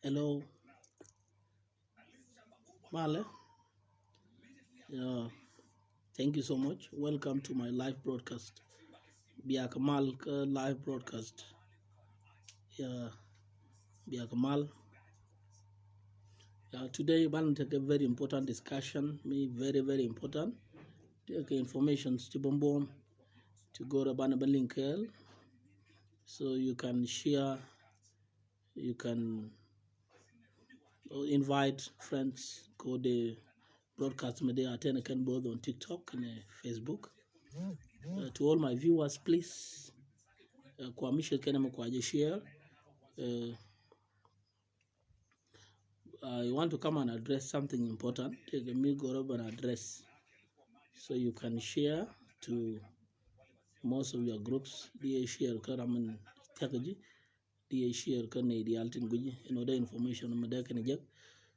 Hello, Male. Yeah, thank you so much. Welcome to my live broadcast. Biak Mal live broadcast. Yeah, Biak Mal. Yeah, today we'll take a very important discussion. Me very important. Take information to Bombom to go to Banabalinkel, so you can share. You can invite friends. Go the broadcast media attend can both on TikTok and Facebook. To all my viewers, please. Kwa Michelle Kenema kwa share. Uh, you want to come and address something important, take a me go over and address so you can share to most of your groups. They share karaman takaji, they share kane the altin guji, in other information on Madaka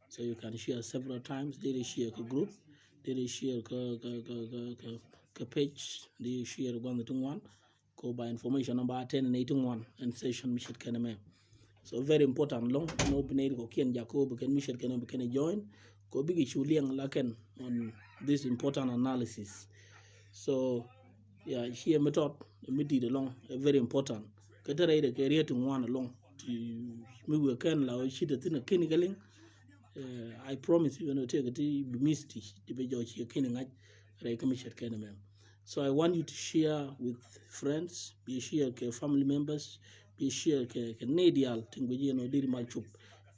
so you can share several times. They share a group, they share a page, they share one go by information number 10 and 81 and session Michel Keneme. So very important long no binary ko kien Jacob can Michel can join ko bigi chuliang laken on this important analysis. So yeah, here method midi the long very important. Katara ide career to one along to me we can la shit in a kinikaling. I promise you no take it be misty to be judge your kinning like Michel Keneme. So I want you to share with friends, be share with family members, be share with Canadian thing we no did my chup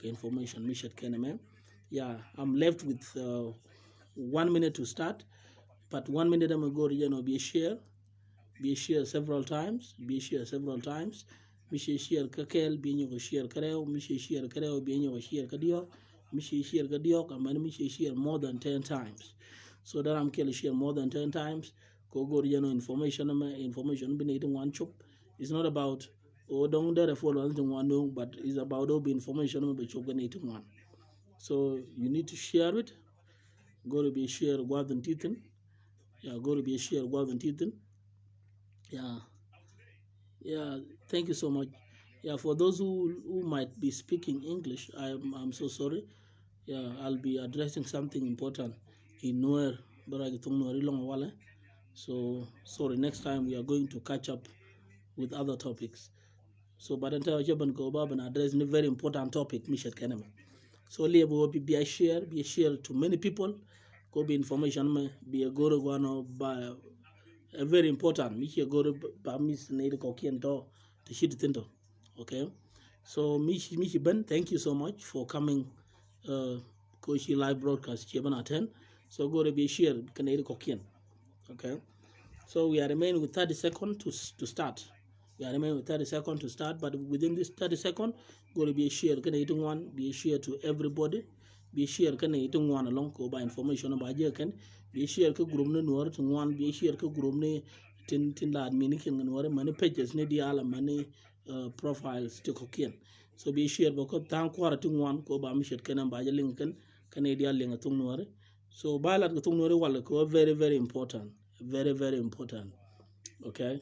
information Michel Keneme. Yeah, I'm left with 1 minute to start, but 1 minute I'm go be share several times, be share several times. Michel share kakel, be no share kareo, Michel share kareo, be no share kadio, Michel share kadio, and Michel share more than 10 times. So that I'm killing share more than 10 times. Go information been eating one chop. It's not about don't dare follow anything one no, but it's about all the information but you're eating one. So you need to share it. Go to be share guard and teeth. Yeah, go to be share guard and teeth. Yeah, yeah. Thank you so much. Yeah, for those who might be speaking English, I'm so sorry. Yeah, I'll be addressing something important in Nuer, but I don't know long while. So sorry, next time we are going to catch up with other topics. So but until Japan go Bob and address a very important topic, Michelle Kenema. So liable be a share to many people. Go be information be a go to by a very important. Michelle go to Miss Nade Kokian to shit tinto. Okay. So Michi Ben, thank you so much for coming Koshi live broadcast Chaban attend. So go to be share Canadian Kokian. Okay. So we are remaining with 30 seconds to start. We are remaining with 30 seconds to start, but within this 30 seconds, going to be a share. Can eating one be a share to everybody? Be a share. Can eating one along go by information about you can be a share. Can group no nur to one be a share. Can group ne tin lad meaning and what many pages ne di ala many profiles to cookien. So be a share. Because town quarter to one go by Michelle can by the Lincoln Canadian link a tung nur. So by that tung nur wall very important, very important. Okay,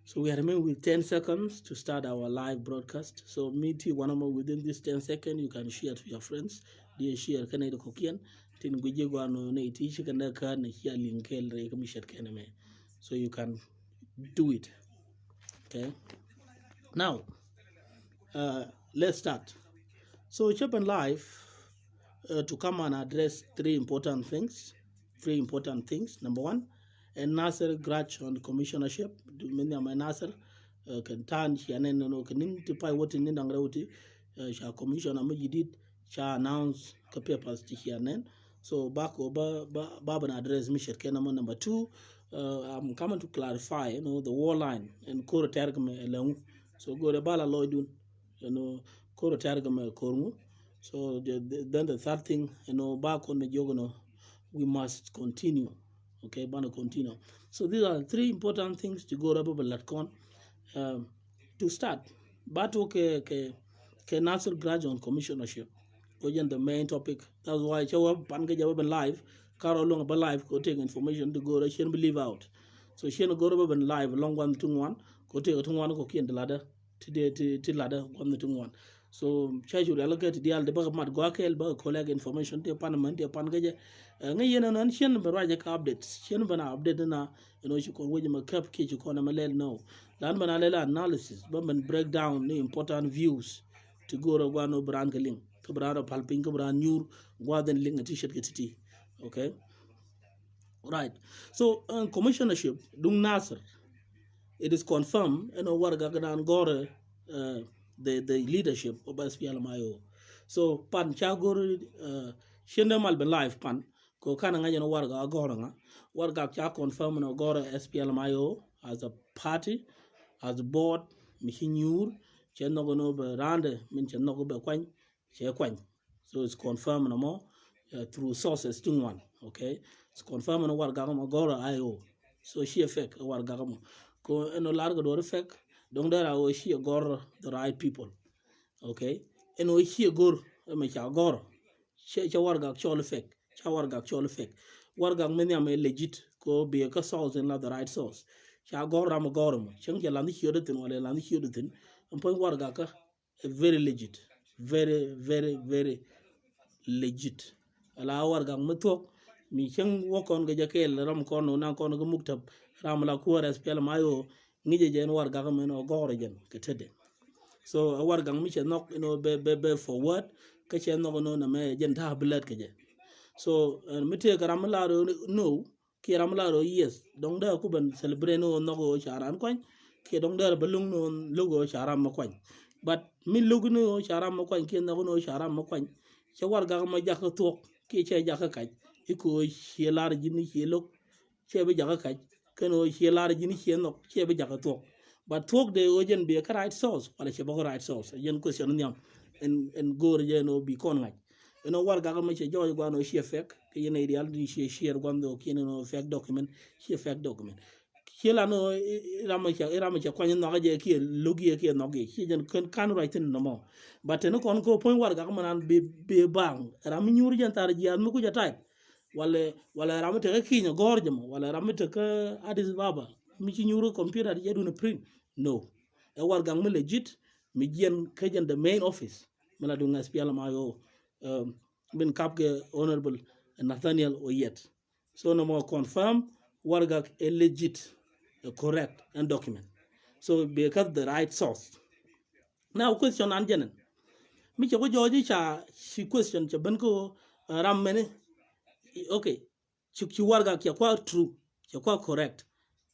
so we are remaining with 10 seconds to start our live broadcast. So meet you one more within this 10 seconds. You can share to your friends. Dear share Canada Kokian. Tin guje gwano ne itishi kanda ka na here linkel re kamishat keneme. So you can do it. Okay. Now, let's start. So Chapin Live to come and address three important things. Number one, and Nasser grudge on commissionership. Many of my Nasser can turn she and then no can to what in Nangrauti shall commission a did shall announce papers to here and then. So back over Baba address Michel Kenaman. Number two, I'm coming to clarify, the war line and Koro Tergame alone. So go to Bala Lloydun, Koro Tergame Kormu. So then the third thing, back on the Jogono, we must continue. Okay, bana continue. So these are three important things to go about Latkon to start. But okay, Nasser graduate commissionership. Again, the main topic. That's why I show up and get live. Carol long about live, go take information to go. She believe out. So she no go over live long one to one. Go take a one go key the ladder today to ladder one to one. So charge allocate deal the bag mat go kel ba collect information te parliament te pan gaje ngai yena nan chen ba raja ka updates chen bana update na shi ko woji ma kap ke ko na malel no dan bana lela analysis ba man break down the important views to go ro gwano brand galing ka brand palping ka brand nyur gwaden ling t-shirt ke titi okay right so commissionership dung nasser it is confirmed warga gadan gore the leadership of SPLMIO. So pan chagor shende mal be live pan ko kana ngaje no warga agora warga cha confirm no gore SPLMIO as a party as a board mihinyur chen no go be rande min chen no go be kwan che kwan. So it's confirmed no more through sources thing one okay it's confirmed no warga mo gore IO so she effect warga mo ko eno larga do effect donc there are she gor the right people okay and we she gor me cha gor che warga chol fek cha warga chol fek warga men am legit ko be ka source and the right source cha gor ram gor mo chen ke landi hiodo tin wala landi hiodo tin on point warga ka very legit very legit ala warga mtok mi chen wokon ga jakel ram kono na kono ga muktab ram la ko respel mayo nije jen warga ga meno gore jen ke tede so warga mi che nok be forward ke che no no na me jen ta bilet ke je so mi te ram la ro no ki ram la ro yes donc da ku ben celebrate no go charan kwan ke donc da belung no logo charan ma kwan but mi logo no charan ma kwan ke no charan ma kwan che warga ma jakk tok ki che jakk kaj iko che lar jini che lok che be jakk kaj keno che lar jini che no che be jakk tok but talk de ojen be ka right source wala che bo right source yen question nyam en gore je no bi kon ngaj warga ma che joy gwano che fek ke yen ideal di che share gwando kino no fake document che fake document kila no rama cha kwanya no ga je ki logi ki no gi ki jen kan right no mo but no kon ko point warga ma nan be bang ram nyur jen tar ji an ku ja type wala ram te ki no gorje mo wala ram te ka adis baba mi ci nyuru computer je du na print no warga ma legit mi jen ke jen the main office mala du ngas piala ma yo bin kapke honorable Nathaniel Oyet so no more confirm warga a legit correct and document so because the right source now question an jenen mi ko joji cha si question cha ban ko ram mene okay ci warga ki kwa true ki kwa correct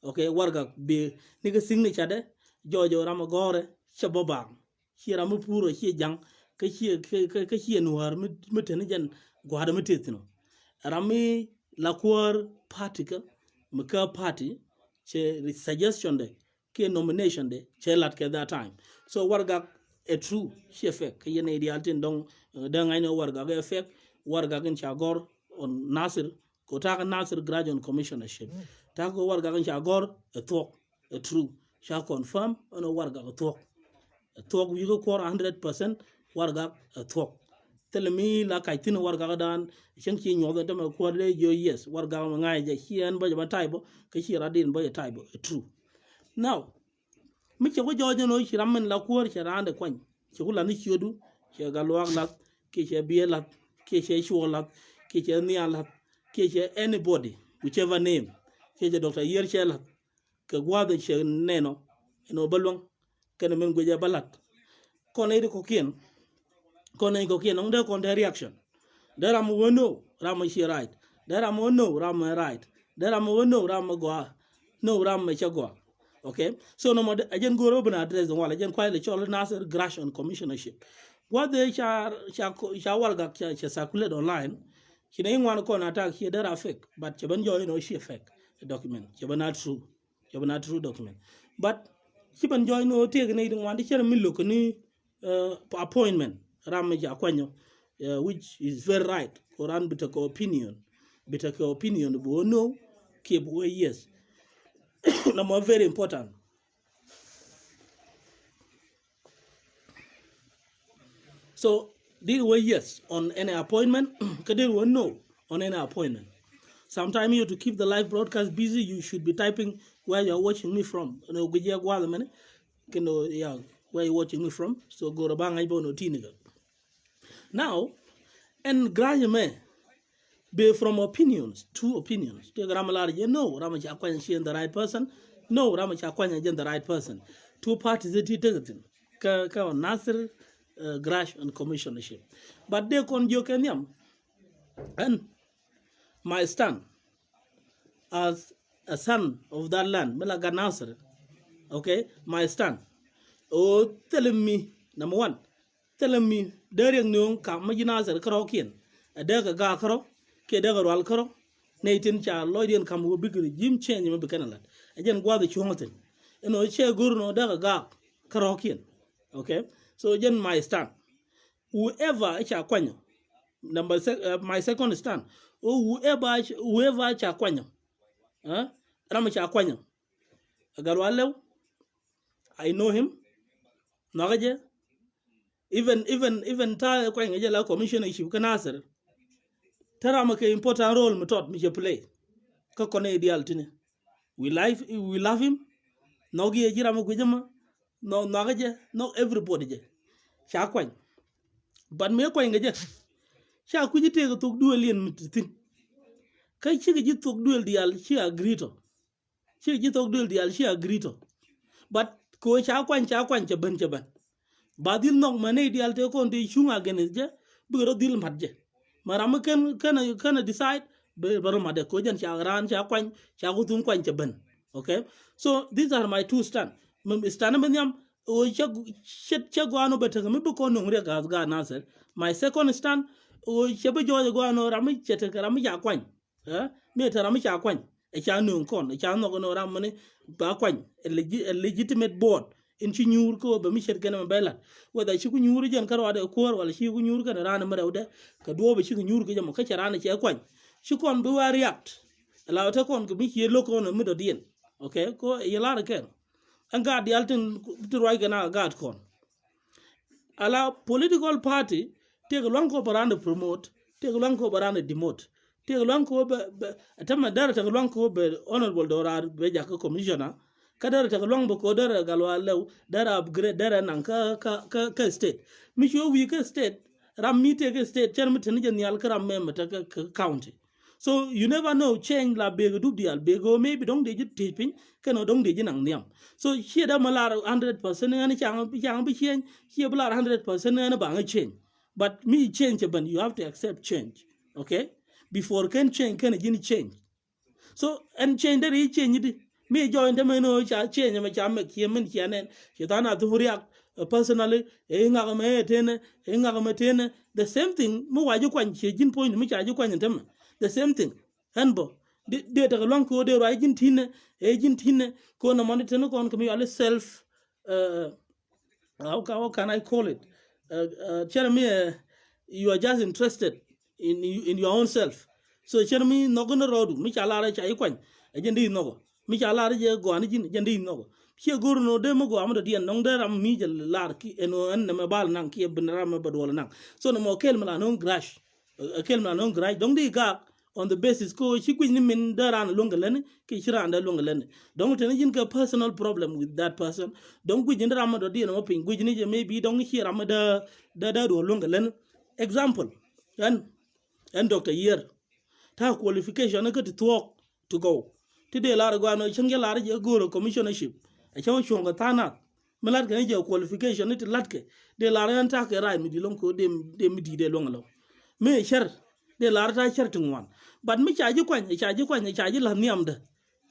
okay warga be ni ga signature de jojo ram gore cha boba ci ram puro ci jang ka ci noir mutene jan gwada mutetino rami lakwar party ka party che suggestion de ke nomination de che lat ke that time so warga a true she effect ke yene ideal tin don da ngai no warga ga effect warga gan chagor on Nasir ko ta Nasir graduate commissionership ta ko warga gan chagor a talk a true sha confirm on warga a talk we go 100% warga a talk tell me la kai tin warga dan chen chi nyodo de ma ko le yo yes warga ma ngai je hien ba ba taibo ke chi radin ba taibo true now mi che ko jojo no chi ramen la ko che rande kwan che kula ni chiodu che galwak la ke che bie la ke che shola ke che nia la ke che anybody whichever name ke che doctor yer che la ke gwade che neno no balwang ke men goje balat ko ne ko kien on the counter reaction. There am no ram she right. There am no ram right. There am no ram go no ram chagwa. Okay, so no more again go open address the wall again quite the chol Nasser Grashon commissionership. What they shall warga circulate online. She ain't want to call attack here that are fake, but Chabanjo no she fake document. Chabana true document. But Chabanjo no take anything one the chairman look ni appointment. Ramaja Kwanyo, which is very right. Koran bitako opinion, but no, keep away yes. Number very important. So, deal with yes on any appointment, deal with no on any appointment. Sometimes you have to keep the live broadcast busy, you should be typing where you're watching me from. Yeah, where you watching me from. So go to bang ibo no tiniga. Now, and grime be from opinions, two opinions. Take Ramalari, you know, Ramachakwanya she and the right person. No, Ramachakwanya and the right person. Two parties that he take it. Ka Nasir, Grash and commissionership. But they con joke and my stand as a son of that land, Melaga Nasir, okay, my stand. Oh, telling me, number one, telling me, daring no come Majinazar Karokian, a dagger Gakaro, Kedagar Alcaro, Nathan Char, Lloydian come who big Jim change in Canada. Again, go the Chongton. You know, chair Guru no dagger Gak Karokian, okay. So again, my stand. Whoever Chaquanya, my second stand, or whoever Chaquanya, Ramachaquanya, Agarwalo, I know him, Nagaja, even Tara Quang commissioner, she can answer. Taramaka important role me taught me to play. Kakone Dialtine. We love him. Nogi Jirama Gujama, no Nagaja, no everybody. Chaquang. But me Quang Gajet. Sha could you take a talk dual in Mitin? Kai Chigi took dual dial, she agreed to. She took dual dial, she agreed to. But ko Chaquan Chaban. Badil nok mane dial take on the shung against je, Buro Dil Madje. Marama can decide, Baroma de Kojan Chagran, Chaquan, Chagutum Quanchaban. Okay? So these are my two stand. Stanamaniam, or Chaguano better, Mibukono Regas Nasser. My second stand, or Chabajo Guano Rami Chetakarami Aquan. Meta Rami Aquan, a Chanu con, a Chano Ramani, Baquan, a legitimate board. In Chinyurko, Bamisha Ganam Bella, whether she could Yurijan Karada Kor, while she would Yurka and Rana Marauda, Kadoba, she can Yurka, Kacharana Chaquan. She can't do a react. Allow her to be here look on the middle deal. Okay, go a lot again. And guard the Alton to Ragan guard con. Allow political party take a long cover around to promote, take a long cover around to demote. Take a long cover, a time direct a long cover, honorable Dora, Bejaka commissioner. Kadar ta long boko dara galwa lew dara upgrade dara nan ka state mi show we ka state ram mi te ka state chen mutene jen yal karam mem ta county. So you never know change la bego du dial bego maybe dong de jit tipin kano dong de jinang niam. So here da malar 100% ani chang bi change here blar 100% ani bang change. But me change ban you have to accept change. Okay? Before can change can jin change. So and change there change me join them no change me cham kimen kianen kitana to personally the same thing mo waju kwan jin point me chaju kwan them the same thing hanbo de ta long ko de right jin tine ko na monitor no kon ko self how can I call it Jeremy you are just interested in your own self so Jeremy no gonna road me chala ra chai kwan ajendi no Michala go on Jandi no. Here go no demo go amado dian nong there am me larki and a bal nang kia benrama badwala nang. So no more kelman non grash. A kelman non grash don't they gag on the basis go she queen in there and longer len, kishra and longer len. Don't take a personal problem with that person. Don't go in the ramado dian open, which maybe don't hear amada da or longer len. Example and Dr. Year. Ta qualification I got to talk to go. Today, Laragano, Changalar, Guru commissionership. A chonga tana. Malaka qualification, it latke. De Laran take a ride with the lonko de midi de longalo. Me share, de Larta shirting one. But me charge you a charge la niamda.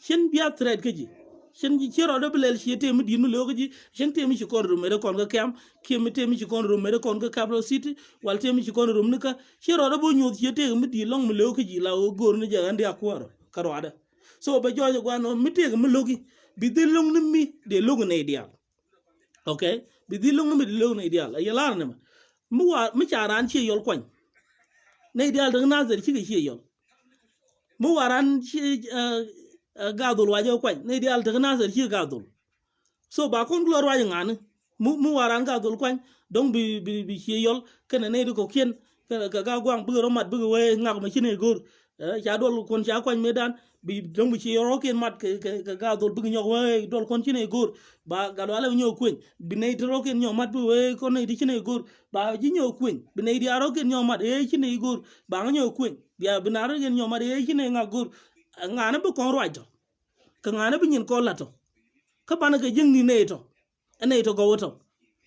Shin be a thread kaji. Shin chiro double she tame with logi, shin tame she con room, Mediconga camp, Kim tame she con room, Mediconga capital city, while tame she con room nika, she rodable news she take with the long meloki, la Gornija and the aquara, Carada. So by George Guano, me take a melogi, be the long me, the logan ideal. Okay? Be the long me, the logan ideal. A yalarnum. Mua, Micharan, cheer your coin. Nadial, the Nazar, she hear you. Muaran, Gadol, why your coin. Nadial, the Nazar, here Gadol. So Bakon Glorayan, Muaran Gadol coin, don't be here, y'all, can a native coquin, Gagawang, Bugaromat, Bugaway, Nak machine good. Chadol, Concha coin medan. bi dong bi ci roken mat ke ga dol bi ñok way dol kon ci ne gor ba galo ala ñoo kwen bi ne di roken ñoo mat bi way kon ne di ci ne gor ba ji ñoo kwen bi ne di roken ñoo mat e ci ne gor ba nga ñoo kwen biya bi na roken ñoo mat e ci ne nga gor nga na bu kon roito ka nga na bi ñin ko lato ka bana ga jeng ni ne to go woto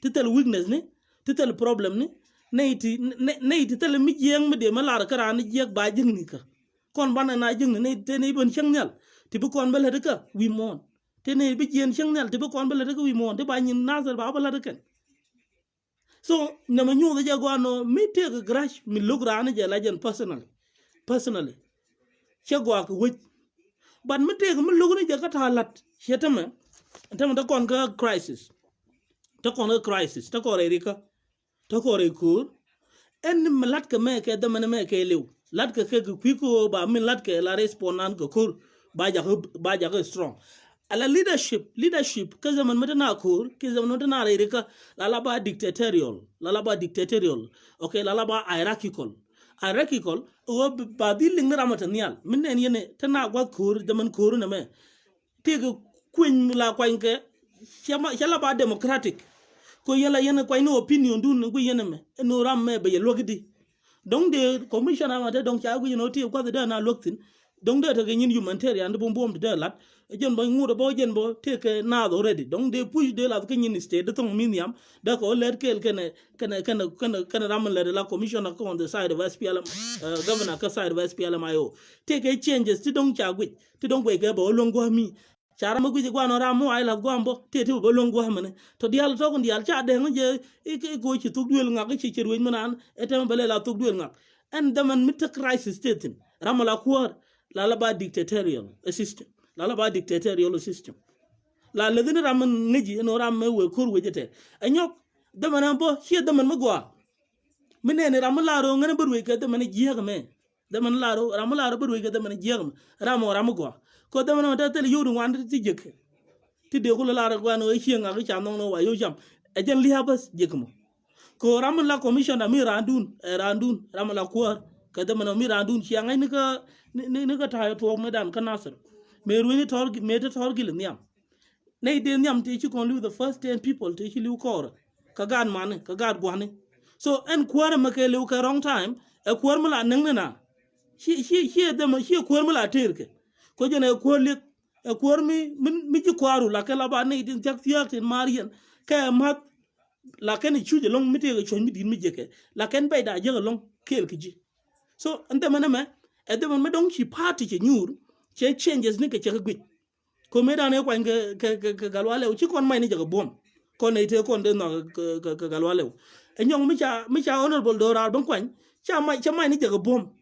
titel weakness ni titel problem ni ne ti tel mi jeng mi de malar kara ni jek ba jeng ni ka kon bana na jeng ne te ne bon chang nyal ti bu kon bele de ka wi mon te ne bi jen chang nyal ti bu kon bele de ka wi mon te ba nyin nasar ba bala de kan so na ma nyu de jagwa no mi te ga grash mi logra na je la jen personally chagwa ko wi ban mi te ga mi logra je ka ta lat chetama tama da kon ga crisis ta kon ga crisis ta ko re ka ta ko re kur en lat ka me ke da man me ke lew lat ka ke ku ba min lat ke la responan ko kur ba ja ko strong ala leadership ka zaman mata na kur ke zaman mata na re ka la ba dictatorial okay la ba hierarchical o ba di ling na ramata nial min ne yene ta na gwa kur zaman kur na me te ga kuin la kwain ke chama ba democratic ko yela yene kwa ino opinion dun ko yene me no ram me be logidi donc de commissioner ma donc cha ko no ti ko da na loktin donc de to nyin humanitarian de bom de lat jen bo ngudo bo jen bo te ke na already donc de push de la ko nyin state de ton miniam da ko let kel ken ram le la commissioner ko on the side of SPLM governor ka side of SPLM ayo te ke changes ti donc cha gwi ti donc we ke bo longo mi cara ma guji gwano ramu ay la gwambo tete bo longo hamane to dial to ko dial cha de nje e go ci tugduel ngak ci ci ruñ manan etam bele la tugduel ngak and the man mit crisis tetin ramala kuwar la ba dictatorial system la ledin ram niji no ram we kur wejete anyok de man bo ci de man magwa minene ramala ro ngene burwe ke de man jiya me de man la ro ramala ro burwe ke de man jiya ramo ramugwa ko da mana ta tele yodu wan ti jek ti de ko la ra gwa no chi nga ga no no wa yo jam e jen li habas jek mo ko ram la commission da mi randun ram la ko ka da mana mi randun chi nga ni ka ta to me dan ka nasir me ruini tor me te tor gil nyam nei de nyam ti chi kon lu the first 10 people ti chi lu ko ka gan man ka gad bwane so en kwara ma ke lu ka wrong time e kwar ma la nang na chi de ma chi kwar ma la terke ko jene ko lit ko mi ji kwaru la kala ba ne din tak fiak tin marian ka mat la ken chuje long mi te ko chon mi din mi jeke la ken bay da je long kel kiji so ante manama e de man dong chi party che nyur che changes ni ke che gwi ko me da ne kwa ke galwale chi kon mai ni je bom kon ne te kon de no ke galwale e nyong mi cha honorable dora ban kwan cha mai ni je bom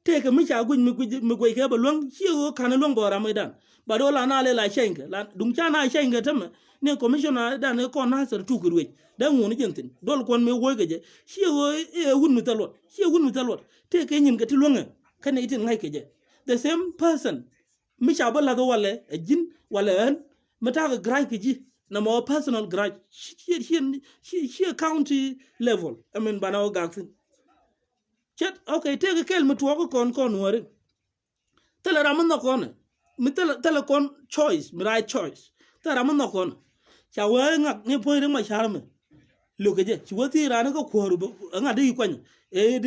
te ke mi cha gun mi gwe ke ba long chi o kana long bo ra medan ba do la na le la shenga la dum cha na shenga tam ne commissioner da ne ko na sar tu kurwe da ngoni jentin dol kon me wo geje chi o e wun mi talot te ke nyin ke ti longa kana itin ngai keje the same person mi cha ba la do wale e jin wale en mata ga graj keji na mo personal graj she county level I mean bana o gaksin chet okay take kel mi tuwa kon wari tele ramun na kon mi tele kon choice mi right choice tele ramun na kon cha we ngak ne poire ma charme lokeje ci wati rana ko koru nga de kwany e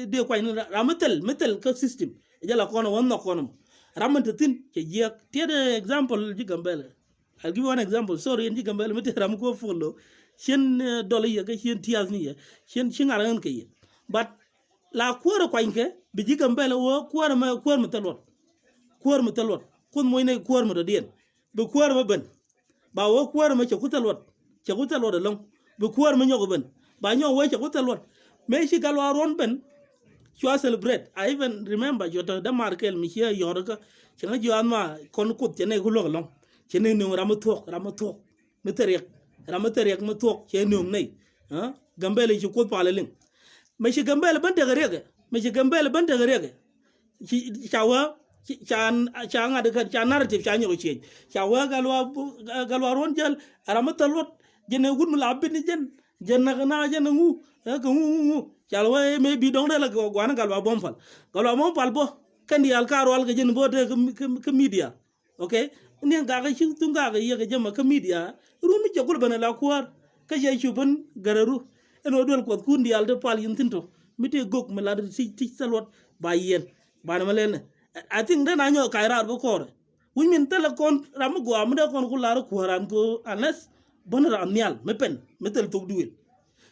de kwany ramatel ka system e jala kon won na kon ramante tin ke jek tede example ji gambele I'll give you one example sorry ji gambele mi te ram ko follow chen dole ye ke chen tias ni ye chen ngaran ke ye but la kuwar kwanke bi jigam bele wo kuwar mu talot kun moy ne kuwar mu dien bi kuwar ma ben ba wo kuwar ma ku talot long bi kuwar ma nyogo ben ba nyo wo ku talot me shi galwa ron ben you celebrate I even remember jota da markel mi here yorga changa joan ma kon kut chene ku long chene no ramatok mi teriek mu tok chene no nei ha gambele shi kut pale ling meshi gambele bante garege chawa changa de cha narrative cha nyogo chen chawa galwa ron jal aramatalot jene gun mula bin jen na ngu ka ngu chalwa me bi dong de la gwana galwa bompal bo kan di alkaro alga jen bote ke media okay ne ga ga shi tun ga ye ga jama ke media rumi jagul bana la kuar ka je chuban gararu eno dol ko kundi alde pal yintinto mite gok me la ti salot ba yen ba na malen I think then I know kaira bo kor we mean telecon ram go am de kon ko la ko ran ko unless bonra nyal me pen me tel tok duel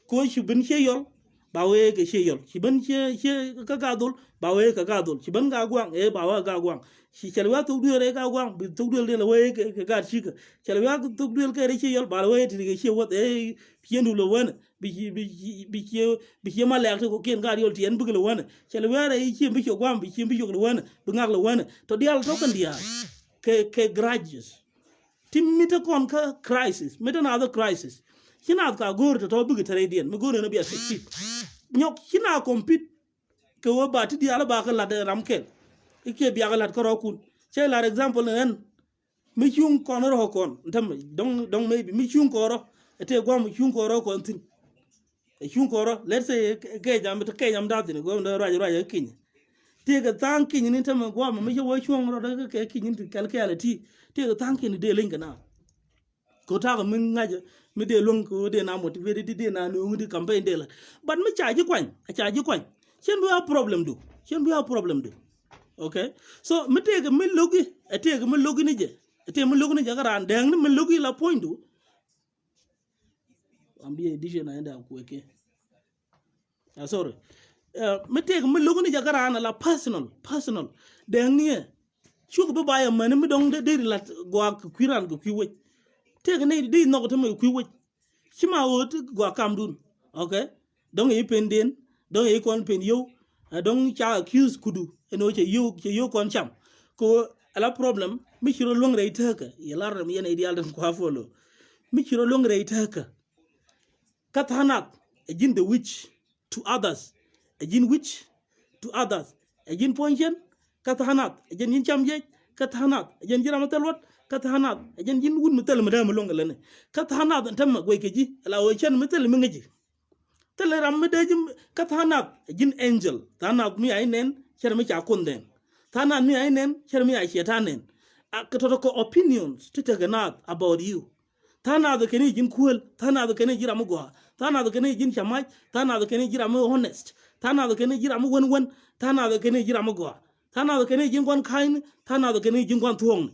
ko shi ben she yol ba we ke she yol shi ben she ka ga dol ba we ka ga dol shi ben ga gwang e ba wa ga gwang shi chelwa tok duel e ga gwang bi tok duel de la we ke ga shi ka chelwa tok duel ke re she yol ba we ti ke she wot e piendu lo wen bi ma lek ko ken ga yol tien buglo wen chelwa re chi bi gwang bi lo wen bi ngak lo wen to dial to kan dia ke grudges timita kon ka crisis meta na other crisis hina ka gor to bugi tradian me gor no biya 60 nyok hina compete ke wo bati di ala ba ka la de ramkel ike biya la ko rokun che la example en mi chung kon ro kon ndam dong maybe mi chung ko ro ete go mi chung ko ro kon tin e chung ko ro let's say ke jam to ke jam da tin go ndo ra kin te ga tan kin ni tam go ma mi wo chung ro da ke kin tin calculate te ga tan kin de linga na ko ta ga min ngaje mi de long ko de na motivate de na no di campaign de la but mi chaji kwan chen do problem do okay so mi te ga mi logi te ga mi logi ni je te mi logi ni je ga ran de mi logi la point do ambi edition na enda ku ke sorry mi te ga mi logi ni je ga ran la personal de ni chu ko ba ya man mi dong de la go ku kwiran go kwiwe take ne di no to me kwiwe chima wot go kamdun okay dong e penden dong e kon pen yo dong cha accuse kudu eno che yo kon cham ko ala problem mi chiro long re taka yelar mi ene ideal den ko folo mi chiro long re taka kathanat agin the witch to others agin witch to others agin ponjen kathanat agin yin chamje kathanat agin jira matalwat kathanat agin jin wun mutal madam longa lene kathanat tam goy keji ala o chen mutal mi ngi teleram medajim kathanat agin angel tanat mi ay nen cher mi cha konden tanat mi ay nen cher mi ay shetanen akatoto ko opinions titaganat about you tanat kene jin cool tanat kene jira mugwa tanat kene jin chamaj tanat kene jira mo honest tanat kene jira mo won tanat kene jira mugwa tanat kene jin kon kain tanat kene jin kon tuong.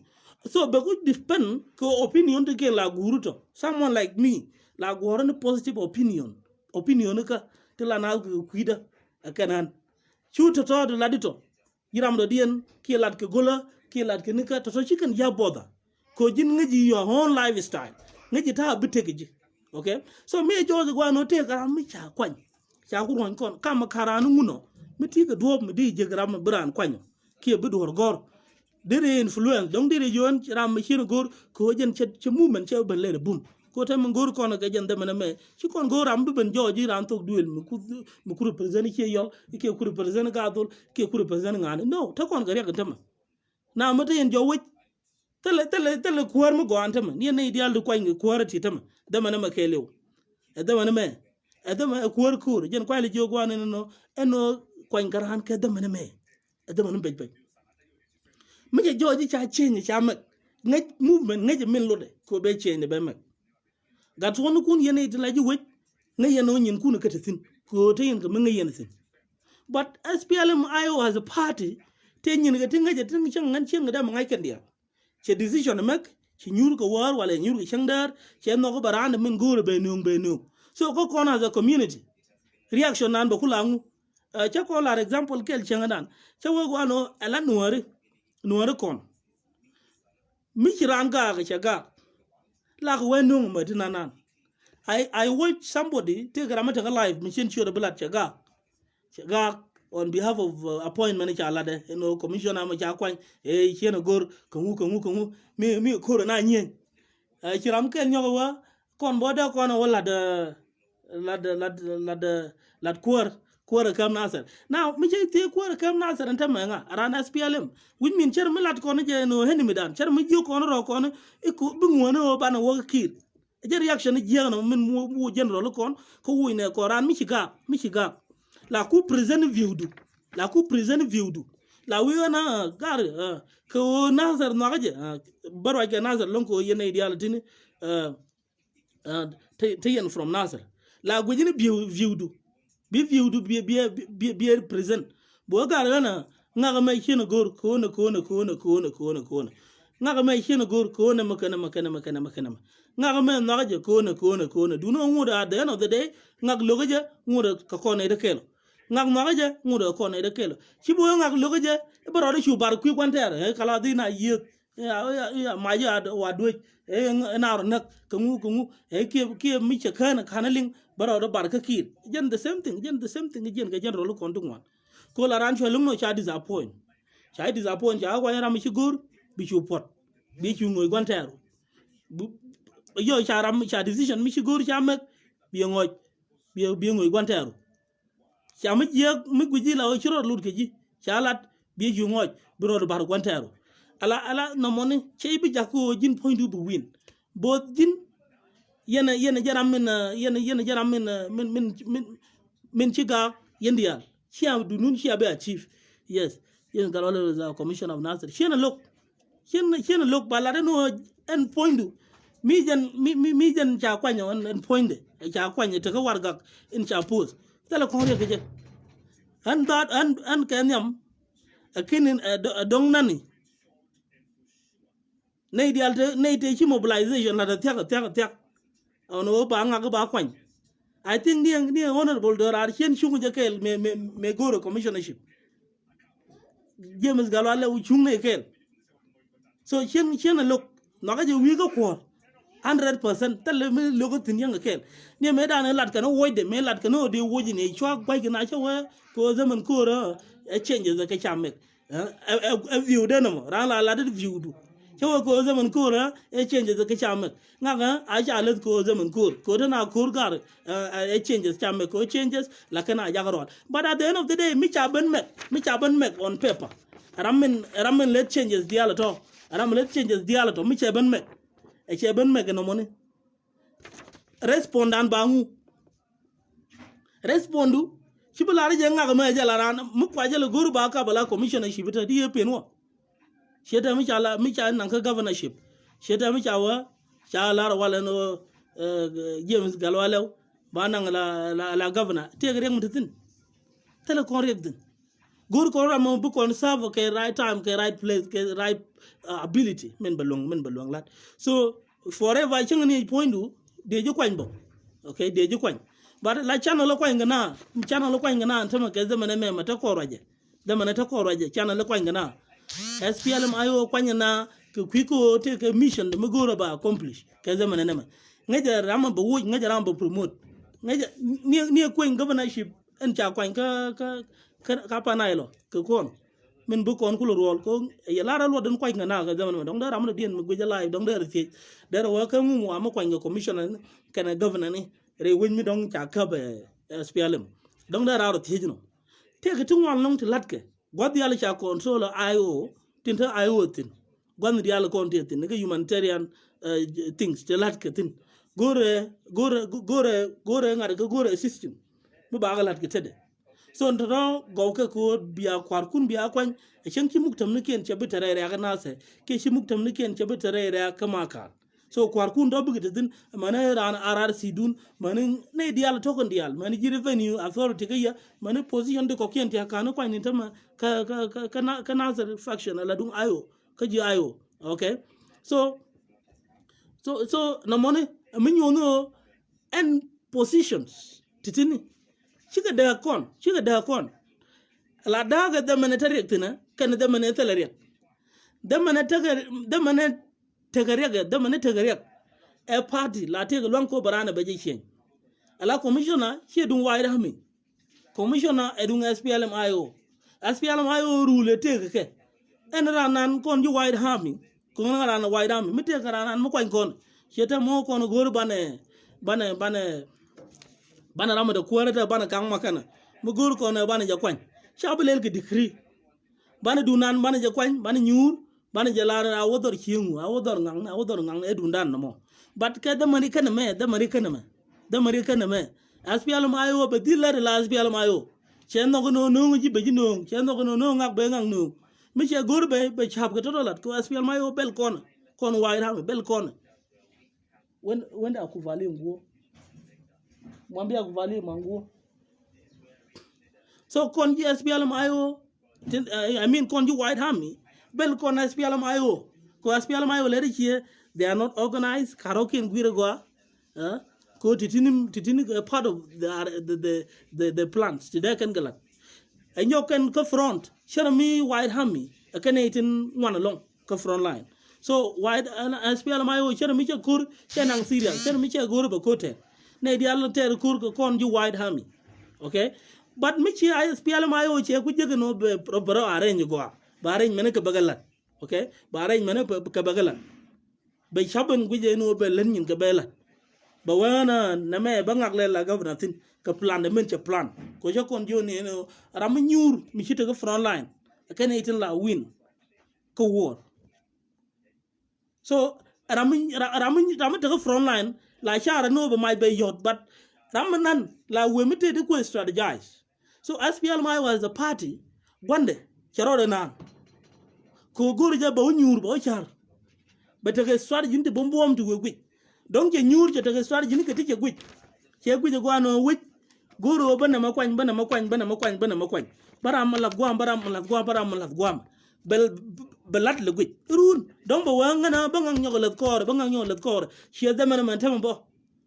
So be good depend ko opinion to ke la guruto someone like me la goran positive opinion ka te la na kuida akanan chuto to de ladito yiram do dien ke lat ke gola ke lat ke nika to chicken ya boda ko jin ngaji your own lifestyle ngaji ta biteke okay so me jojo gwa no te ga mi cha kwan cha ku ron kon kam karanu muno mi ti ga do mi di je gram bran kwan ke bi do gor dere influence donc dere jon ram chino gor ko jen che movement che ben le bum ko tam gor ko na jen de me ci kon gor am ben joji ran tok duel mu ku represent ke yol ke ku represent ga dol ke ku represent ngane no ta kon gari ga tam na mata yen jo wi tele kuwar mu go antama ni ne ideal du kwai kuwar ti tam de me ke lew de me kuwar kur jen kwai le jo go an no eno kwai garan ke de me be mije joji cha change cha mak ngai movement ngai min lode ko be change be mak gat wonu kun yene itlaji wet ngai yeno nyin kun ka tin ko te yin ka ngai yen tin but SPLM IO as a party te nyin ga tinga je tin chan ngan chen ga ngai kan dia che decision mak chi nyur ko war wala nyur ko chandar che no ko barande min goro be nu so ko kona as a community reaction nan ba kulangu cha ko la example kel changadan cha wo go ano ala nuare kon michiran ga chaga la ko wenung madina nan I watch somebody take ramata live machine show the blood chaga on behalf of appointment cha lade commissioner ma cha kwan chena gor kongu mi ko na nyen chiram ken nyowa kon boda kon wala de lad kuwar kam nasar now mi je te kuwar kam nasar anta manga arana SPLM which mean cher milat kono je no hen midan cher mi jo kono ro kono iko bungono bana wo kir je reaction je no min mu general kon ko wine ko ran mi shiga la ku present view du la wi na gar ko nazar no gaje barwa ke nazar lon ko yene ideal tini taken from nazar la gujini viewdu bi present bo gar na ngaga mai hina gor ko na ngaga mai hina gor ko na makana ngaga mai no gaje ko na du no nguda at the end of the day ngag logaje nguda ka ko na de kelo ngag no gaje nguda ko na de kelo chibo ngag logaje baro de chu bar ku kwanter kala di na yek ya ma ya wa do na nak kungu ke mi che kana ling baro de bar ka kir jen the same thing jen ga jen rolo kon dungwan ko la ran chwa lungo cha disappoint cha kwa ram chi gur bi chu pot bi chu ngoy kwanter yo cha ram cha decision mi chi gur cha mek bi ngoy kwanter cha mi je mi guji la o chiro lut ke ji cha lat bi chu ngoy biro de bar kwanter ala no money che bi jako jin point du win bo jin yena jaram min chiga yendia chia du nun chia be achieve yes yen galwale was a commission of nasir chena look balade no en point du mi jan cha kwanya en point de cha kwanya te ka warga in cha pose tele ko re ke an that an kenyam akinin dong nani nei dialte nei te chi mobilization la tia ono ba nga ba kwany I think the honorable door are chen chung jakel me go commissionership James Galwale u chung ne kel so chen look no ga je wi go ko 100% tele me logo tin yang kel ne me da ne lat kana wo de me lat kana de wo ji ne chwa kwai kana chwa ko zaman ko ra change the ka chamek view de no ra la view du cho ko zaman ko ra change the ka chamek ngaga a cha let ko zaman ko na kur gar changes chamek ko changes la kana jagarol but at the end of the day mi cha ban mek on paper ramen let changes dialato mi cha ban mek no money respondant bangu respondu shibulari je ngaga me jala ran mu kwa jala guru ba ka bala commissioner shibita di penwo sheta mi cha nan ka governorship sheta mi cha wa cha lar wala no James Galwale ba nan la governor te gre mutatin tele kon regdin guru ko ram bu kon serve ke right time ke right place ke right ability men belong lat so forever chingni point du de ju kwany bo okay de ju kwany but la channel lo kwany ngana ntama ke zamane me mata koroje channel lo kwany ngana SPLM ayo kwany na ke kwiko te ke mission de mugoro ba accomplish ke zamane ne ngaja ram bo wuj ngaja ram bo promote ngaja ni kwany governorship en cha kwany ka panailo ke kon min bu kon ku rol ko ya lara lo den kwany ngana ke zamane dong da ram dien mu gja live dong da ti da wa ka mu ma kwany commissioner kana governor ni re win mi dong cha ka be SPLM dong da rawro tijino te ke tun wan long ti latke god yalla cha control IO tinta IO tin gon yalla kon tin ne humanitarian things te latke tin gore ngare ko gore system mu ba ga latke tede so ndo go ke ko biya kwarkun biya kwan e chen ki muktam ne ken che bitere re ga nase ke shi muktam ne ken che bitere re kama ka so kwarkun do bugite din mana ran RRC dun mana ne dial to kon dial mana ji revenue authority kaya mana position de ko ken ta kana kwa ni tama ka nazar faction la dun ayo ka ji ayo okay so no money min yo no and positions titini chiga da kon la daga da mana tare tina kan da mana talare da mana tagariya a party la te lon ko barana beje chen ala commissioner che dun wayra hami commissioner edun SPLM ayo rule te ke en ranan kon ju wayra hami ko ngara na wayra hami mite ngara mo kon cheta mo kon gor bane rama da kuwarata bana kan makana mo gor ko na bana ja kwan chabulel ke decree bana dunan bana ja kwan bana nyur bana jalara awodor chiengu awodor ngang edundan no but ka da mari kana me SPLM ayo be dilare la SPLM ayo chen no no ji be ji no chen no ngak be ngang no mi che gor be chap ke to lat ko SPL mayo bel kon wide ham bel kon when da ku vali nguo mwambia ku vali manguo so kon ji SPL mayo I mean kon ji wide ham bel kon SPL mayo ko SPL mayo le ri they are not organized karokin gwirgo ko titini part of the plans today kan galat and you can go front show me wide hammy a canadian one along go front line so wide SPL my show me kur kenang serious show me go ba kote ne di all ter kur ko kon ju wide hammy okay but me chi SPL my che ku je no bro arrange go ba arrange mene ka bagalat okay ba arrange mene ka bagalat ba shaban guje no be len nyin ka bela ba wana na me ba ngak le la governor tin ka plan de men cha plan ko je kon joni no ram nyur mi chita ga front line ka ne tin la win ko war so ram ta ga front line la chara no ba mai be yot but ram nan la we mi te de ko strategize so SPL my was a party gwande charo na ko gori ja ba nyur ba char ba ta ga strategy inte bombom tu we donc je nyur je ta ga strategy ni ka ti che gwi go no wi guru bana makwany baram la gwam belat le gwi run donc ba wanga na ba ngang nyolet kor che da man tam bo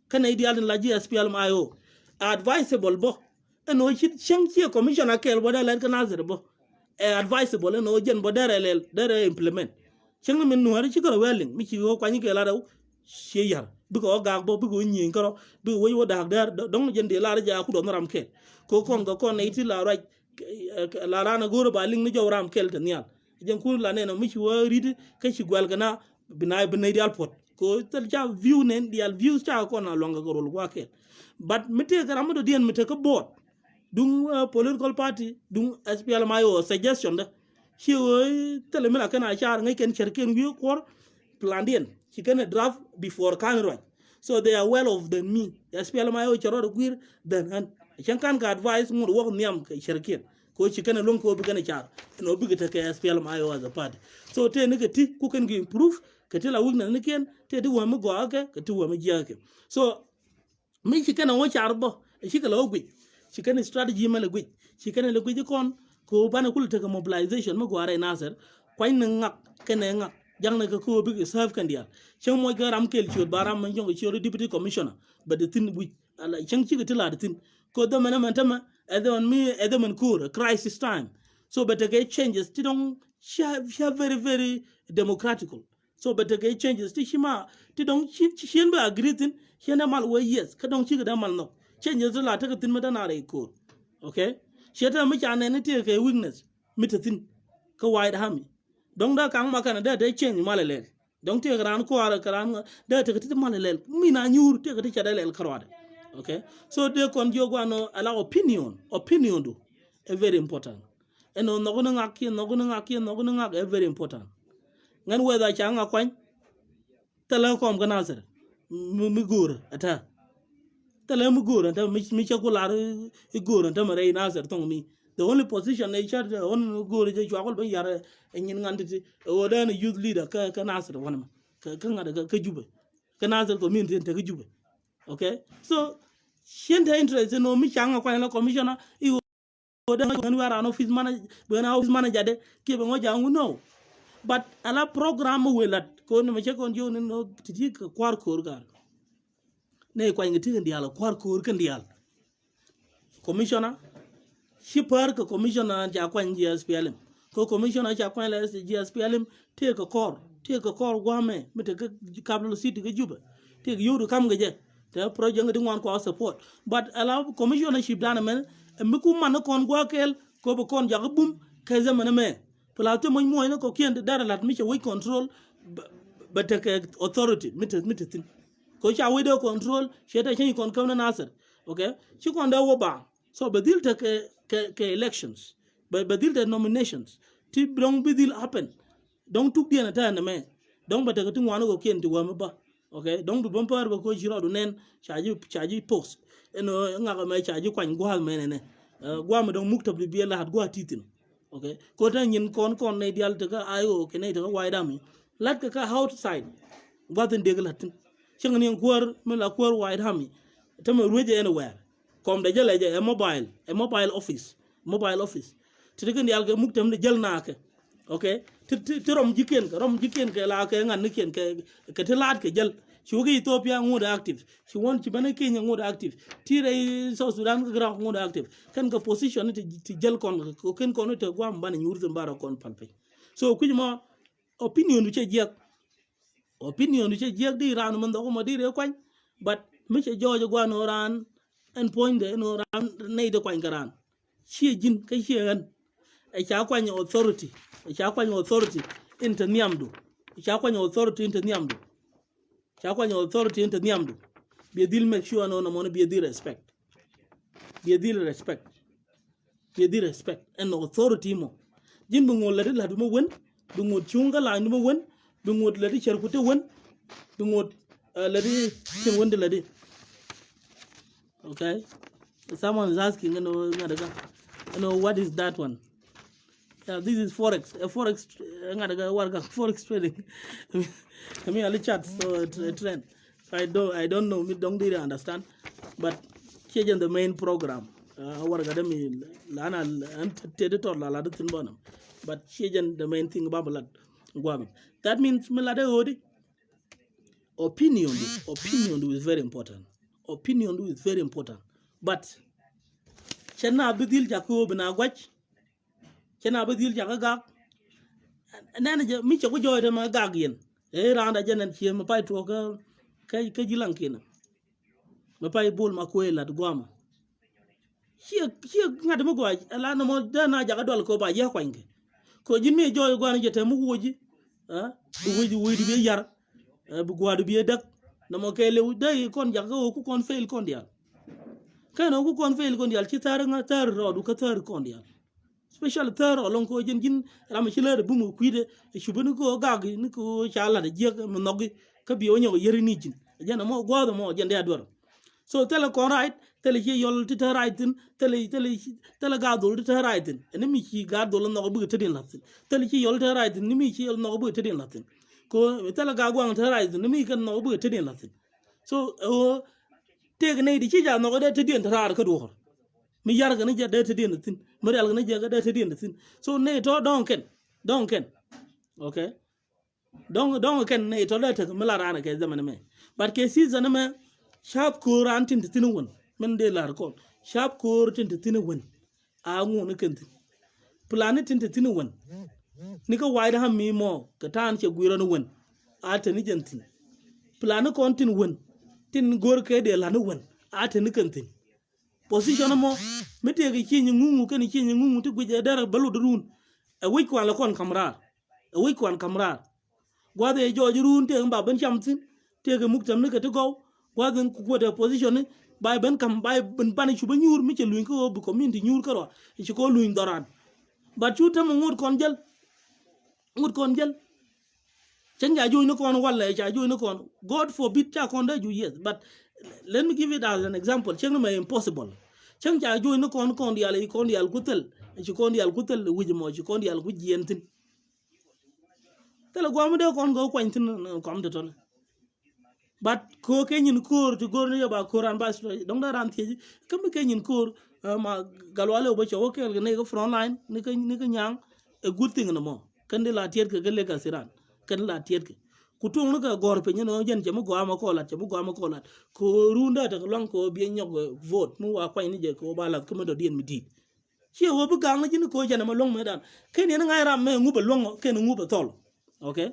kana ideal la ji SPL mayo advisable bo no chit chang che commissioner kel bo da len kana zer bo advisable no jen bo dere implement chang min no har chi ko welling mi chi go kwany ke la daw che yar bi ko ga bo bi ko nyin ko bi wo da dar dong jen de la ja ku do ram ke ko kon ga kon iti la ra la rana goro ba ling ni jow ram kel tan yal jen ku la ne no mi chi wo rid ka chi gwal gana binay dial pot ko tel ja view nen dial views cha ko na longa ko rol kwa ke but mite ga ram do dien mite ko bot dung political party dung SPL mayo suggestion da chi wo tele mila kana char ngai ken cherken wi ko plan dien she can draft before can right so they are well of than me SPL mayo charo gwir dan han chan kan ga advice mu wo niam ka cherken ko she can long ko bi kana char no bi ta ka SPL mayo as a party so te ne ga ti ku kan gi improve ka ti la wugna ne ken te di wa mu go aka ka ti wa mu ji aka so mi she kana wo char bo she ka lo gwi she can strategy ma le gwi she can le gwi kon ko bana kul ta mobilization mu go are nasar kwai ngak kene ngak jang na ko bi serve kan dia chen mo ga ram kel chot baram man jong chot deputy commissioner but the thing we ala chen chi ga la the thing ko da man tama edon me edon kur crisis time so but the changes ti don't share very democratical so but the changes ti shima ti don't shin ba agree tin shena mal we yes ka don't chi ga mal no changes la ta ga tin ma da na re ko okay sheta mi cha ne ti ke weakness mitatin ka wide hami donc da kang makana da change malale donc te gran ko ara kran da te ti malale mina nyur te ti chada lel karwade okay so de kon jogo no ala opinion do is very important and no gona ngak is very important ngan weda cha ngakwan tele kom gana ser mi gur ata tele mi gur ata mi chakular gur ata mare nasar tong mi the only position they charge on go je chwakol ba yare nyin nganditi o da youth leader ka nasir wona ka ngada ka jube ka nasir ko min te ka jube okay so shenta interest no mi changa kwa na commissioner I o da ngan wara no office manager de ke be ngoja no but ala program welat ko no me chekon jo no titi ka kwar kor gar ne kwa ngiti ndiala kwar kor kan dial commissioner shipar ka commissioner ja kwa GSPLM ko commissioner ja kwa la GSPLM te ka kor gwame mete ka capital city ka juba te yoru kam gaje te project ngati ngwan ko support but allow commissionership dana men mi ku man kon gwa kel ko be kon ja bum ka zamana me plateau mo moy ko kende dara lat mi che we control but the authority mete tin ko cha we do control sheta chen kon kam na nasir okay chi kon da wo ba so badil ta ke elections badil ta nominations ti long badil happen donc tuk dia na ta na me donc ba ta tu ngwana ko ken ti wa ba okay donc du bomper ba ko jiro do nen chaji post eno nga ka me chaji kwan gwal me ne gwa ma dong muktab bi la hat gwa titin okay ko ta nyin kon ne dial to ka ayo ke ne to ka wai dami lat ka outside gwa den de latin chang ni kwar me la kwar wai dami ta ma ruje anywhere kom da jale je mobile office tidikan dial ke muktam de jel na ke okay ti rom jiken ke la ke ngan ni ken ke te lat ke jel shugi Ethiopia ngoda active she want to bana Kenya ngoda active tire South Sudan ka gra ngoda active kan ka position ti jel kon ko ken kon te gwa mbana nyur mbara kon palpe so kujima opinion du che jek di ran man do mo di re kwan but mi che jojo gwa no ran en point de no ran nei de kwan garan she jin ka she gan e cha kwan authority into niamdu cha kwan authority into niamdu chakwa nyo authority into niamdu be deal make sure no mo be deal respect and authority mo jin bu ngol la du mo won bu ngod chunga la du mo won bu ngod la di cher ku te won bu ngod la di tin won de la di okay someone is asking what is that one. This is forex. Forex trading. I mean, I chat so trend. I don't know. Me don't really understand. But here the main program. Our academy lana editor la tin bonam. But here the main thing about that means me lade odi. Opinion is very important. But chena bidil jakob na gwach. Chena badil jaga gag nana je mi ko joyde ma gag yen e randa janen ci ma pay to ka jilan kina ma pay bol ma ko ela goma ci ngade ma gwaaj ala no mo dana jaga dol ko ba je kwanke ko jin mi joy gwana jete mu woji bu woji be yar bu gwadu be dak no mo kay lew day kon jaga ko kon fail kon dial kano ko kon fail kon dial ci tar nga tar rodu ka tar kon dial special third along ko jin ram ci leer bu mu kuide ci bu ko gag ni ko chala de jeg mo nogi ka bi onyo yeri ni jin jana mo godo mo jende ador so tele ko right tele ci yol ti right tele gadol ti right ni mi ci gadol no bu tedin latin tele ci yol ti right ni mi ci yol no bu tedin latin ko tele gagwang ti right ni mi kan no bu tedin latin so o teg ne di ci ja no de tedin tar ka do mi yar ga ni ja de tedin latin mi real ga ni ja ga de tedin latin so ne to don't ken okay don't ken ne to le te mi la rana ke zaman me but ke season me sharp ko ran tin tin won men de lar ko sharp ko tin tin won a ngu ne ken planet tin tin won ni ko wide ham mi mo ka tan che guiro no won a te ni jentin planet ko tin won tin gor ke de la no won a te ni ken tin position mo mete ga kinyi ngungu kan kinyi ngungu ti guje dara balu durun e wi kwan la kon kamrar gwade e joji run te mba ben chamtin te ga muktam ne ka to go gwade ku de position bay ben kam bay ben ban chu banyur mi che luin ko bu community nyur karo e ko luin doran ba chu tam ngut kon jel chanja joy no kon walla cha joy no kon god forbid cha kon da ju yes but let me give it as an example cheng me impossible cheng cha joy no kon dial kutel ci kon dial kutel wuji mo ci kon dial ku jientin tele gwamu de kon go kwantin kom de ton but ko kenyin kor to gor ne ba koran ba dong da ran ti kam kenyin kor ma galwale ba cho ke ne go front line ni ka nyang a good thing no mo kan de la tiet ke le ka siran kan la tiet ke kutung no ka gor pe no jen che mo gwa ma ko lat ko runda ta long ko bi nyog vote mu wa kwa ni je ko ba la ko do dien mi di che wo bu gang ni ko jana ma long me dan ken ni ngai ram me ngu ba long ken ngu ba tol okay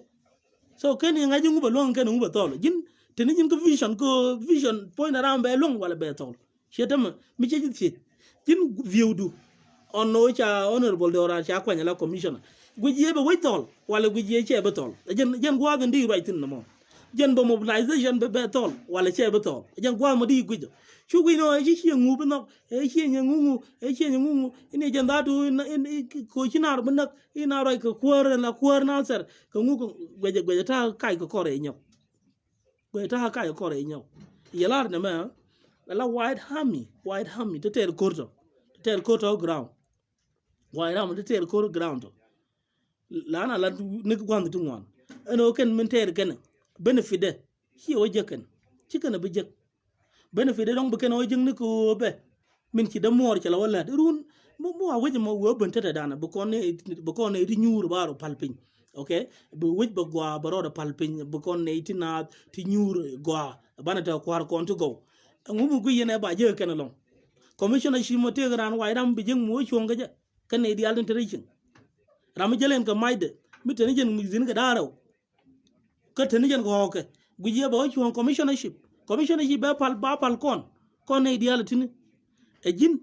so ken ni ngai ngu ba long ken ngu ba tol jin teni jin ko vision point around be long wala be tol che tam mi che jin viewdu on no cha honorable dora cha kwa la commissioner gujie be witol wala gujie che be tol jen gwa ga ndi right no mo jen bo mobilization be tol wala che be tol jen gwa mo di gujo chu gwi no ji chi ngu be no e chi ngu ine jen da du ko chinar be nak ina roi ko kwor na ser ko ngu ko gwe ta kai ko kore nyo gwe ta kai ko kore nyo yelar ne me la white army te ter korto ter ko to ground why ram de ter ko ground la na la ni gwan tu ngwan eno ken min ter ken benefit de hi o je ken ci ken be je benefit de dong be ken o jing ni ko be min ci de mor ci la wala run mo a wajin mo wo ben tata dana bu ko ne di nyur baro palpin okay bu waj ba gwa baro da palpin bu ko ne tina ti nyur gwa bana ta kwar ko to go ngumu gu yene ba je ken long commissioner shi mo te gran wa ram bi jing mo chonga je kan ne di alden tere ram jelen ka maide mi tene jen mi zin ga daraw ka tene jen ko ke gu je ba chon commissionership ba pal kon ne di altin e jin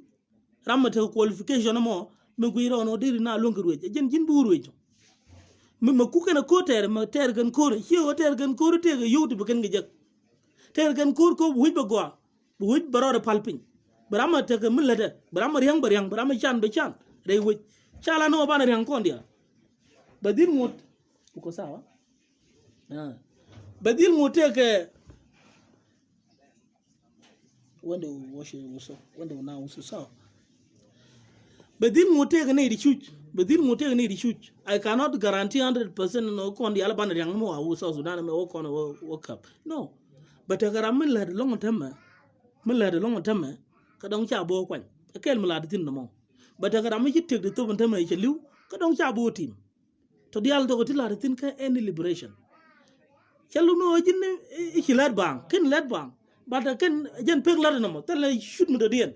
ramata qualification mo me guiro no diri na longu ruwe jen jin bu ruwe me ma kukena ko ter ma ter gan ko hi o ter gan ko te ga yutu bu ken ga ter gan ko wuj ba gwa bu wuj baro palpin brama te ga millade brama riang brama chan be chan re wuj chala no bana riang kon dia badil mot ko sawa badil mot te ke wanda washe wuso wanda na wuso sawa Bedin mote ne di chuch. Bedin mote ne di chuch. I cannot guarantee 100% no kon di alban yang mo awu South Sudan me wo kon wo cup. No. But agara min la de long term. Min la de long term. Ka dong cha bo kwan. Kel mi la de tin no. But agara mi tek de to ban term e cheliu. Ka dong cha bo team. To di al to ti la de tin ka any liberation. Chelu no jin e lad bang. Ken lad bang. But ken jen pek la de no. Tele shoot me de dien.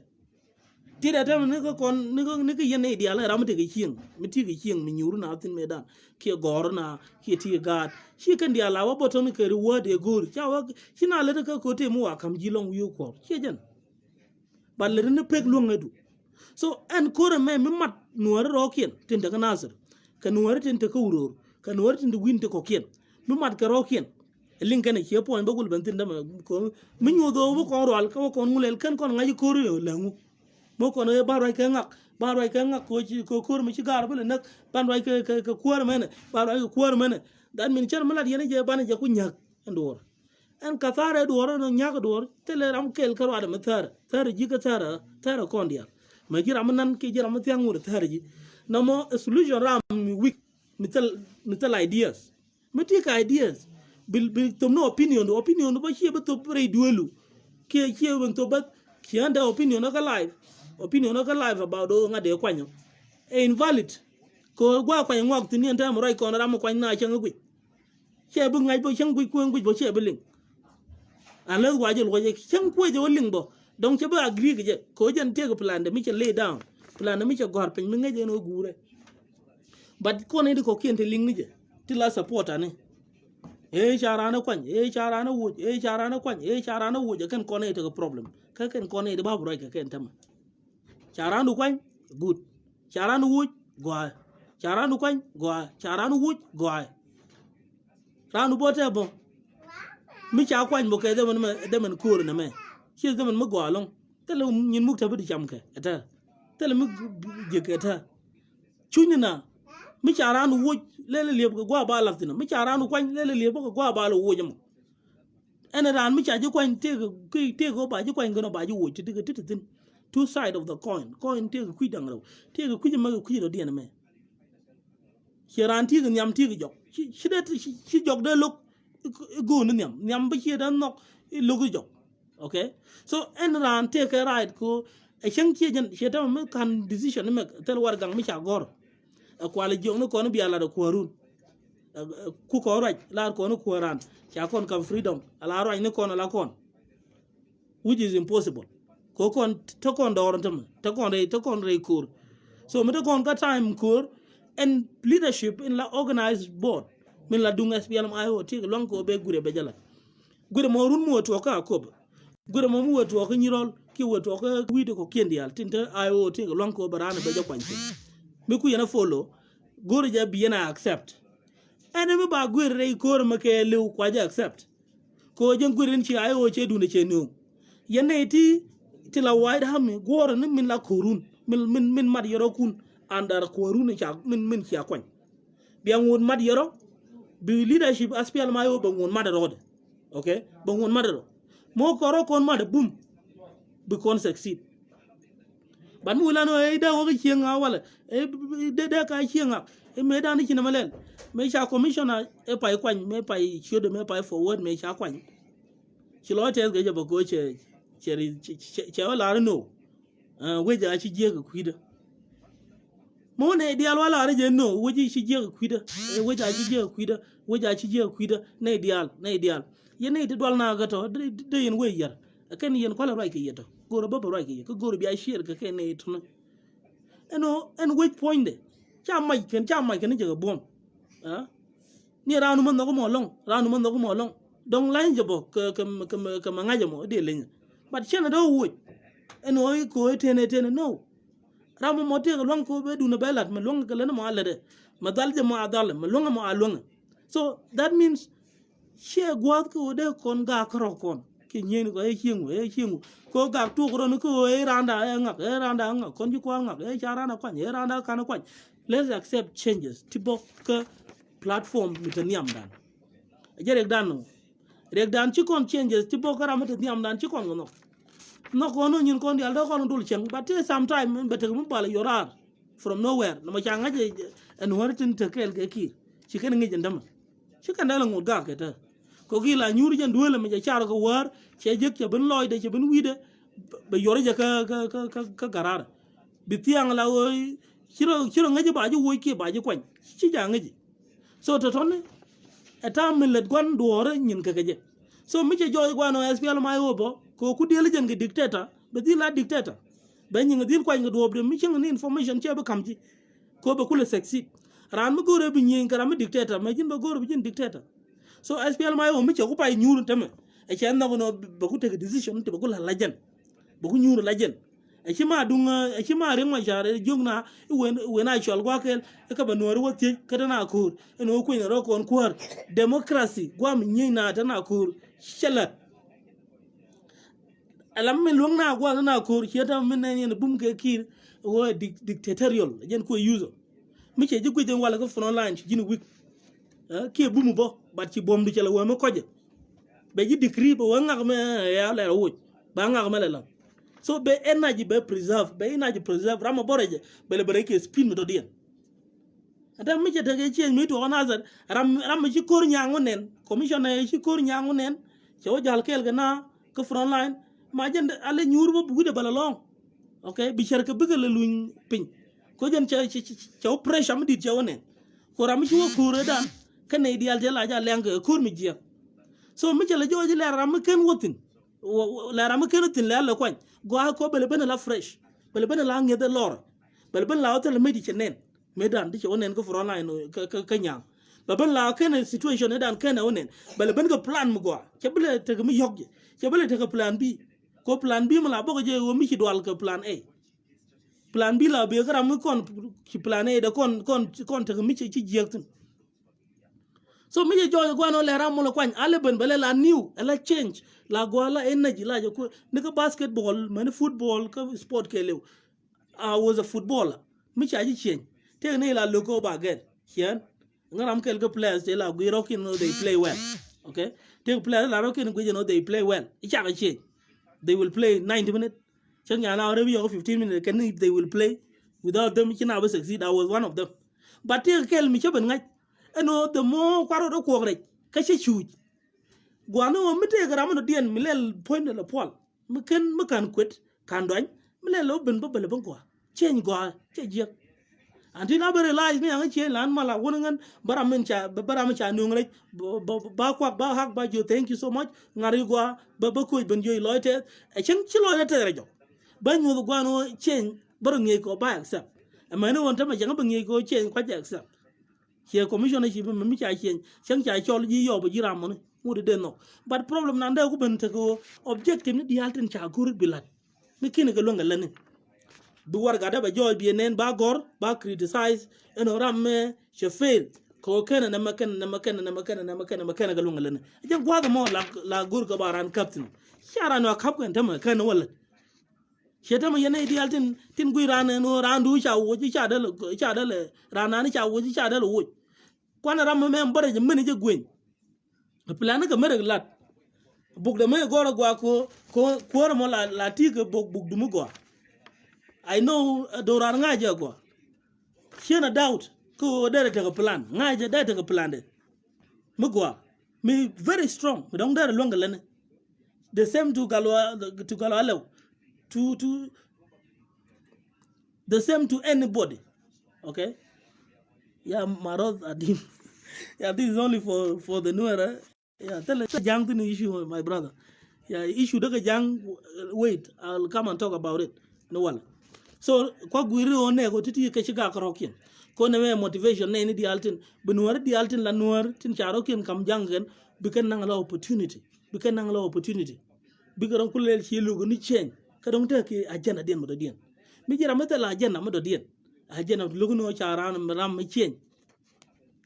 Tira ta ne ko kon ne ko yene dia la ramte ke chieng mi ti ke chieng mi nyuru na tin medan ke gor na ke ti gad shi kan dia la wa boton ke reward e gor cha wa hina le ka ko te mu wa kam jilong yu ko che jen bal le ne pek lu ngadu so en kore me mi mat nuor ro kien tin ta nasir ka nuor tin ta ko uror ka nuor tin win te ko kien mi mat ka ro kien lin kan ke po en bagul ben tin da ko mi nyodo bo ko ro al ka ko ngulel kan kon ngaji ko ro la ngu mo ko no ba rai ka ngak ko ko mi cigar bele nak ban rai ka kuar mene ba rai ka kuar mene dan min cer mala yene je ban je ku nyak ndor en ka thare dor no nyak dor tele ram kel karo ada matar thare ji ka thare kondia ma gira nan ke gira ma tiang ngur thare ji no mo solution ram mi week mital ideas mi take ideas bil to no opinion ba chi ba to pre duelu ke ben to ba ki anda opinion ka live about do ngade kwanyo e invalid ko gwa kwanyo ngok tini enta mo roi ko na ram kwanyo na chang gwi che bu ngai bo chang gwi ko ngwi bo che beling ala gwa je lo je chang ko je woling bo donc che ba agree ge ko jen te ko plan de mi che lay down plan de mi che gor pin mi ngai no gure but ko ne di ko kente ling ni je ti la support ani e chara na kwan e chara na wo e chara na kwan e chara na wo je kan ko ne to problem ka kan ko ne de ba roi ka kan tam chara nu kwan good chara nu wo gwa chara nu kwan gwa chara nu wo gwa ranu bote bo mi cha kwan bo ke de man kur na me chi de man mo gwa long tele nyin muk ta bi cham ke eta tele mi je ke ta chunyina mi chara nu wo lele lieb ko gwa ba laftina mi chara nu kwan lele lieb ko gwa ba lo wo jamo ene ran mi cha ji kwan te go ba ji kwan go ba ji wo ti de tin two side of the coin te ku dang ro te ku ji ma ku ro de na me chiran ti nyam ti jok chi jok de lok go no nyam ba chi dan nok lok jok okay so en ran take a right ko e chang chi jen che ta me kan decision me tel war gang mi cha gor ko la jong no ko no bi ala do ko run ku ko right la ko no ko ran cha kon kam freedom ala right ni ko no la kon which is impossible ko kon to kon do ron tam to kon re kur so me to kon ka time kur and leadership in la organized board min la dung SPLM ayo ti long ko be gure be jala gure mo run mo to ka ko gure mo mo to ko nyirol ki wo to ko wi ko kendi al tinte ayo ti long ko barana be jakwanti mi ku yana follow gure ja bi yana accept ene me ba gure re ko ma ke lew kwa ja accept ko jen gure ci ayo che dunde che no yana ti la wide ham gore min la korun min mad yoro kun andar korun cha min cha kwan biang won mad yoro bi leadership aspial mayo ba ngon mad rod okay ba ngon mad ro mo koro kon mad boom bi kon succeed ban mu lano e da wo ki nga wala e de ka ki nga e me da ni kina malen me cha commissioner e pai kwan me pai chiodo me pai forward me cha kwan ki lo te ga jabo ko che wala no we ja chi je ga kuida mo ne dial wala re je no we ji chi je ga kuida we ja chi je ga kuida we ja chi je ga kuida ne dial ye ne de dol na ga to de yen we yar ken yen ko la rai ke yeto goro baba rai ke ko goro bi a shir ka ken ne to en which point de cha mai ken je ga bom ni ranu man no mo long dong lain jabo ke mangaje mo de len but chena do wo en o ko tene no ramu mote ga long ko be duna belat ma long ga len mo alade ma dalje mo adal ma long mo along so that means she gwat ko de kon ga kro kon ki nyen ko e chingu ko ga tu ko no ko e randa ngak kon ji ko ngak e charana kwa e randa kana kwa let's accept changes tipo ka platform mitaniam dan jere dan no rek dan ci kon changes tipo ka ramata niam dan ci kon no ko no nyin kon dial do kon dul chen but sometime better mun bala yorar from nowhere no ma changa je en wartin te kel ke ki ci ken ngi jendam ci kan dala ngur ga ke ta ko gi la nyuri jen duele me char ko war che jek che ben loy de che ben wide be yore je ka garar bi tiang la o chiro ngaji ba ju wo ki ba ju kwan ci ja ngaji so to ton eta min let gwan duore nyin ka je so mi che joy gwano SPL mai obo ko ku dele jen ge dictator be di la dictator be nyin dil kwan ge do mi chen ni information che be kamji ko be kule sexy ran mi gore bi nyin kara mi dictator ma jin be gore bi jin dictator so SPL mai o mi che ku pay nyuru teme e chen na no be ku take decision te be ku la lajen be ku nyuru lajen e chima dunga e chima re ma jare jungna when I shall go kel e ka banor wote ka na kur eno ku ni ro kon kwar democracy gwa mi nyina ta na kur shela alam mi long na gwa na kur cheta min ne bum ke kir wo dictatorial jen ko user mi che ji gwe wala ko front line jini week ke bumu bo bat ci bom du ci la wo ma koje be ji decree bo wa ngak me ya la wo ba ngak me la so be energy be preserve rama boreje be le bereke spin do dien adam mi jeta ge chen mi to nazar ram ci kor nyangu nen commissioner ci kor nyangu nen ci o jal kel gana ko front line ma jende ale nyur bo bugude bala long okay bi cher ke begal luñ pin ko jen ci pressure mi dit ci wonen ko ram ci wo kure dan kane dial jela ja leng kur mi jia so mi jela joji le ram ken wotin la ram ken tin la kwan go ko bele ben la fresh bele ben la ngede lor bele ben la hotel mi di chenen medan di wonen ko front line ka nyang ben la ken situation dan ken wonen bele ben ko plan mu go ke bele te mi yogge ke bele te ko plan B ko plan B mu la bogo je wo mi ci dwal ko plan A plan B la be ko ram kon ci plan A de kon te mi ci jektin so mi je joy gwano le ram mo kwan ale ben bele la new la change la gwala energy la ko ni ko basketball man football ko sport ke lew I was a footballer mi cha ji change te ne la logo ba get here ngaram kel ko players de la gwi rokin no they play well okay te players la rokin gwi no they play well I cha change they will play 90 minutes chen ya na rebi yo 15 minutes can they will play without them kina ba succeed I was one of them but te kel mi che ben ngai eno the more kwaro do ko rek ka che chu gwano mi te gram no dien mi lel point la pol mi kan kwet kan doñ mi lel lo ben bele bon ko chen go che je anti na be realize mi ang che lan mala wonangan baram cha nu ngrek ba kwa ba hak ba jo thank you so much ngari go ba ko ben jo loite e chen chi loite rejo ba nyu gwano chen baro ngi ko ba accept e mano won ta ma jang ba ngi ko chen kwa accept here commissioner shi mi cha chen chang cha chol ji yo bo jiram mo ngudi den no but problem na nda ko ben te ko objective ni di halten cha gur bilat ni kine ga longa lanin du war ga da ba joy bi nen ba gor ba criticize eno ramme che fail ko kana na makana ga longa lanin jan gwa ga mo la gur ga baran captain shara no kap kan ta ma kana wala sheta ma yana di halten tin gui ran no randu cha wo ji cha dal rana ni cha wo ji cha dal wo kwana ramme me mbare je mene je gwen plan ga mere lat bug da me gora gwa ko mo la ti ga bug du mu gwa I know dorar ngaja go. Here na doubt ko dare take a plan. Ngaja dare take a plan de. Mugwa. Me very strong. Me don't dare longer lene. The same to Galwa to the same to anybody. Okay? Yeah, Marod Adim. Yeah, this is only for the newer. Yeah, tell us young thing issue, my brother. Yeah, issue the young wait, I'll come and talk about it. No one. So kwa gwiri one go titi ke shiga karokin. Ko ne me motivation ne ni di altin, benuar di altin la nuar tin charokin kam jangen bikan nang la opportunity. Bikan nang la opportunity. Bigaron kulel chilu ni change. Kadong te ki agenda den mo do dien. Mi jira meta la agenda mo do dien. Agenda lugu no charan ram mi change.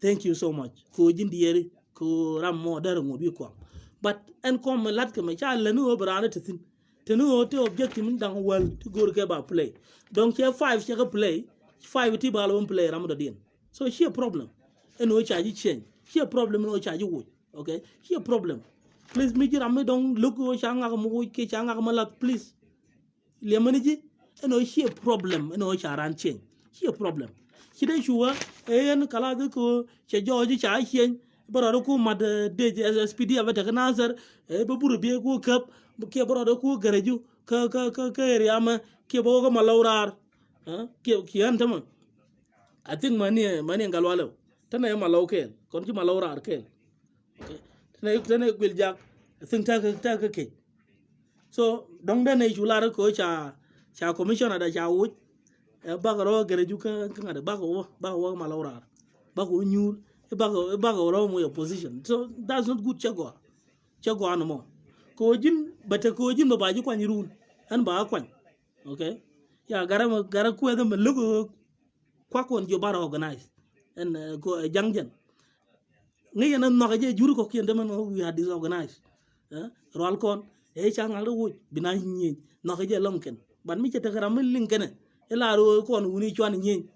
Thank you so much. Ko jindi ko ram mo dar mo bi ko. But en kom lat ke me cha la no brana tin. Tenu te objective min dang well to go ke ba play. Donc here 5 che play, 5 ti ba lo play ram do dien. So here problem. En o charge change. Here problem no charge wo. Okay? Here problem. Please mi jira me don look o changa mo ke changa ma lat please. Le maniji en o here problem en o charan change. Here problem. Kide shuwa en kala de ko che joji cha hien baro ko mad de SPD avec nasar e be buru be ko kap ke baro ko gareju ka riama ke bo ko malaurar ke an tama I think mani galwalo tana malau ke kon ki malaurar ke tana gwil jak I think ta ke so dong da ne julara ko cha commissioner da cha wuj bagaro gareju ka ngada bago malaurar bago nyur bago ro mo your position so that's not good chago no more ko jin bata ko jin ba ji kwani run an ba kwan okay ya gara ku da malugo kwa kon jo bara organize and go jangjen ngi yana no ga je juru ko kien de man we had disorganized rol kon e changal ro bina nyi no ga je lonken ban mi ce ta garam linkene ela ro kon wuni chwan nyi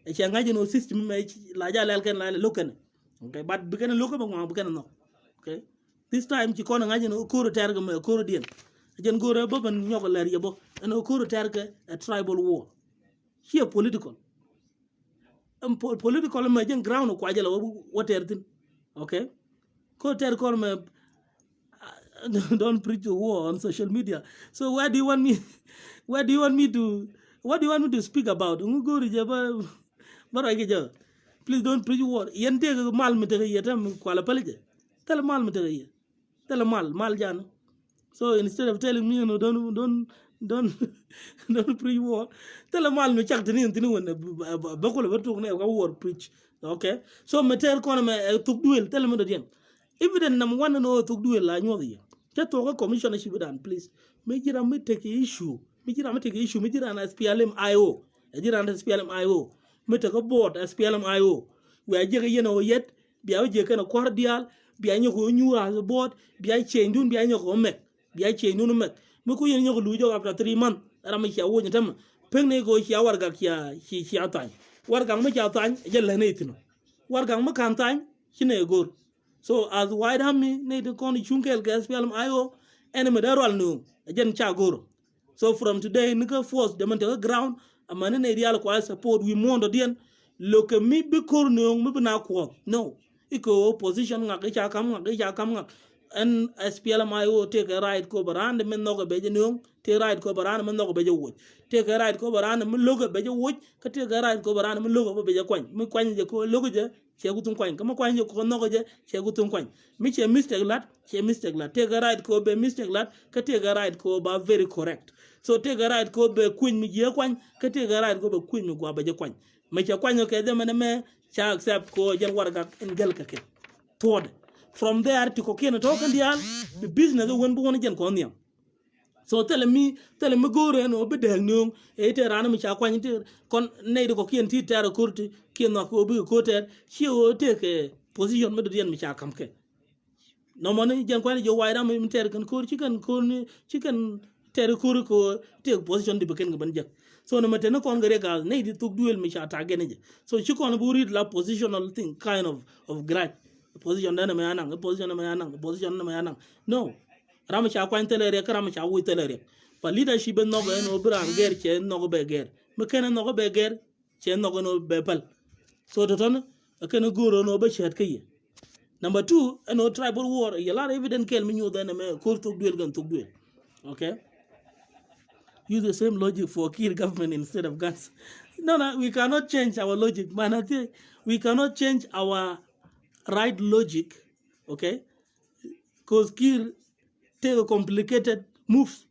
e changa je no system me la ja lel ken la loken okay but bi ken loken ba bi ken no okay this time ci kon ngaje no ko ro terga me ko ro dien jen go re ban nyoko ler yebo no ko ro terga a tribal war here political political me jen ground ko ajala water tin okay ko ter ko me don't preach a war on social media so where do you want me what do you want me to speak about go je ba ge please don't preach war yente mal mi te yetam ko la palije tel mal mi te ye tel mal jana so instead of telling me don't preach war tell mal mi chak tini won ba ko la to ne ko war preach okay so me ter ko me tuk duel tell me do yen evident number 1 no tuk duel la nyodi te to ko commissioner shi bidan please me jira me take issue me jira na SPLM IO jira na SPLM IO me take board SPLM IO we ajege yeno yet biya je kana cordial biya nyoko nyura as board biya change dun biya nyoko mek biya change dun mek me ko yen nyoko lujo after 3 months ara me ya wonya tam pengne go ya warga kya shi atan warga me kya atan jelle ne tino warga me kan tan shine gor so as wide ham ne de kon chunkel SPLM IO en me darwal no jen cha goro so from today nika force de man te ground amane ne real ko support we mondo dien loke mi bi kor no mi na ko no iko opposition ngak cha kam en SPLM IO take a right ko barande men no be no te right ko barande men no be wo take a right ko barande men logo be wo ka take a right ko barande men logo be kwan mi kwan je ko logo je che gutun kwan kama kwan je ko no je che gutun kwan mi che mistake lat take a right ko be mistake lat ka take a right ko ba very correct so take a right ko be queen mi je kwan ka take a right ko be queen mi gwa be kwan me che kwan ke de me cha accept ko jen warga en gel ka ke toward from there to kokena token dial the business won bo won jen ko niam so tell me gore no be del nyong e te rana mi cha kwan te kon ne de kokien ti tara kurti kien no ko bi ko ter chi o te ke position me do yen mi cha kam ke no mon jen kwan jo waira mi ter kan ko chi kan ter ko te position di beken ban jak so no mate no kon gare gal ne di tuk duel mi cha ta gene so chi kon bu read la positional thing kind of grad position na me anang position na me anang no ram cha kwan telere kram cha wu telere pa leadership no go no bran ger che no go be ger me ken no go be ger che no go no be pal so to ton ken goro no be chet ke number 2 no tribal war ya la evident kel mi nyu da na me ko to duel gan to duel okay use the same logic for kill government instead of guns. No, we cannot change our logic, man. We cannot change our right logic, okay? Because kill take a complicated moves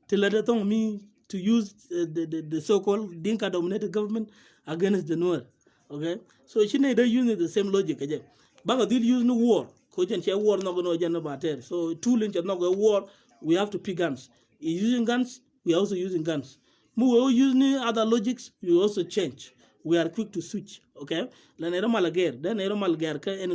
to let it on me to use the so-called Dinka-dominated government against the Nuer, okay? So she need to use the same logic again. But they use no war. Because war not going to matter. So two lynch not going war. We have to pick guns. Using guns, we are also using guns. We using other logics, we also change. We are quick to switch, okay? Then any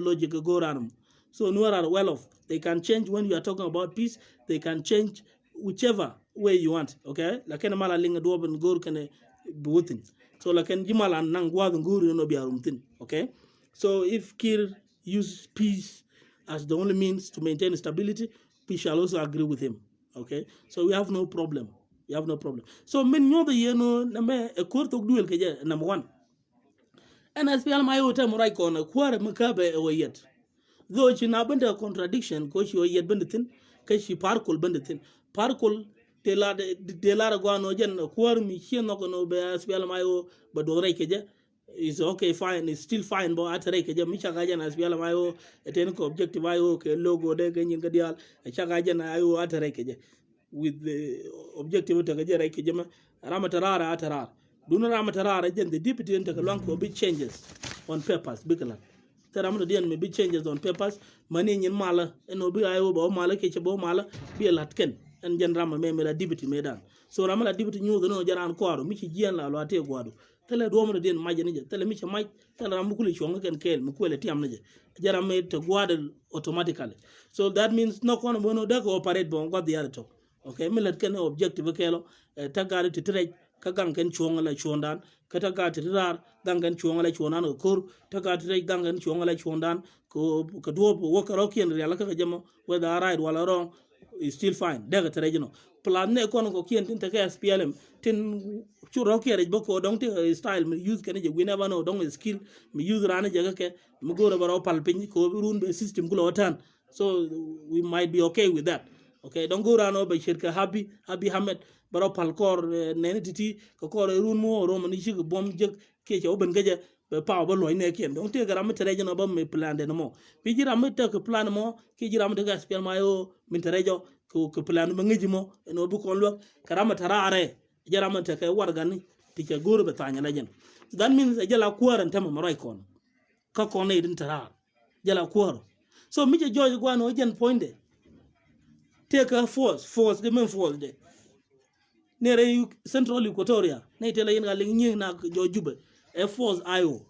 logic go around. So Nuer are well off. They can change when you are talking about peace. They can change whichever way you want, okay? Like any mala linga do and go can be within. So like any jimala and nangwa and go no be arumtin, okay? So if Kir use peace as the only means to maintain stability, we shall also agree with him, okay? So we have no problem. You have no problem. So men know the name a court of duel keje number 1. And as well my hotel right corner kware makabe o yet. Though she na benda contradiction ko she o yet benditin ke she parkol benditin. Parkol de la go no jen kware mi she no no be as well my o but do right keje is okay fine it's still fine but at right keje mi chaka jen as well my o eten ko objective ayo ke logo de ke nyin gadial chaka jen ayo at right keje with the objective to get right kejama ramatarara atarar duna ramatarara jen the deputy enter long for big changes on papers bigala taram the may big changes on papers mani nyin mala eno bi ayo ba mala ke che bo mala bi latken en jen rama me la deputy medan so ramala deputy nyu no jaran kwaro mi ci jien la lo ate gwado tele do mo den majani je tele mi ci maj tele ram kuli chonga ken kel mi kwele tiam na je jaram me to gwado automatically so that means no kono bono da ko operate bon got the other talk. Okay, millet ken objective kelo tagari to trade kagang ken chuonga la chuondan kataga tirar gangan chuonga la chuonan ko taga trade gangan chuonga la chuondan ko do work rokian real ka jamo whether right wala wrong is still fine daga trade no plan ne kono ko kien tin taka SPLM tin chu rokiere boko dong te style me use ken je we never know dong skill me use rana jaga ke me go baro palpin ko run be system kulo tan so we might be okay with that. Okay, don't go around over shirka happy Hamed baro palkor nenititi ko ko run mo ro man shi bom je ke che oben gaje pa ba lo ne ken don't te garam tere no ba me plan de no bi jira me te ko plan mo ki jira me de gas pel mayo min tere jo ko plan ma ngi mo no bu kon lo karama tarare jira me te ke wargani ti ke goro be tanya la jen that means jala kuaran tama marai kon ka kon ne din tarar jala kuaro so mi je jojo gwano jen poinde take a force the main force de nere central equatoria ne tele yen galing nyi na jo jube e force ayo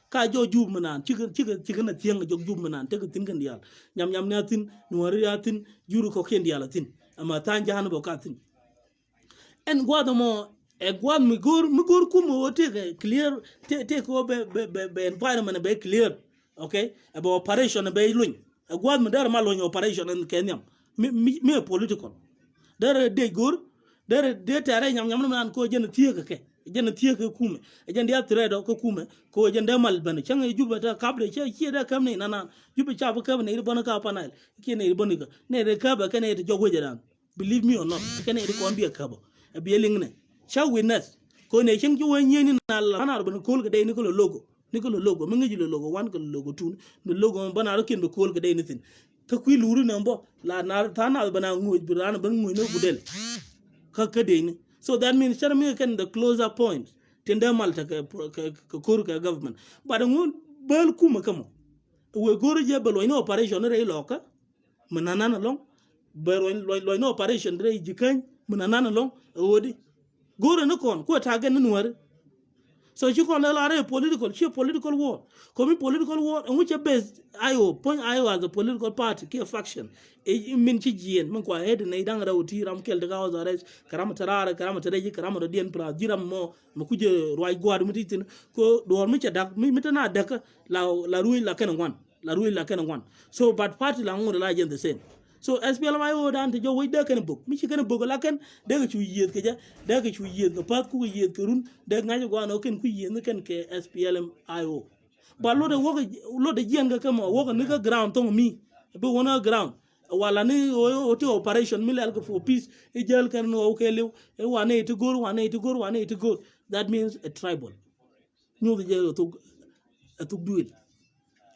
ka jo jub manan chiga na tiang jo jub manan te tin kan dial nyam na tin nuari atin juru ko ken dial tin ama tan jahan bo katin en gwado mo e gwad mi gor kumo te clear te ko be environment be clear okay about operation be luñ e gwad mi dar ma luñ operation en kenyam me political dare de gor dare de tare nyam nan ko jen tiye ke kume jen dia tredo ko kume ko jen de mal ban chang juba ta kable che da kam ne nana juba cha ba kam ne bon ka panal ke ne bon ka ne de ka ba ke ne de jogo jedan believe me or not ke ne de ko bi ka ba bi ling ne cha witness ko ne chen ju wen yen na la na ban ko ke de ni ko logo mi ngi logo wan ko logo tun no logo bana ro ken be ko ke de ni tin ka kwi luru na mbo la na ta na bana nguj birana ban nguj no budel ka de ni so that means charmi can the closer point tenda malta ka kor ka government but ngun bal kuma kamo we goro je balo ino operation re loka manana na long baro lo ino operation re jikan manana na long wodi goro no kon ko ta gan nuwar so she call a political war. Come political war and which base point Io as a political party, key faction. A minchigian, Munqua head and a dang roti, ram kel the house arrest, Karamatara, Karamataraji, Karamadadian pra, Jiram mo, Makuja, Roy Guard Mutitin, go do Micha Dak, Mitana Daka, La Rui La Canon one. La Rui La Canon one. So but party lang the same. so SPLM IO dan to jo we de kan book mi ci kan book la kan de ga ci yet ke ja de ga ci yet ga pat ku yet ke run de nga go no ken ku yet ken ke SPLM IO ba lo de jenga ka mo wo ga ni ka ground to mi be wona ground wala ni o to operation mi lal for peace e jël kan no ke lew e wane to gor that means a tribal ñu de jël to duel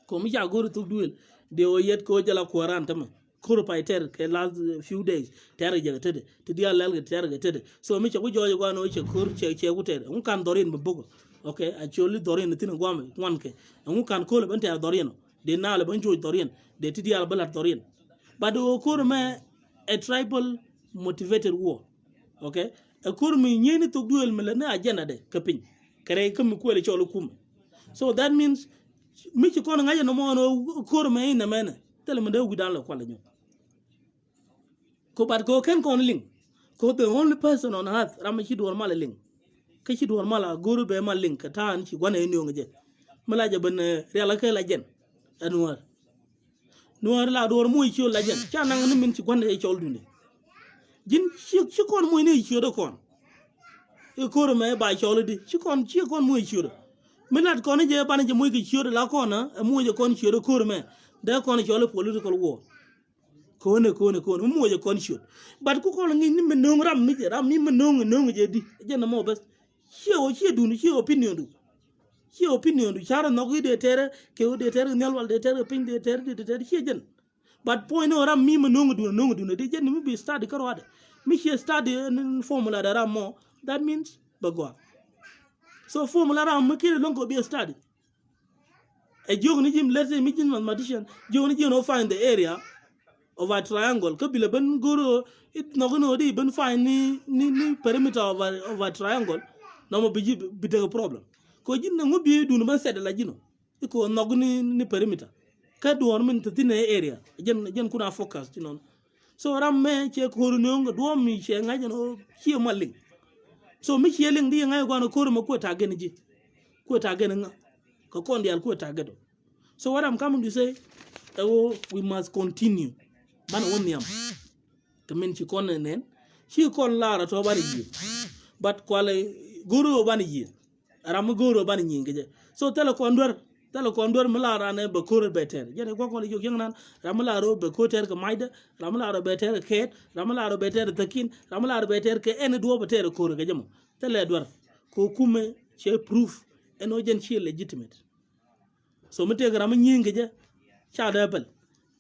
ko mi ja gor to duel de o yet ko jala ko ran tam ko pa ter ke last few days ter je tede to dia lal ke ter tede so mi ko jojo ko no che ko che ku ter un kan dorin be bogo okay a choli dorin tin ngwam wan ke un kan ko le ben ter dorin de na le ben jojo dorin de ti dia balat dorin but o ko me a tribal motivated war okay a ko mi nyeni to duel me le na agenda de kapin kare kam ko le cholo kum so that means mi ci kono ngaje no mo no ko me ina mena tele me de gudan la kwala nyo ko bat ko ken kon ling ko the only person on earth ram ci do mala ling ka ci do mala goro be mal ling ka tan ci gwana ni ngaje mala ja ben reala ka la jen anwar noir la do mo ci la jen ca nang ni min ci gwana e ciol dunde jin ci kon mo ni ci do kon e ko me ba ciol di ci kon mo ci do minat kono je bana je moy ki chioro la kona mo je kon chioro kurme da kono chole political war kone mo je kon chioro but ku kono ngi ni menong ram mi menong je di je na mo bas chi du ni chi opinion du chara no gi de tere ke o de tere nel wal de tere pin de tere chi jen but point no ram mi menong du de je ni mi bi study karwade mi chi study formula da ram mo that means bagwa so formula ram mi kire lonko be study a jog ni jim let's say mi jin mathematician jog ni no find the area of a triangle ko bile ben goro it no no di ben find ni perimeter of a triangle no mo bi the problem ko jin no bi du no ban sed la jino ko no ni perimeter ka do on min tin area jen kuna focus you know so ram me che ko no ngo do mi che ngaje no chi maling so mi cheling di ngai gwana ko ma ko ta gani ji ko ta gani nga ko kon dial ko ta gado so what I'm coming to say we must continue ban won yam to men ci kon nen ci kon lara to bari ji but ko le goro ban ji ram goro ban nyi ngeje so tele ko ndor mi lara ne ba ko beter jene ko le jog nan ram lara be ko ter ko maida ram lara beter ket ram lara beter takin ram lara beter ke en do beter ko ga jamo tele dwar ko kume che proof eno jen chi legitimate so mete gram nyi ngeje cha da bel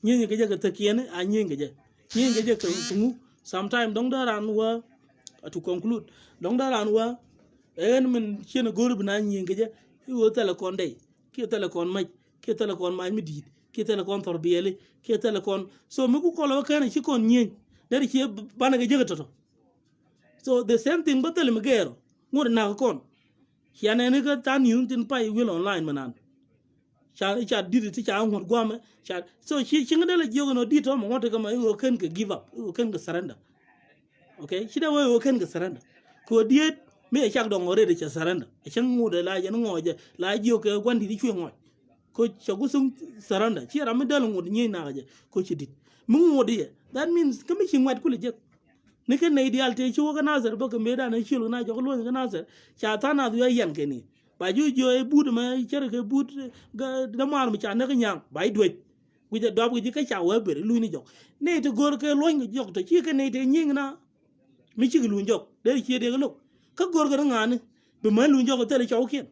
nyi ngeje ga takin a nyi ngeje ko kumu sometime dong da ran wa to conclude dong da ran wa en min chene goru bina nyi ngeje wo tele kon dey ki telekon maj ki telekon maj mi dit ki telekon torbiyeli ki telekon so mi ku kolo kan ci kon nyen dari ci bana ga jegata so the same thing batel mi gero ngor na kon yana ne ga tan yuntin pay will online manan cha dit ti cha ngor gwama cha so ci ngada jogo no dito mo ngoto kama yo ken ga give up yo ken ga surrender okay ci da wo ken ga surrender ko diet me chak do ngore de cha saranda chang ngude la jan ngoje la jio ke gwandi di chwe ngoy ko chagu sum saranda chi ram dal ngud nyi na je ko chi dit mu ngodi that means kami chi ngwat kule je ne ken ne ideal te chi wo ga nazar ba ke me da na chi lu na jo lo ga nazar cha ta na du yan ke ni ba ju jo e bud ma chere ke bud ga da mar mi cha na ga nyang ba i dwe wi de do gi ka cha wa be lu ni jo ne te gor ke lo ngi jo to chi ke ne te nyi na mi chi lu jo de chi de ga lo ka gor ga ngani be ma lu njogo tele chawken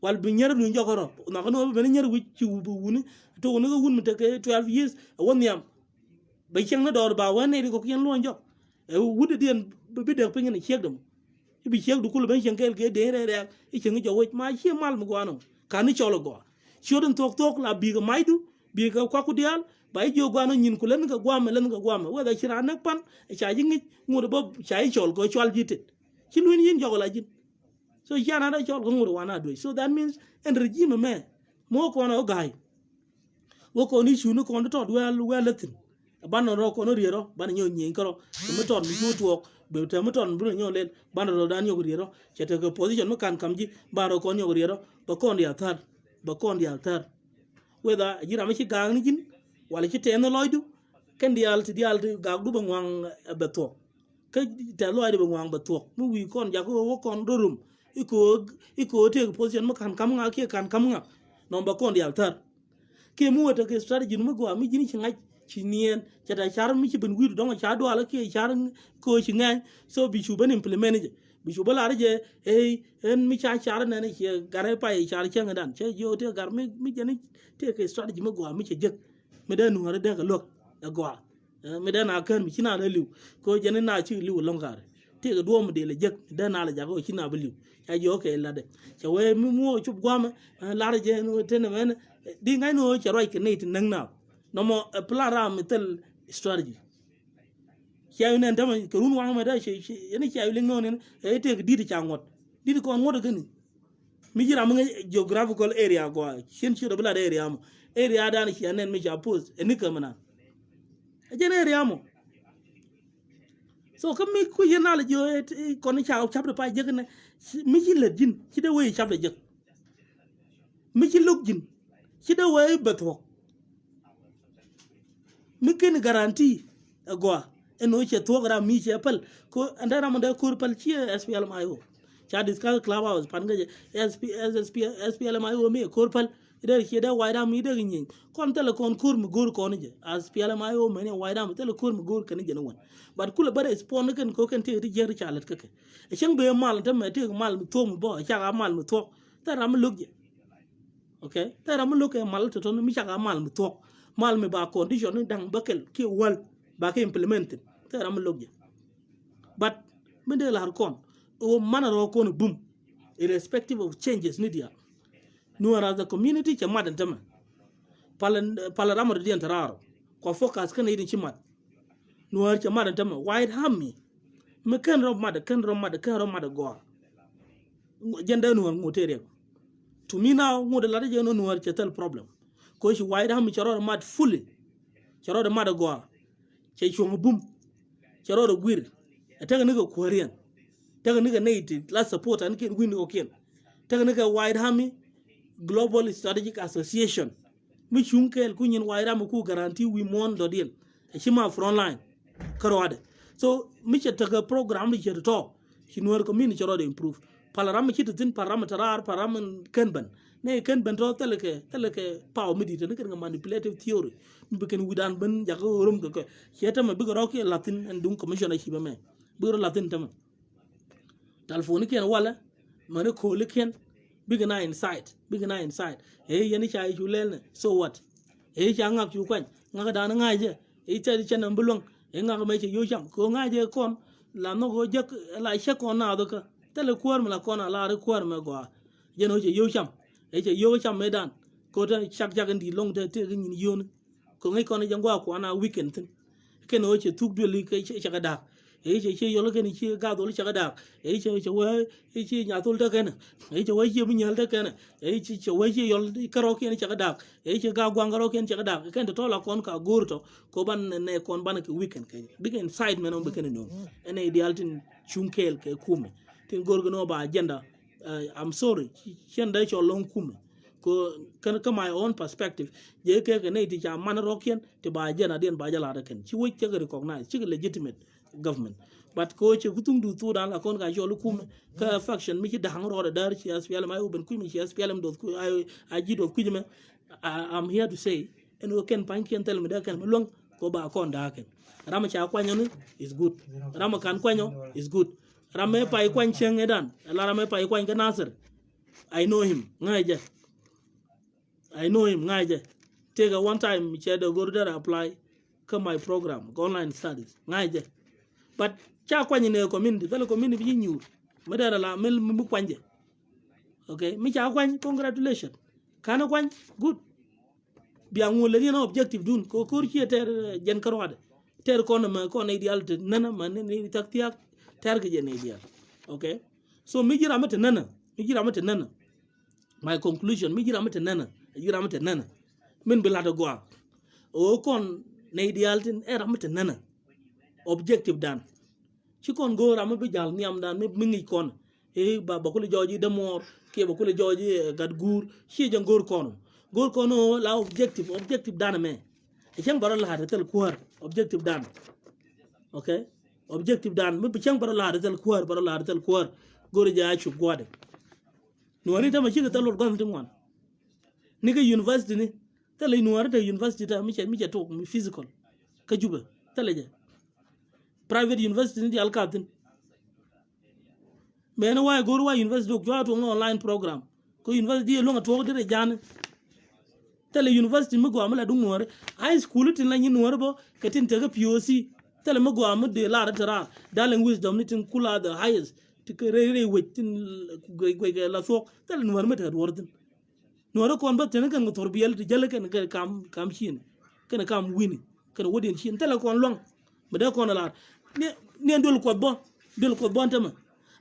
wal be nyer lu njogo ro na ko no be nyer wi ci bu wuni to no wun mi te ke 12 years won yam be cheng na dor ba wane ko ken lu njog e wude den be de pe ngene chek dum bi chek du kul ben cheng kel ke de re e cheng jo wi ma chi mal mu gwano ka ni cholo go chodon tok la bi ga maidu bi ga kwa ku dial ba jo gwano nyin ku len ga gwama wada chira nak pan e cha jingi ngure bob cha i chol go chwal jite ci lu yin jogo la jin so yana da chol ko nguru wana do so that means en regime me mo ko no gai wo ko ni shunu ko to well latin ban ro ko no riero ban nyo nyin ko mo ton mi to be te mo ton bru nyo len ban ro dan nyo riero chete ko position mo kan kamji ban ro ko nyo riero ba kon dia tar whether jira mi ci gang ni jin wala ci ten loydu ken dial ga du bangwang beto ke te lo ade bangwang beto mu wi kon ja ko kon dorum iko te position mo kan kam nga ke kan kam nga nomba kon dial tar ke mu wata ke strategy mu go mi jini chinga chinien chata char mi ci ben wiru donga cha do ala ke char ko chinga so bi chu ben implement je bi chu bala je en mi cha char na ne ke gare pa char chenga dan che yo te gar mi jini te ke strategy mu go mi che je mi da nu de ga lok da go mi da na kan mi china da liu ko jeni na chi liu longare te ga do mu de le je da na la ja ko china ba liu ya yo ke la de che we mi mu chu gwa me la je no te ne men di ngai no che roi ke ne te nang na no mo plara mitel strategy kiayu nen tama ke run wang ma da she ene kiayu ling no ne e te di di changot di ko ngot gani mi jira mo geographical area go shin shi da bla da area mo area da ni kianen mi ja pose eni kamana e jen area mo so kam mi ku yena la jo ko ni cha chap da pa je ne mi ji le jin ci da we chap da je mi ci lok jin ci da we beto mi ken garanti agwa eno che togra mi che pal ko andara mo da kur pal chi SPLM ayo cha discuss club house panga je SPLM ayo mi kur pal ida che da waida mi da nyin kon tele kon kur mi gur kon je SPLM ayo me ne waida mi tele kur mi gur kan je no wan but kula bare spawn kan ko kan te ri jer chalat kake e chang be mal ta me te mal mi to mi bo cha mal mi to ta ram lugje okay ta ram lug e mal to mi cha mal mi to mal me ba condition dang bakel ki wal ba ke implement te ram logje but me de la kon o manaro kon boom irrespective of changes nidia no ara the community che madan tama pala ram de entararo ko focus kan idin chimat no ar che madan tama wide hammi me kan ro mad go jenda no ngotere to me now ngode la de no ar che tel problem ko shi wide ham charo mad fully charo mad go che chung bum charo gwir ataga niga korean taga niga native la support an ken win oken taga niga wide ham global strategic association mi chung kel kunyin wide ham ku guarantee we mon do deal shima front line karwade so mi che taga program mi che to hinwar ko min charo de improve palaram mi tin param kenban ne ken bento teleke power medita ne ken manipulative theory mbiken widan ben jago rum ko cheta ma bigo roke latin and dum commission shi ba me bigo latin tama telephone ken wala mane ko ken bigana inside yani chai julel so what cha ngak ju kwan ngak da na ngaje cha cha na mbulong ngak me che yo cham ko ngaje kon la no go jak la she kon na do ka tele kuar mala kon ala re kuar me go jeno che yo cham che yo cham medan ko ta chak jak ndi long te ni yon ko ngai kon jangwa ko ana weekend tin ken o che tuk bi li ke che ka da che yo lo ken che ga do li cha ka da che wa che nya tul ta ken che wa che mi nyal ta ken che wa che yo karo ken cha ka da che ga gwang ro ken cha ka da ken to la kon ka gurto ko ban ne kon ban ke weekend ke big inside men on be ken no ene idealtin chunkel ke kume tin gorgo no ba agenda I'm sorry chen da cho long kume ko kan ka my own perspective je ke ne ti cha man rokian te ba jena den ba jala da ken chi wo ke recognize chi legitimate government but ko che kutung du tu dan la kon ga jo lu kume ka faction mi ci da hang ro da dar ci SPLM ay ben ku mi ci SPLM do ku ay ji do ku me I'm here to say en o ken pan ken tel me da ken me long ko ba kon da ken rama cha kwanyo ni is good rama kan kwanyo is good rama pa kwan chen edan la rama pa kwan ka Nasir I know him ngaje take a one time che do go there apply come my program online studies ngaje but cha kwanye ne community tele community bi nyur me dara la mel mu kwanje okay mi cha kwanye congratulations kana kwanye good bi angol le na objective dun ko ci ter jen karwade ter kono ma kono ideal te nana man ni taktiak ter ke jen ideal okay so mi jira mate nana my conclusion mi jira mate nana min bilata go o kon ne ideal tin era mate nana objective dan ci kon go ram bi jal niam dan mi ngi kon ba ko le joji de mor ke ba ko le joji gad gur ci jangor kono la objective dana me chang baro la tel kuar objective dan okay objective dan mi chang baro la tel kuar baro la tel kuar gori ja chu gwade no ni ta ma chi ta lor gan tin wan ni ga university ni tele nuar ta university ta mi che to mi physical ka juba tele je private university ni alkatin me na wa gor wa university ko to online program ko university lo nga to de jan tele university mi go amala dung nuar high school tin la ni nuar bo katin ta ga POC tele mi go am de la ra dalang wisdom ni tin kula the highest ti re wetin go la so tele nuar mi ta wordin nuar ko ba tin kan to biyal ti jale kan kam shin kan kam wini kan wodin shin tele ko long mi da ko na la ne dol ko bo ntama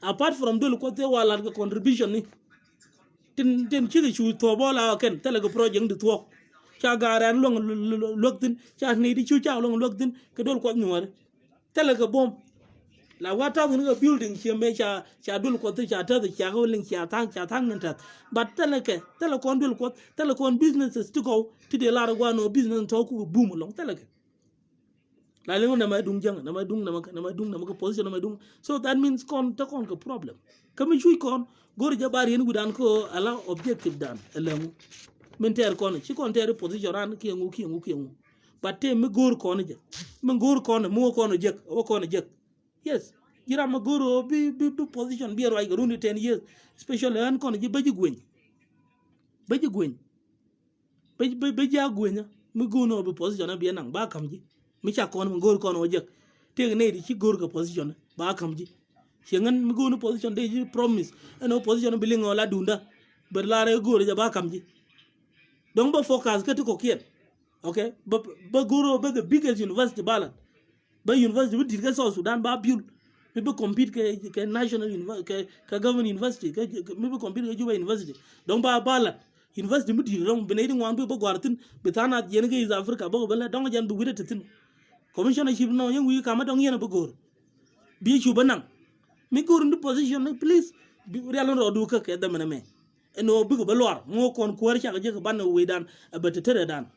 apart from dol ko te wala ga contribution ni tin chi chu to bo la ken tele go project de to cha garan long loktin cha ni di chu cha long loktin ke dol ko nuar tele go bom la wata ni ga building che me cha dol ko te cha ta cha go ling cha tang nan ta but tele ko dol ko tele ko businesses to go to de la go no business to ku boom long tele ke la lengo na ma dung jang na ma dung position na ma dung so that means kon ta kon ko problem kami chui kon gor jabar yen gudan ko ala objective dan elengu men ter kon ci kon ter position ran ki ngu but te mi gor kon je mi gor kon mo kon je o kon je yes gira ma goro bi position bi roi garundi 10 years especially an kon je baji gwen baji agwenya mi gono bi position bi nan ba kam ji mi cha kon gor kon o je te ne di ci gor ko position ba kam ji yengan mi go no position de promise no position biling wala dunda ber la re go ja ba kam ji donc ba focus ka ko kien okay ba goro ba the biggest university balan ba university bi dir ka South Sudan ba biul mi be compete ke national university ka government university mi be compete ke Juba university donc ba balan university mi dir dong benay ngwan bi ba gwartin bi tana yen ke is Africa ba ba la dong jan bu wida tin commissionership no yen wi kama dong yen ba gor bi chu banang mi gor ndi position please bi real ro du ka ke da me no bi ko balor mo kon ko war cha je ka ban we dan ba te tere dan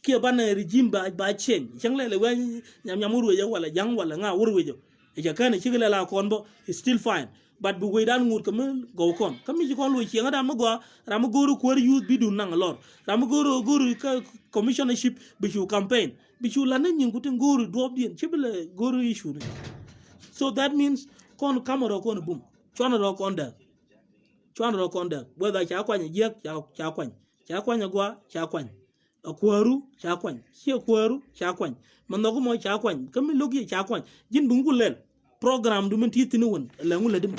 ke ban regime ba chen chang le we nyam ru je wala jang wala nga wur we jo e ja kan chi la kon bo still fine but bu we dan ngur ka mi go kon kam mi kon lu chi nga da mo go ram gor ko war youth bi du nang lor ram gor ka commissionership bi chu campaign bi chu la na nyin ku tin gor do bien chi bele gor issue so that means kon kamero kon boom chwana ro konda whether cha kwanya jek cha kwanya gwa cha kwanya akwaru cha kwanya che kwaru cha kwanya manogo mo cha kwanya kami logi cha kwanya jin bungu len program du min titini won la ngula dim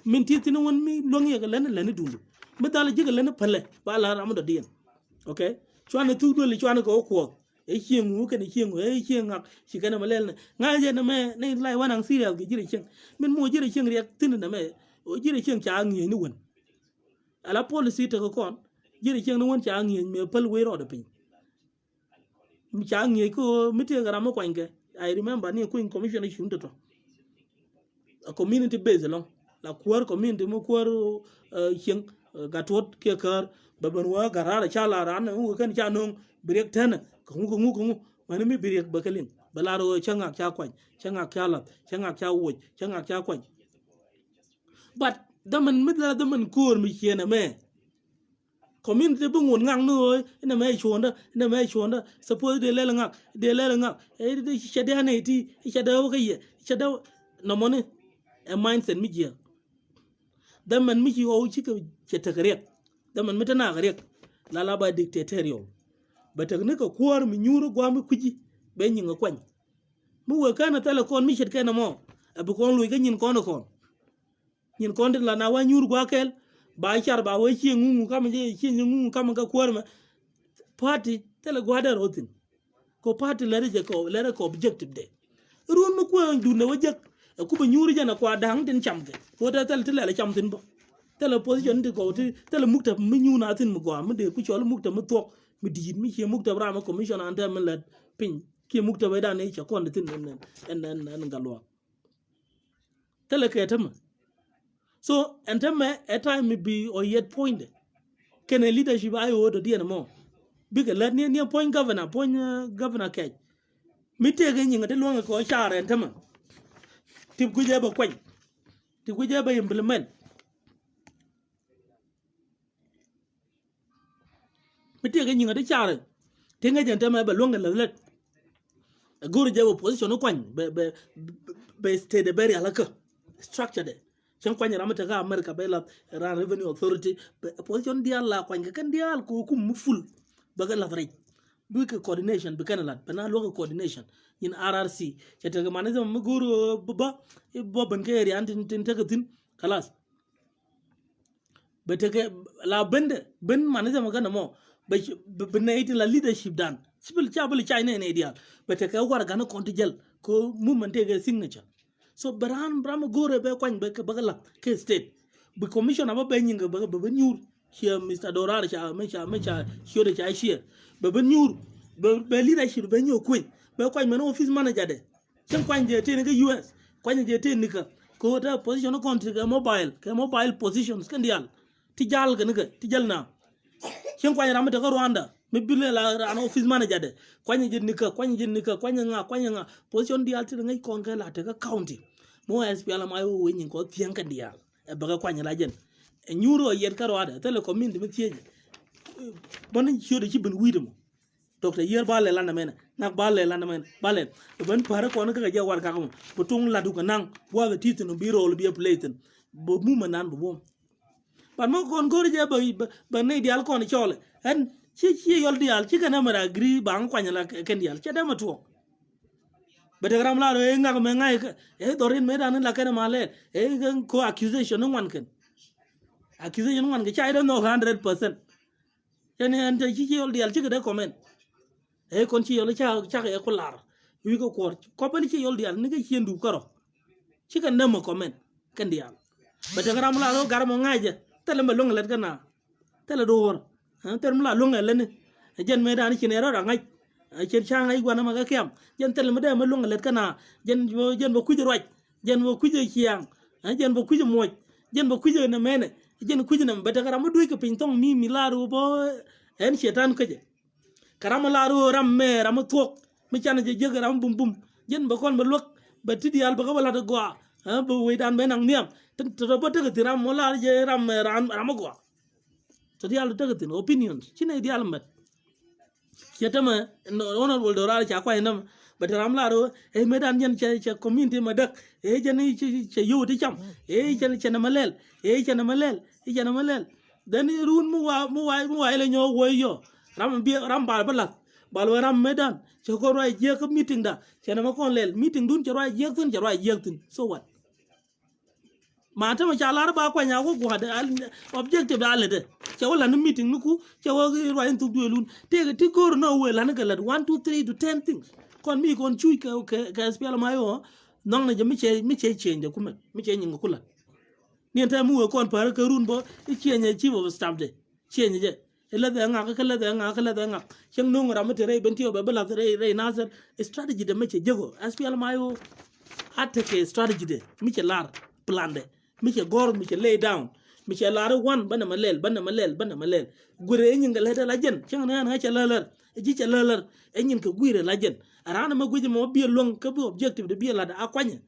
min titini won mi longi ga len dundu mi dala jiga len pale ba la ramu da dien okay chwana tu do le chwana ko ko e chiengu ke ni chiengu e chienga chikana malel nga je na me ne lai wanang serial ge jiri chien min mo jiri chien riak tin na me o jiri chien cha ngi ni won ala policy to kon jiri chien no won cha ngi me pal we ro da pin mi cha ngi ko mi te gara mo kwange I remember ni ko in commission shi unto a community based long la kuar community mo kuar chien gatot ke kar baban wa garara cha la ran ngu kan cha nong break tan kungu mani mi biriek bakalin balaro changa kya kwany changa kya lat changa kya wuj changa kya kwany but daman midla daman kur mi chena me community bungun ngang no ina me chonda suppose de lela ngak e de chade ne ti chade wa ye chade no mone a mindset mi jia daman mi chi o chi ka chetakariek daman mitana gariek la ba dictatorial batak ne ka kuwar mi nyuru gwa mi kuji be nyinga kwany mu we kana tele kon mi shet kana mo abu kon lu ga nyin kon la na wa nyuru gwa kel ba char ba we chi ngungu kama je chi ngungu kama ka kuwar ma party tele gwa da rotin ko party lere ko objective de ruon mu ko du ne wajak ku ba nyuru jana kwa dang tin chamke ko ta tele cham tin bo tele position de ko tele mukta mi nyuna tin mu gwa mu de ku chol mukta mu tok mi di mi che mukta brama commission ante men la pin ke mukta be da ne che kon tin en galwa tele ke tama so entame a time mi bi o yet point ken leadership ayo do dien mo big let ni point governor ke mi te ge nyinga te luonga ko chare ntama tip ku je ba kwany tip ku je ba implement mi te ge nyinga te chare te nga jente ma ba luonga let guru je position kwany be state de beri alaka structure de chen kwany ramata ga america be la ran revenue authority position dia la kwany kan dia ko kum full baga la vrai buke coordination be kana lat bana local coordination in RRC chete ga manage ma guru ba ban ke ri antin tin tagatin kalas beteke la bende ben manage ma kana mo be ne la leadership dan sibil chabul china ne ideal beteke war gana kontijel ko movement ke signature so brama gore be kwany be bagala ke state be commission aba be nyinga be nyur here Mr. Dorar cha mecha shode cha share be nyur be leadership be nyo kwany be kwany man office manager de chen kwany je te ne ke US kwany je te nika ko ta position country ke mobile positions kan dial ti jal ga nika ti jal na chen kwany ramata ko Rwanda me bile la an office manager de kwany je nika kwany nga position dial ti ngai kon ka la te ka county mo SPL ma yo wen ko tien kan dial e baga kwany la jen e nyuro yer ka Rwanda tele community me tie bonin chiode ci ben widimo docteur yer balé landa mena nak balé landa mena balé ben para ko ka je war ka ko putung la du ka nang bo be titino biro lo be platen bo mu manan bo bom ban mo kon gor je ba ne dial ko ni chole en ci yol dial ci kana mara gri bang kwanya la ken dial ci dama to bete gram la do ngak me ngai e dorin me dan la kana male e ko accusation wan ken accusation wan ke chai no 100% yani ante ci yol dial ci da comment e kon ci yol cha e ko lar wi ko ko bani ci yol dial ni ga ci ndu karo ci kan nama comment kan dial bete gram la do gar mo ngaje tele ma long let kana tele do wor tele ma long le ne jen me dan ci ne ro ngai chen chang ai gwana ma ga kem jen tele ma de ma long let kana jen bo ku roj jen bo ku chiang jen bo ku moj jen bo ku na mene jen ku na bete gram du ko pin tong mi laru bo en shetan ko je karama laru ram me ram tok mi chan je ram bum bum jen ba kon ba lok ba tidial ba ko la do gwa ba we dan be nang niam to ba te ti ram mo la je ram gwa to dial te ti opinions chine dial mat chetama honorable Dorar cha kwa ndam ba ram laru e me dan jen che community ma dak e jen che yu ti cham e chen malel e chen malel dan run mu wa le nyo wo yo ram bal ram medan che ko roi je ko meeting da che na ma kon lel meeting dun che roi je tun so what mata ma cha lar ba kwa nya ko gwa da objective da ale de che wala no meeting nuku che wo roi tu du lun ti gor no we la na ga 1 2 3 to 10 things kon mi kon chui ka spiala ma yo nong na je mi che change ku mi che nyinga kula ni ta mu kon par ka run bo chenye chi bo staff de chenye je la da nga chen no ngara mate re bentio be bela re nasar strategy de meche jego SPL mayo atake strategy de miche lar plan de miche gor miche lay down miche lar one bana malel gure nyin ga leta la jen chen na cha lalar ji cha lalar nyin ka guire la jen arana ma guji mo bi long ka bu objective de bi la da akwanya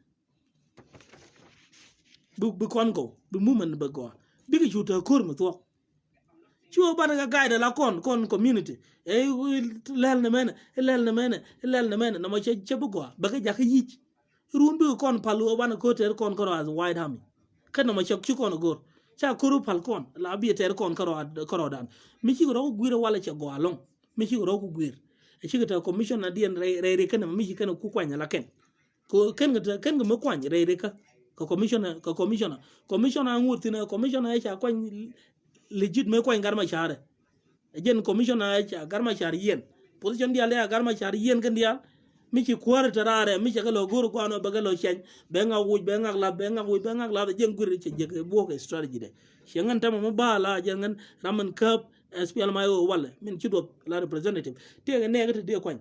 bu kon go bu mumen ba go bi ga juta kor mo to chuo bana ga guide la kon community e lel na mena na mo che bu go ba ga ja ka yi rundu kon palu bana ko ter kon ko as wide ham kana mo che chu kon gor cha kuru pal kon la bi ter kon ko dan mi ci ro guire wala che go along mi ci ro ku guire e ci ta commission na dien re kana mi ci kana ku kwanya la ken ko ken ga mo kwanya re ka ko commissioner ngutina commissioner cha kwany legit me kwany garma chare jen commissioner cha garma chare yen position dia le garma chare yen kan dia mi ci kwar tarare mi ci galo goro ko ano bagalo chen be nga wuj be nga la jen guri ci je bo ko strategy de shengan tam mo bala jengan ramen cup SPL mayo wala min ci do la representative te ga ne ga te kwany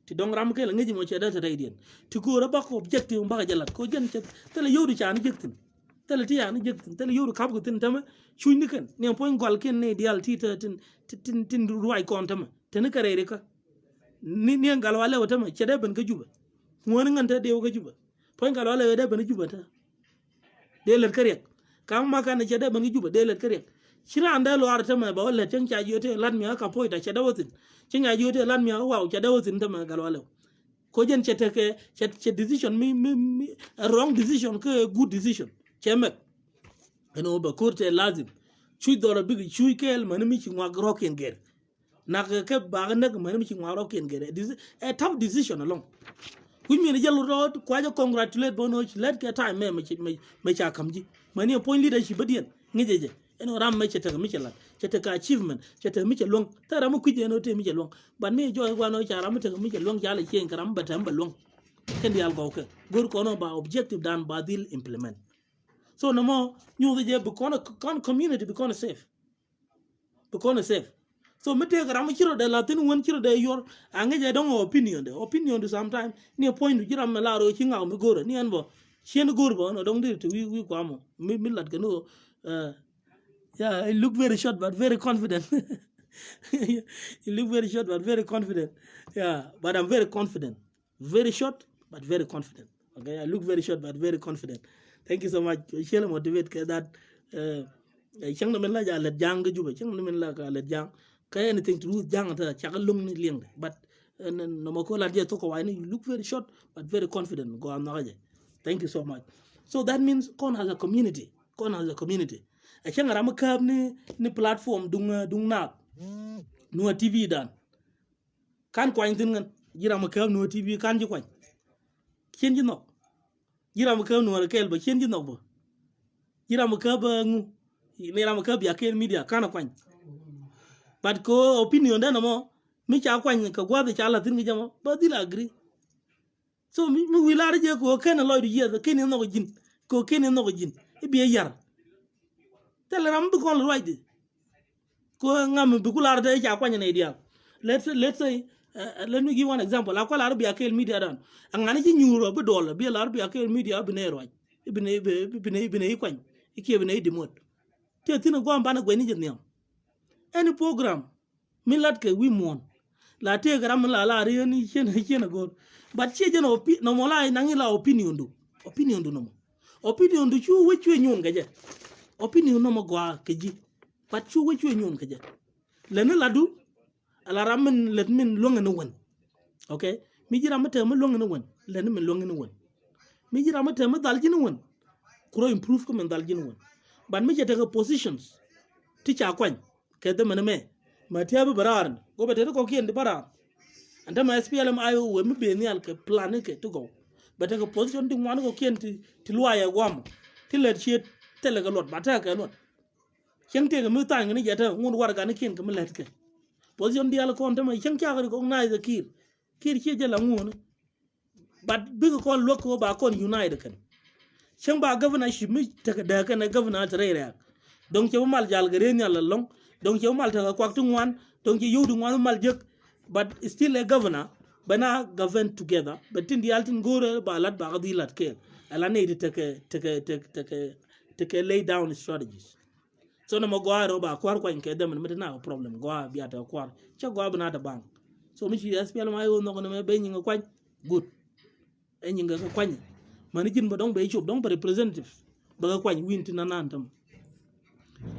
ti dong ram ke la ngeji mo che da ta idien ti ko ra ba ko objective ba ga jalat ko jen che tele yodu cha ni jektin tele ti ya ni jektin tele yodu kap ko tin tama chuy ni ken ne point gol ken ne dial ti ta tin ruai kon tama tani karere ka ni galwale wata ma chede ban ka juba ngoni nganta de ka juba point galwale de ban juba ta de ler kariya kam ma kan chede ban juba de ler kariya shira anda lo arta ma ba wala tan cha yote lan mi ka poita chede wotin cin ya yote lan mi wa chede wotin ta ma galwale ko jen chete ke chet decision mi wrong decision ke good decision chemek eno ba kurte lazim chui dora big chui kel man mi chi ngwa roken ger na ke ba na man mi chi ngwa roken ger this a tough decision along we mean jalo road kwa ja congratulate bono let ke time me cha kamji mani point leadership badien ngejeje eno ram me chete mi chala chete ka achievement chete mi chalong tara mu kuje no te mi chalong ban mi jo wa no cha ram te mi chalong jale chen karam batam balong ken dial go ke gor ko no ba objective dan badil implement so no more you the become community become safe so me take ram chiro de latin won chiro de your ange don opinion de sometimes ni point du jiram la ro chinga me goro ni anbo chen goro bo no dong de we kwamo mi lat ke no yeah, I look very short but very confident. You look very short but very confident. Yeah, but I'm very confident. Very short but very confident. Okay, I look very short but very confident. Thank you so much. Share motivate that. Chang namen la ja let jang ga juba. Chang namen la ka let jang. Kay anything to do jang ta chakalung ni liang. But no mako la dia to ko wai ni you look very short but very confident. Go on na. Thank you so much. So that means Kon has a community. Kon has a community. A chang ram kab ni platform dung na nuwa TV dan kan kwany tin ngan jiram kab nuwa TV kan ji kwany chen ji no jiram kab nuwa kel ba chen ji no bo jiram kab ngu ni ram kab ya kel media kan kwany but ko opinion dan mo mi cha kwany ka gwa de cha la tin gi jamo ba dil agree so mi wilar je ko ken lo du ye ken no ko jin ko ken no ko jin e bi yar teleram bu kon lo di ko ngam bu kular de ja kwanya ne dia let's say let me give one example akwala arabi akel media dan angani ci nyuro bu dol bi la arabi akel media bi ne roj ibne kwany iki ibne di mod te tina go amba na gweni jeniam any program milat ke wi mon la te gram la ri ni chen go but che jeno no mola nangi la opinion du no opinion du chu we chu nyun gaje opinion no mo gwa keji pat chu we chu nyun kaje lene ladu ala ramen let min longa no won okay mi jira mata ma longa no won lene min longa no won mi jira mata ma dal jino won kuro improve ko men dal jino won ban mi jeta positions ti cha kwan ke de me ma tiabu barar go bete ko kien di barar anda ma SPLM ayo we mi be ni al ke plan ke to go bete ko position ti wan ko kien ti luaya gwam ti let shit tele ga lot bata ka lot chang te ga mu ta ngani jeta ngun war ga ni kien ka mi let ke position di al ko anda ma chang kya ga ko na za kir che je la ngun but big ko lo ko ba kon united kan chang ba governor shi mi ta da ka na governor ta re donc ci mal jal ga re nyal long donc ci mal ta ko tu ngwan donc ci yudu ngwan mal jek but still a governor bana govern together but in the altin gore ba lat ba gadi lat ke ala ne di take lay down strategies so no mo goaro ba kwar ko en ke dem mi na problem go bi ata kwar cha go bana da bank so mi ci SPL ma yo no ko me be nyinga kwany good en nyinga ko kwany man jin ba dong be chop dong ba representative ba kwany win tin nan tam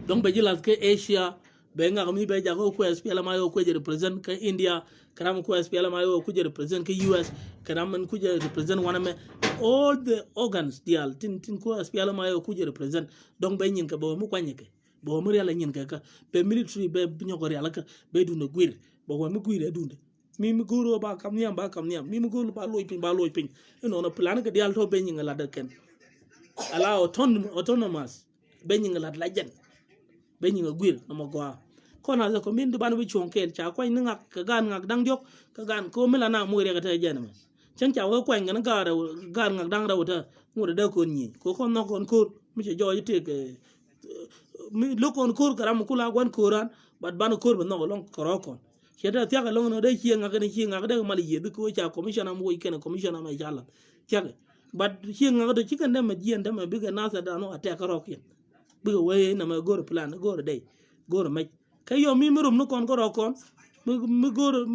dong be jilat ke Asia be nga mi be jago ko SPL ma yo ko je represent ke India karam ko SPL ma yo ko je represent ke US karam man ko je represent wana me all the organs dial tin ko SPL ma yo ko je represent dong be nyin ka bo mu kwany ke bo mu yalla nyin ka be military be nyogor yalla ka be du no gwir bo ko mu gwir dunde mi goro ba kam niam mi goro ba loy pin no no plan ke dial to be nyin la da ken ala autonomous be nyin la jen be nyin gwir no mo go ko na ko min du ban wi chon ken cha ko ni ngak ka gan ngak dang jok ka gan ko mi la na mu re ka ta jen ma chen cha ko ngak ga ra gan ngak dang ra ta mu da ko ni ko no kon ko mi che jo yite ke mi lo kon ko karam kula gwan koran bat ban ko ba no long korokon cheda tiaga long no de chienga de mali ye ko cha commissioner mo ikene commissioner ma jala tiaga but chienga de chicken dem jien dem biga nasa da no ate karokin biga we na ma gor plan gor day gor ma kayo mi murum no kon korokon mi goro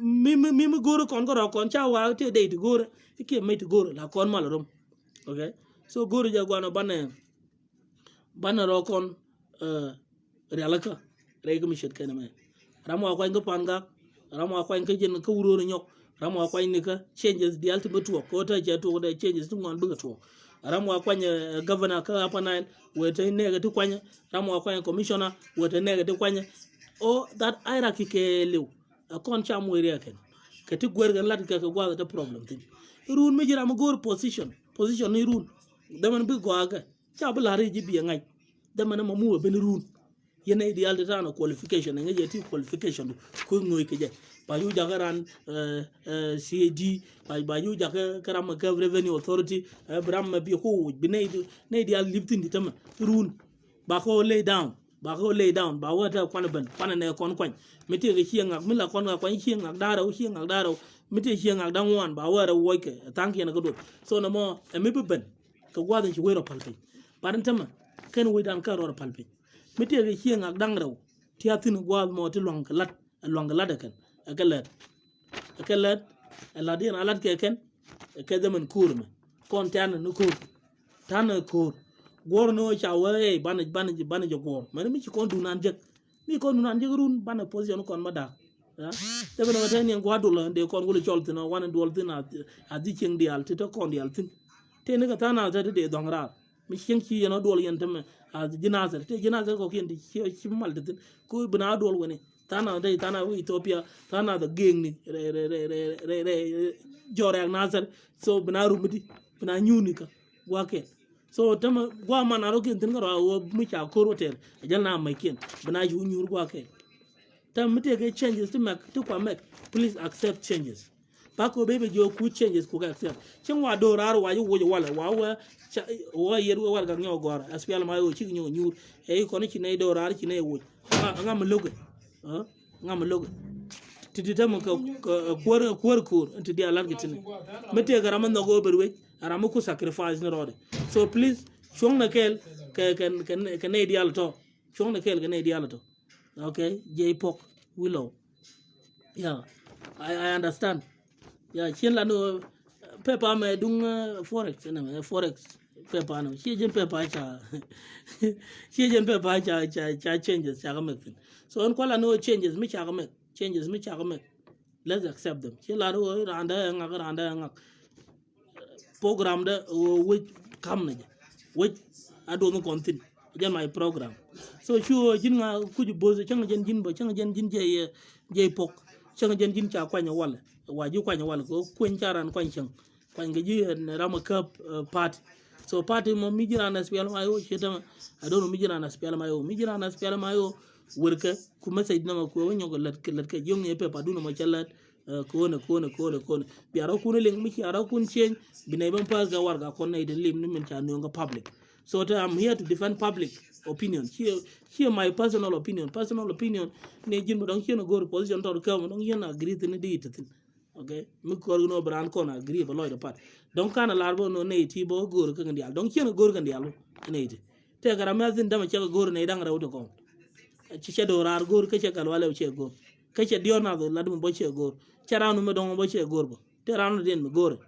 mi goro kon ko kon cha wa te de to goro ke me to goro la kon mal rom. Okay, so goro ja gwana bana ro kon realaka re ko mi shet kana me ramo ko nga panga ramo ko nga jen ko wuro nyok ramo ko ni ka changes the ultimate to ko ta ja to da changes to ngon buga to ramo ko governor ka apana wete nega to kwanya ramo ko commissioner wete nega to kwanya o that hierarchy ke lew a kon cha mo ire ken ke ti gwer gan lat ka gwa the problem tin run mi jira mo gor position ni run da man bi gwa ga cha bula ri ji bi ngai da man mo mu ben run yene ideal de tano qualification nga jeti qualification ko ngoy ke je ba yu jagaran CAD ba yu jagaran ka revenue authority bram bi ko bi ne ideal lifting di tama run ba ko lay down ba wata kwana ban kwana ne kon kwan mete ga chi ngak mila kon ga kwan chi ngak daro mete chi ngak dan wan ba wara woike tanki na godo so na mo me ben ka gwadan chi wero palpe baran tama kan we dan ka ro palpe mete ga chi ngak dan raw ti atin gwal mo ti long lat kan akalat aladin alat ke ken ke zaman kurma kon tan no kur tan kur gor no chawa bana jo gor man mi kon dunan jek mi kon dunan jek run bana position kon mada ya te bana wata ni ngwa do de kon gulu choltina wan do altina adi cheng di alti to kon di altin te ne ka tana ta de dongra mi cheng chi yana do yen tam a jinaza te jinaza ko ken di chi mal de ko bana do woni tana Ethiopia tana da geng ni re jore nazar so bana rumudi bana nyunika wake so tama gwa mana ro ken tin ngaro wo mi cha ko rotel jalna mai ken bana ju nyur gwa ke tam mite ke changes to kwa make please accept changes bako bebe jo ku changes ku accept chen wa do raro wa ju wo wala wa yeru wa ga nyo gora aspial ma yo chi nyo nyur e ko ni chinai do raro chinai wo ngam logo ngam logo titita mo ko kur into dia largitin mete garaman no go berwe aramu ku sacrifice ni rode so please chong na kel ke ne ideal to chong na kel ke ne ideal to okay J-pok willow yeah I understand yeah chen la no pepa me dung forex na forex pepa no chi jen pepa cha chi jen pepa cha changes cha make so on kwala no changes mi cha make let's accept them chi la no randa ngak program da which come ne which I don't continue again my program so sure jin nga kuju bozo changa jen jin je pok changa jen jin cha kwanya wala waju kwanya wala ko kwen charan kwanchang kwanya ji rama cup party so party mo mijira na spial mayo cheta I don't know mijira na spial mayo worka kuma sai dinama ko wonyo ko lat ke jong ne pe paduna mo chalat kone bi ara kun leng mi ara kun chen binay ban pas ga warga kon nay de lim ni men cha no nga public so I'm here to defend public opinion here my personal opinion ne jin mo don here no go position to ka mo don yen agree tin di tin okay mi ko no bran kon agree ba loy de pat donc kana larbo no ne ti bo go ka ngi al donc here no go ka ngi al ne ti te gara ma zin dama cha go ne dang rawto ko ci che do rar go ka che gal wala che go ka che diona do ladum bo che go charanu me don bo che gorbo teranu den me gore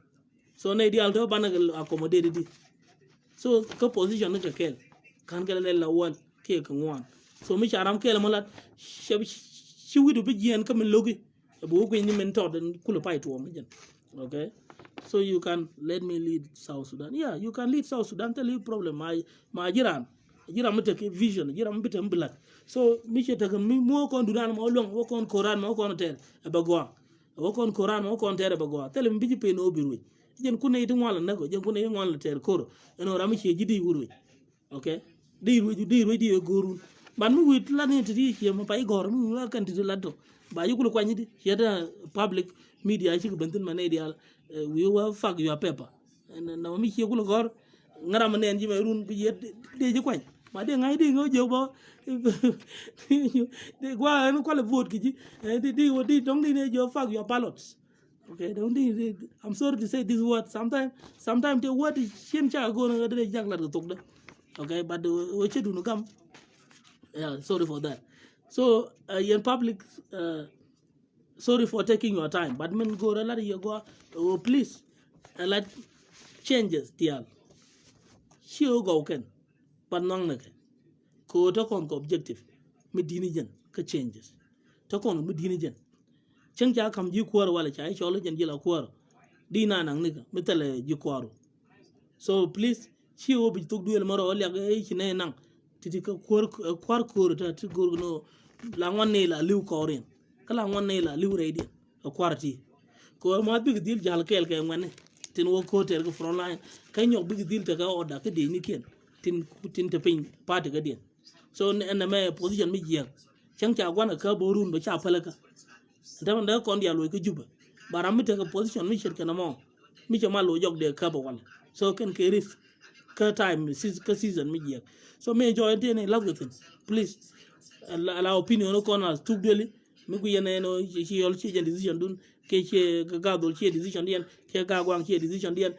so ne di alto banagal accommodate di so ka position ka kel kan kel le lawan ke ka ngwan so mi charam kel malat shi widu bi jien ka men logi bo ko ni men to den kulu pai to mo jen okay so you can let me lead South Sudan yeah you can lead South Sudan tell you problem ma jiran mata ke vision jiran mata mblat so mi che ta mi mo kon dunan mo long mo kon koran mo kon ter e bagwa wokon koran wokon tere bago tele mbiji pe no biru jen kunne itu wala nako jen kunne yen wala ter koro eno rami che jidi wurwe okay di goru ban mu wit la ne ti che mo pay gor mu la kan ti la do ba yukul kwani di yeda public media chi bentin mane dia we wa fag your paper na mi che kul gor ngara mane nji me run bi de ji kwani ma de ngai di ngo jo bo de gwa en ko le vote ki di don't need your fag your ballots okay don't need I'm sorry to say this word sometimes the word is chen cha go na de jak la to da okay but we che du no kam yeah sorry for that So in public, sorry for taking your time, but men go let you go. Oh, please, let changes deal. She go can, but nong nake. Ko to kon ko objective. Me dini jen ka changes. To kon me dini jen. Cheng cha kam ji kwar wala cha cholo jen jila kwar. Dina nang nika me tele ji kwaru. So please, she will be took duel moro like chine nang. Titi ka kwar ta ti gur no la ngwan la liu korin. Kala ngwan la liu ready a kwarti. Ko ma big deal jal kel ke ngwane. Tin wo ko ter ko front line. Kay nyok big deal ta ka oda ka de ni ken. Tin te pin party ka den. So na me position mi jiak. Chang cha gwana ka borun ba cha palaka. Ndam da kon dia lo ka juba. Bara mi te ka position mi shir kana mo. Mi cha malo jog de ka ba wala. So can carry ka time ka season mi jiak. So me enjoy it ne love with it. Please la opinion no corner too daily mi ku yene no ci yol ci decision dun ke ci ga dol ci decision dien ke ga gwang ci decision dien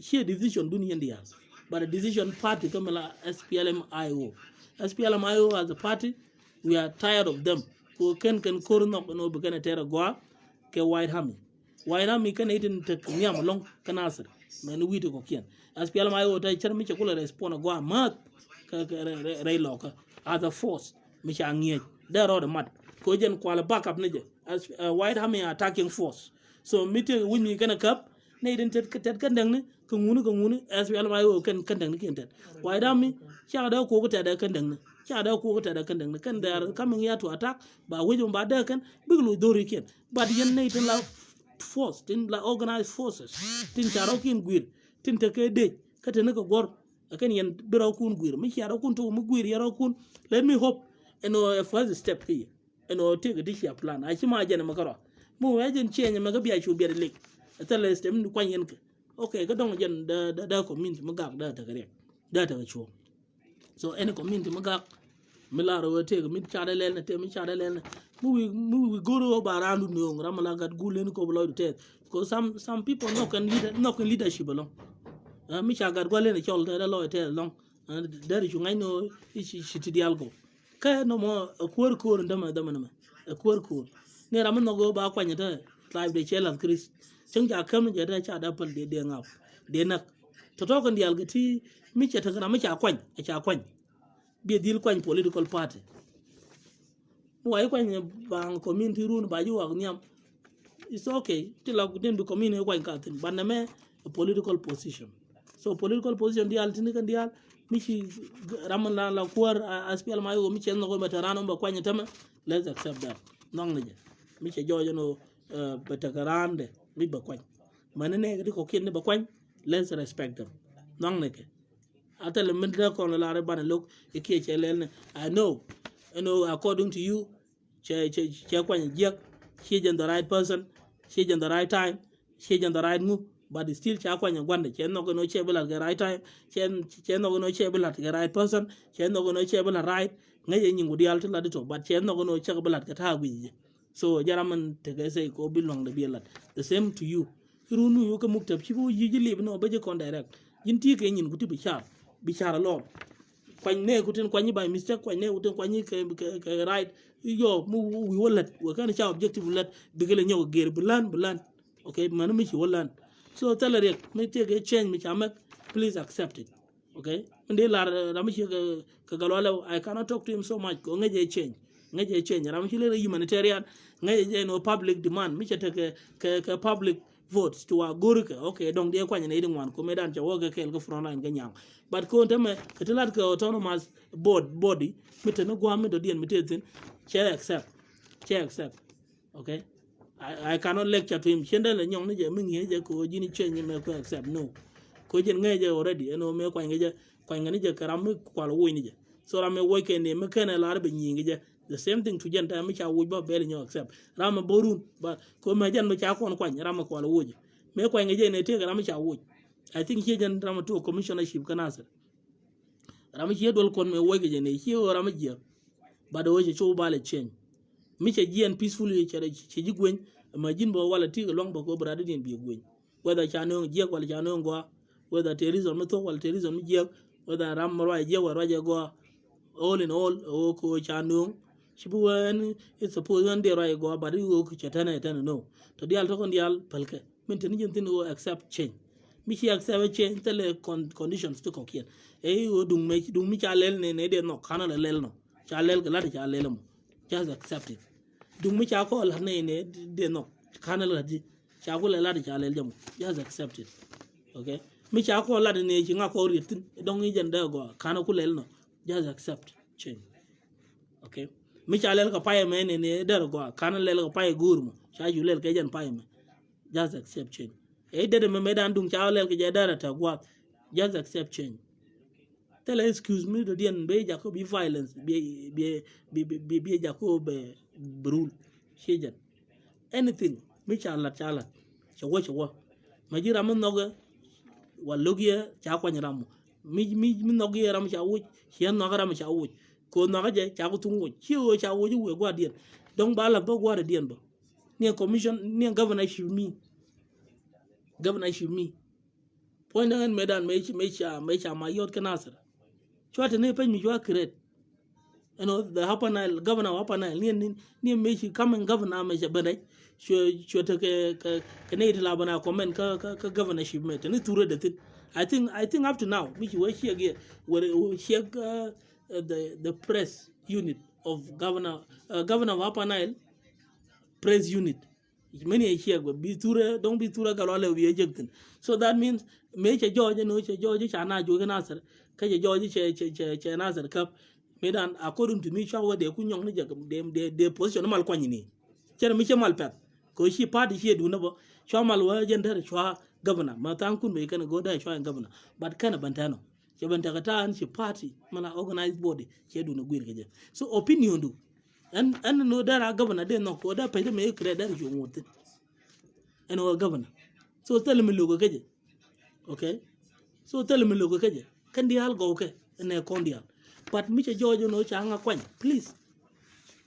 ci decision dun yen dia but the decision party come la SPLM IO SPLM IO as a party we are tired of them ko ken kor no be kana tera go ke white army kan itin te nyam long kanasir men wi to ko kien SPLM IO ta char mi ci kula respond go ma ka ray loka as a force mi cha ngie there or the mat ko jen kwala backup ne je as white army attacking force so meeting win mi kana kap ne den tet kan dang ne ko ngunu as we alma yo kan dang ne ken tet white army cha da ko ta da kan dang ne cha da ko ta da kan dang ne kan da coming here to attack ba wajum ba da kan biglu dori ken but yen ne tin la force tin la organized forces tin charo kin gwir tin te ke de ka te ne ko gor kan yen biro kun gwir mi charo kun to mu gwir yaro kun let me hope a first step here take a dish plan I ma jana makaro mu wajen change maga biya chu biya lek tele stem kwan yen ka okay ka dong jen da community magak da ta gare da ta chu so any community magak milaro we take mi chada len te mi chada len mu we go ro barandu no ramala gat gulen ko blo te because some people no can leadership along mi chagar gwale ne chol da lo te long dari chu ngai no shi ti dialgo ka no mo kur ndama nama kur ne ram no go ba kwanya ta live de chela chris chung ja kam je da cha da pal de ngap de nak to kan dial gati mi cha ta kana mi cha kwany bi dil kwany political party mo ay kwany ba community run ba ju wa nyam it's okay till la den du community kwany ka tin ban me a political position so political position dial tin kan dial michi ramana la kuar aspial mayo michi no go metarano ba kwanya tama let's accept that nong ne michi jojo no betagarande mi ba kwany manene ko ken ba kwany let's respect them nong ne ke atel min da ko la re ban lok e ke chelene I know according to you che kwany jek she the right person she in the right time she in the right move but still cha kwanya gwande chen no go no chebula the right time chen no go no chebula the right person chen no go no chebula right ngaye nyingu dial to ladito but chen no go no chebula ka ta gwi so jaraman te ga say ko bilong de bielat the same to you runu yo ka muktab chi bu yiji lib no ba je kon direct yin ti ke nyin guti bi char lo kwany ne gutin kwany by mistake kwany ne gutin kwany ke right yo mu wi wolat we kan cha objective lat bigele nyaw ger bulan okay man mi chi wolan so tell her me take a change me chamak please accept it okay nde la ramichi ka galwala I cannot talk to him so much ko ngeje change ramichi le humanitarian ngeje no public demand me take ka public votes to a gurka okay donc de kwanya ne idin wan ko medan cha woga kel ko front line ganyang but ko ntame katilat ka autonomous body mite no gwa me do dien mite tin che accept okay I cannot lecture to him. Chenda le nyong ne je mingi je ko jini change me ko accept no. Ko jen ngeje already eno me kwa ngeje je karam kwa lo ni je. So ra me wo ke ne me kana la be nyingi je. The same thing to jen ta me cha wo ba be le nyo accept. Ra me borun ba ko me jen me cha kon kwa ra me kwa lo wo je. Me kwa ngeje ne te ra me cha wo. I think here jen ra me to commissionership kana sa. Ra me dol kon me wo ge je ne here ra me je. Ba do je cho ba le change. Mi che jian peacefully che ji gwen imagine bo wala ti long bo ko brother din bi gwen whether chano je wala chano go whether terrorism to wala terrorism je whether ram ro je wala je go all in all o ko chano chibu when it's supposed when they right go but you go chetana etana no to dial to dial palke min tin jin tin o accept change mi chi accept change tele conditions to kokien e o dung mi chalel ne de no kana le lel no chalel ga la chalel mo just accept it dung mi cha ko la ne de no kana la di cha ko la chalel jam just accept it okay mi cha ko la ne ji nga ko ritin dong ni jenda go kana ku lel no just accept change okay mi chalel ka paye me ne der go kana lel ka paye gurmo cha ju lel ke jan paye me just accept change e de me dan dung cha lel ke dara ta go just accept change tell excuse me to dien be ja ko bi violence be ja ko be brul shejan anything mi chala chawo majira mun noga walogia cha kwa nyaramu mi nogi ram cha wo hian no ram cha wo ko no ga cha ko tungo chiwo cha wo ju gwa dien donc ba la ba gwa dien ba ni commission ni governorship mi point ngan medan me cha ma yot kanasar chwata ne pe mi jwa create you know the hapanal governor hapanal ni me chi come governor me cha bane chwata ke ne la bana comment ka governorship me ni ture de tin I think up to now which was here where the press unit of governor of Upper Nile press unit many here be ture don't be ture galole we ejectin so that means me George no George chana jo nasar ka George che nasar kap medan according to me chawa de kunyong ni jag de position mal kwani ni cer mi che mal pet ko shi party shi du na bo chwa mal wa jender chwa governor ma tan kun be kana go da chwa governor but kana bantano che banta kata an shi party mana organized body che du na gwir keje so opinion du and no dara governor de no ko da pe me kre da jo ngote and our governor so tell me logo keje okay so tell me logo keje kan di hal go ke ne kondial but mi che jojo no changa kwan please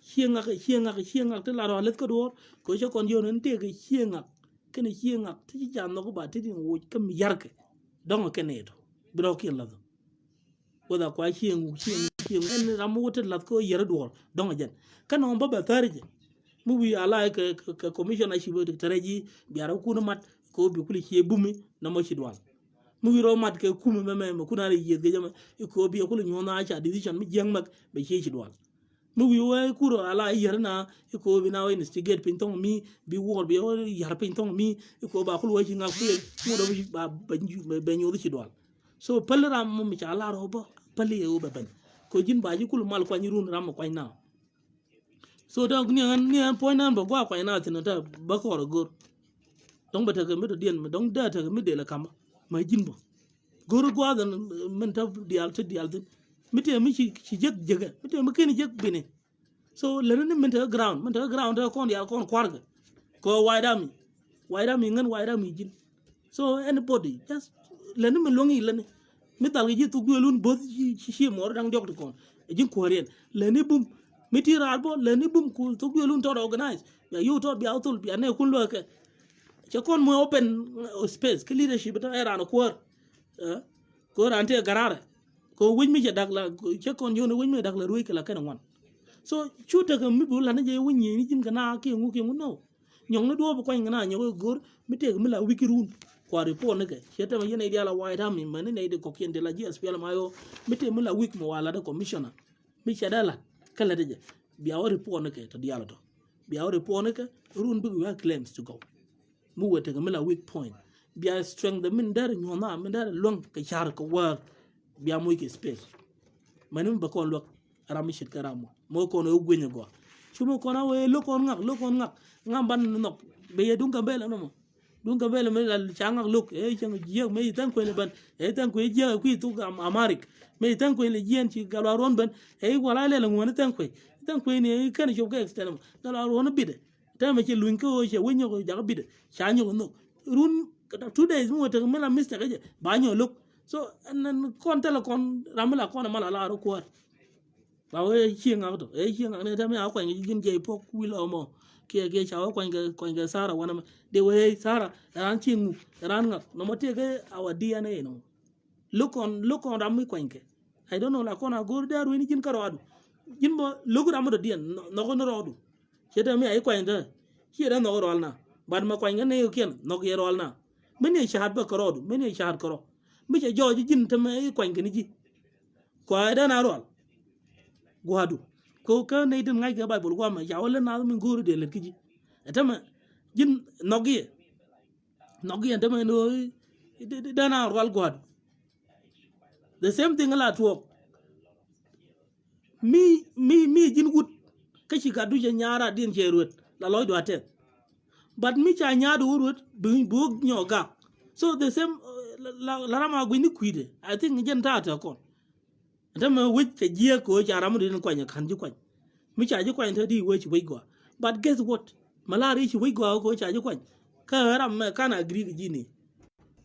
hienga te la ro let ko do ko che kon yo nen te ke hienga kene hienga ti jam no ko ba ti wo kam yarke don ke ne do bro ki la do wada kwa hiengu en ramu te la ko yere do don jen kan on ba tarje mu bi ala ke commissioner shi bo tareji bi ara ku no mat ko bi kuli ci bumi na mo ci douane mu wi ro mat ke kuma me kuna re yede jama ko bi ko nyona cha decision mi jeng mak be ci douane mu wi wa kuro ala yarna ko bi na investigate pintong mi bi wor bi yar pintong mi ko ba ko ci ngak fu mo do ba nyu ci douane so palra mo mi cha ala ro ba pali e ba ban ko jin ba ji kul mal kwa ni run ram kwa na so donc ni point nan ba gwa kwa na tin ta ba ko ro gor donc ba ta ga mi do dien donc da ta ga mi de la kama ma jin bo gor gwa dan men ta dial mi te mi ci jeg jega mi te mi ken jeg bine so lenen men ta ground ta kon ya kon kwarga ko wayda mi ngan wayda mi jin so anybody just lenen mi longi lenen mi dal gi tu gwelun bo ci mor dang jok kon jin ko rien lenen bum mi ti rabo lenen bum ku tu gwelun to organize ya you to bi autul bi ane kun lo ke che kon mo open space ke leadership ta era no ko rante garara ko win mi dag la che kon yo no win mi dag la ruy ke la ken wan so chuta ke mi bu la na je win ni jin kana ke ngu no nyong no do ko ngana nyo gor mi te mi la wikirun kwa report ne ke cheta ma yene dia la white army man ne de ko kien de la GSPL mayo mi te mi la wik mo wala da commissioner mi chadala kala de bi aw report ne ke to dia la to bi aw report ne ke run bu we claims to go mu wete ke mi la weak point bi a strength the min dar nyona min dar long ke char ko war bi a moy ke space manim ba kon lok rami shit karamo mo ko no gwenye go chumo ko na we lo kon ngak ngamban no be ye dunga bela no mo dunga bela me la changa lok e chang je me tan ko le ban e tan ko je ku tu amarik me tan ko le jien ci galo ron ban e wala le ngone tan ko ni kan jo ke external galo ron bide tan me ci luñ ko je wenyo ko jaga bide chanyo no run 2 days mo te me la mista ke ba nyo lok so nan kon tele kon ramala kon mala la ro ko ba we chieng ak to e chieng ak ne ta me akwa ngi jin je pok wilo mo ke chawa kwa ngi sara wana de we sara ran chingu ran ngak no mote ke our DNA no look on ram kwa ngi I don't know la kona gor da ru ni jin karo adu jin bo logu ramu do dien no ko no rodu cheta mi ay ko enda cheta no rol na bad ma ko ngane yo ken no ye rol na meni shahad ba ko rodu meni shahad ko mi je joji jin ta mai ko ngani ji ko da na rol gwadu ko ka ne din ngai ga bible gwa ma ya wala na min guru de le kiji etama jin nogi ndama no da na rol gwadu the same thing la to mi jin gut kashi ka duje nyara din jerut la loy do atet but mi cha nya do urut bu nyoga so the same la rama gwi ni kwide I think jen ta ta kon ndama wit ke je ko cha ramu din kwanya kan ji kwany mi cha ji kwany ta di we chi we go but guess what malari chi we go ko cha ji kwany ka ram kana agree ji ni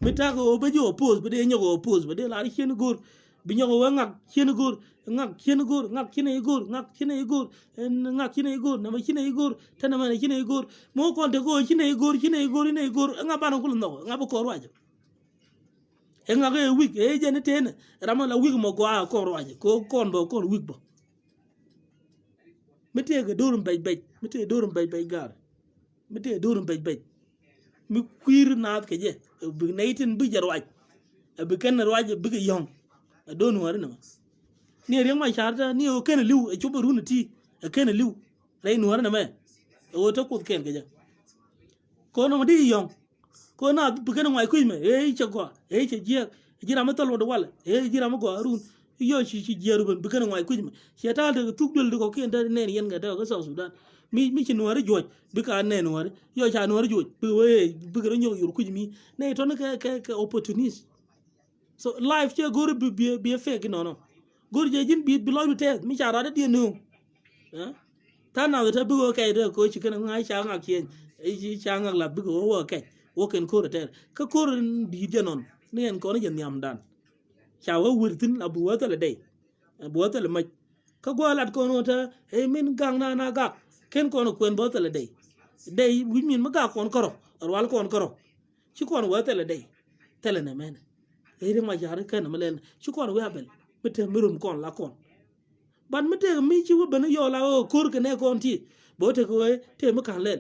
mi ta ko be jo oppose be de nyogo oppose be de la ri chen gur bi nyogo wa ngak chen gur ngak chen gur ngak chen gur ngak chen gur ngak chen gur na ma chen gur ta na ma chen gur mo kon te ko chen gur nga ba no kul no nga ba ko roaje e nga ge week e je ne ten rama la week mo ko roaje ko kon bo kon week bo mi te ga dorum bay mi te dorum bay gar mi te dorum bay mi kuir na ke je bi naitin bi jar waj bi ken waj bi ga yong don war na ni re ma charta ni o ken liu e chuba runa ti e ken liu re no war na me o to ko ken ga ko no di yong ko na bi ken mai kuime e che go e che je jira ma tolo do wala e jira ma go arun yo ci jeru bi ken mai kuime che ta de tugdol ko ken da ne yen ga da ga so Sudan mi ci nuwar joj bi ka ne nuwar yo cha nuwar joj bi we bi ga nyo yur kujmi ne to ne ka opportunist so life che gor bi fake no gor je jin bi lo te mi cha ra de no ta na ta bi ko kai de ko ci kan ngai cha ngak chen e ci cha ngak la bi ko wo kai wo ken ko te ka ko di je non ne en ko ne nyam dan cha wo wirtin la bu wa ta le dei bu wa ta le ma ka go lat ko no ta e min gang na ga ken kono kwen bo tele day wi min maga kon koro arwal kon koro ci kon wa tele day tele ne men e re ma jare ken malen ci kon wa bel bete mirum kon la kon ban mete mi ci wo ben yo la o kor ke ne kon ti bo te ko te ma kan len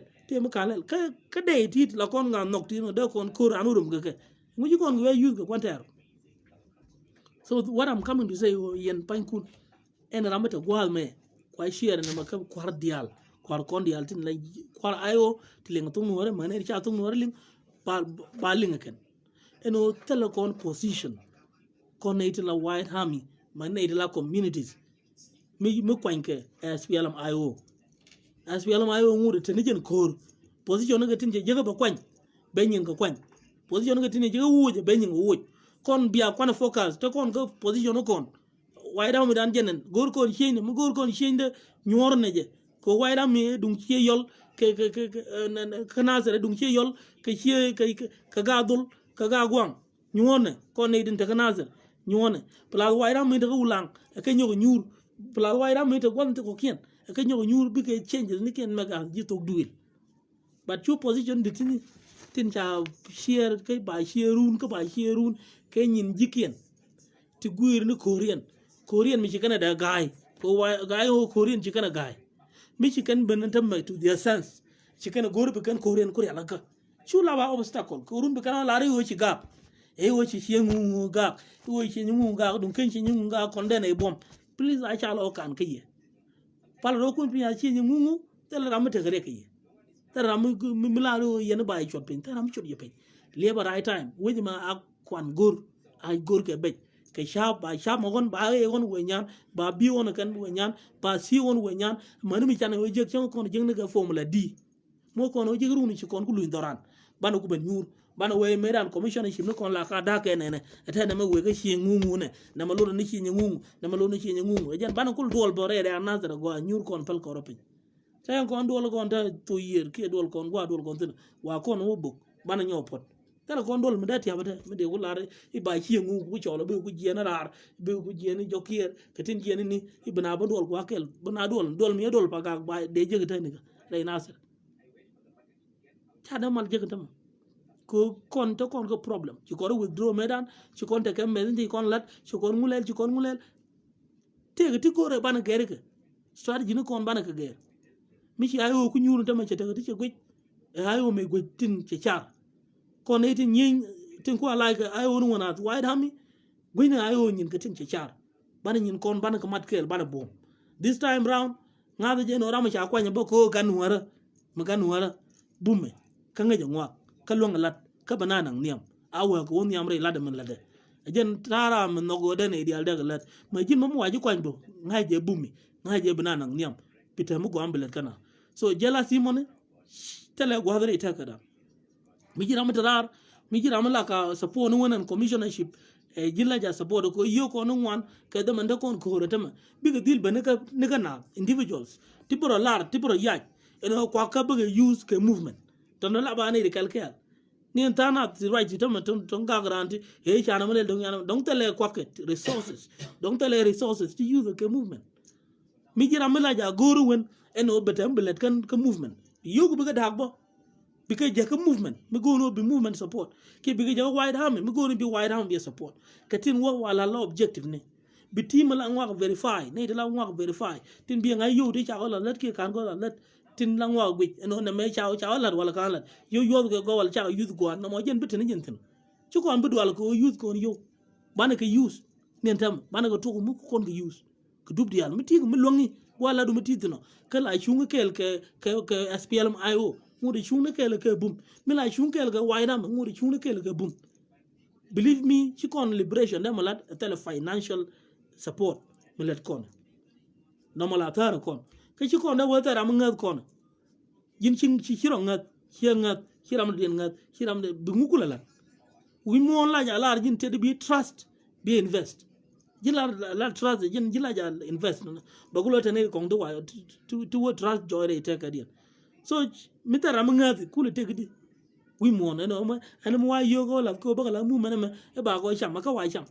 ka day ti la kon nga nok ti no de kon kor anurum ke mu ci kon wa yu ko kon ter so what I'm coming to say yen pankun en ramata gwal me kwa share na makam kwar dial kwar kon dial tin la kwar ayo tiling tung nuore mane cha tung nuore ling ba ling ken eno telecom position connect la white army mane la communities mi kwanke SPLM ayo ngure tin jen kor position nga tin je ga ba kwan benyin ga kwan position nga tin je ga wuje benyin wuj kon biya kwan focus to kon ga position kon wayda mi dan jenen gor kon shende mu gor kon shende nyor neje ko wayda mi dum ci yol ke kanasere dum ci yol ke ci ka gadul ka gagwang nyone kon ne din te kanaser nyone pla wayda mi de ulang ke nyogo nyur pla wayda mi te gon te ko kien ke nyogo nyur bi ke change ni ken maga ji tok duil but your position de tin cha share ke ba sharun ke nyin jikien ti guir ni Korean mi chikana da guy ko guy o Korean chikana guy mi chikan benanta mai to their sense chikana gor bi kan Korean laka chula ba obstacle korun bi kan lari o chiga e o chi ngu ga o chi ngu ga dun kan chi ngu ga konde na bom please a chala kan kiye pala ro kun piya chi ngu tel ram te gare kiye tel ram mi la ro yen ba chopin tel ram chot yepe leba right time wedi ma akwan gor ay gor ke be ke shab mo gon ba e gon wenyan ba bi won kan wenyan ba si won wenyan man mi tan o je chen kon jeng ne ga formula d mo kon o je runi ci kon ku luñ doran ban ku ben ñur ban we medan commission ci ne kon la ka da ke ne ete ne me we ga ci ngungu ne na ma lo ne ci ngungu na ma lo ne ci ngungu e jan ban ku dol bo re na zara go ñur kon pel ko ropi tay kon dol kon ta to yer ke dol kon gwa dol kon tin wa kon wo bu ban ñopot tala kon dol mi dati abata mi de wulare i ba ci ngu ku cholo be ku jena rar be ku jeni jokier katin jeni ni ibna ba dol ko akel bana dol mi dol pa ga ba de jega tani ga lay nasir tada mal jega tam ko kon to kon ko problem ci ko withdraw medan ci kon te kam men di kon lat ci kon ngulel te ga ti ko re ban gere ke strategy no kon bana ka ger mi ci ayo ku nyuru tama ci ta ci gwej ayo me gwej tin ci char kon eti nyin tin ko ala ka ayo no wona wide hami gwej na ayo nyin ka tin ci char bana nyin kon bana ka mat kel bana bom this time round ngada je no rama ci akwanya bako gan wara magan wara bumme ka nga jangwa ka long lat ka banana niam awa ko niam re lada man lada ajen tara man nogo da ne dial daga lat ma jin mamu waji kwan do nga je bummi nga je banana niam pita mu go ambelet kana so jela simone tele go hadri ta kada mi jira matarar mi jira mala ka support no wonan commissionership e jilla ja support ko yo ko no wan ka da man da kon ko retama biga dil banaka na individuals tibro lar tibro yaj eno kwa ka biga use ke movement ton la ba ne de kalkel ni tana ti right to ma ton ga garanti e chana mele don tele kwa ke resources don tele resources to use ke movement mi jira mala ja goru wen eno betam belet kan ke movement yogu biga dagbo because jaka movement mi go no be movement support ke biga jaka wide ham mi go no be wide ham be support katin wo wala la objective ne bi team la ngwa verify ne de la ngwa verify tin bi nga yo de cha la let ke kan go la let tin la ngwa gwi no na me cha la wala kan la yo go wala cha youth go na mo jen bitin jen tin ci ko am bi wala ko youth ko yo bana ke use nen tam bana ko to mu ko ko use ko dub dial mi ti mi longi wala du mi ti no kala chunga kel ke SPLM IO ngudi chunga kel ke bum mi la chunga kel ke waida ngudi chunga kel ke bum believe me ci kon liberation dem lat tele financial support mi let kon no mala tar kon ke ci kon da wata ram ngat kon jin ci ci ro ngat ci ram den ngat ci ram de bu ngukula la wi mo la ja la jin te bi trust bi invest jila la trust jin jila ja invest no bagulo tane kong do wa to trust joy te ka dia so mitara mngazi kule te gidi wi mo no ma an mo wa yogo la ko ba la mu mana e ba ko cham ka wa cham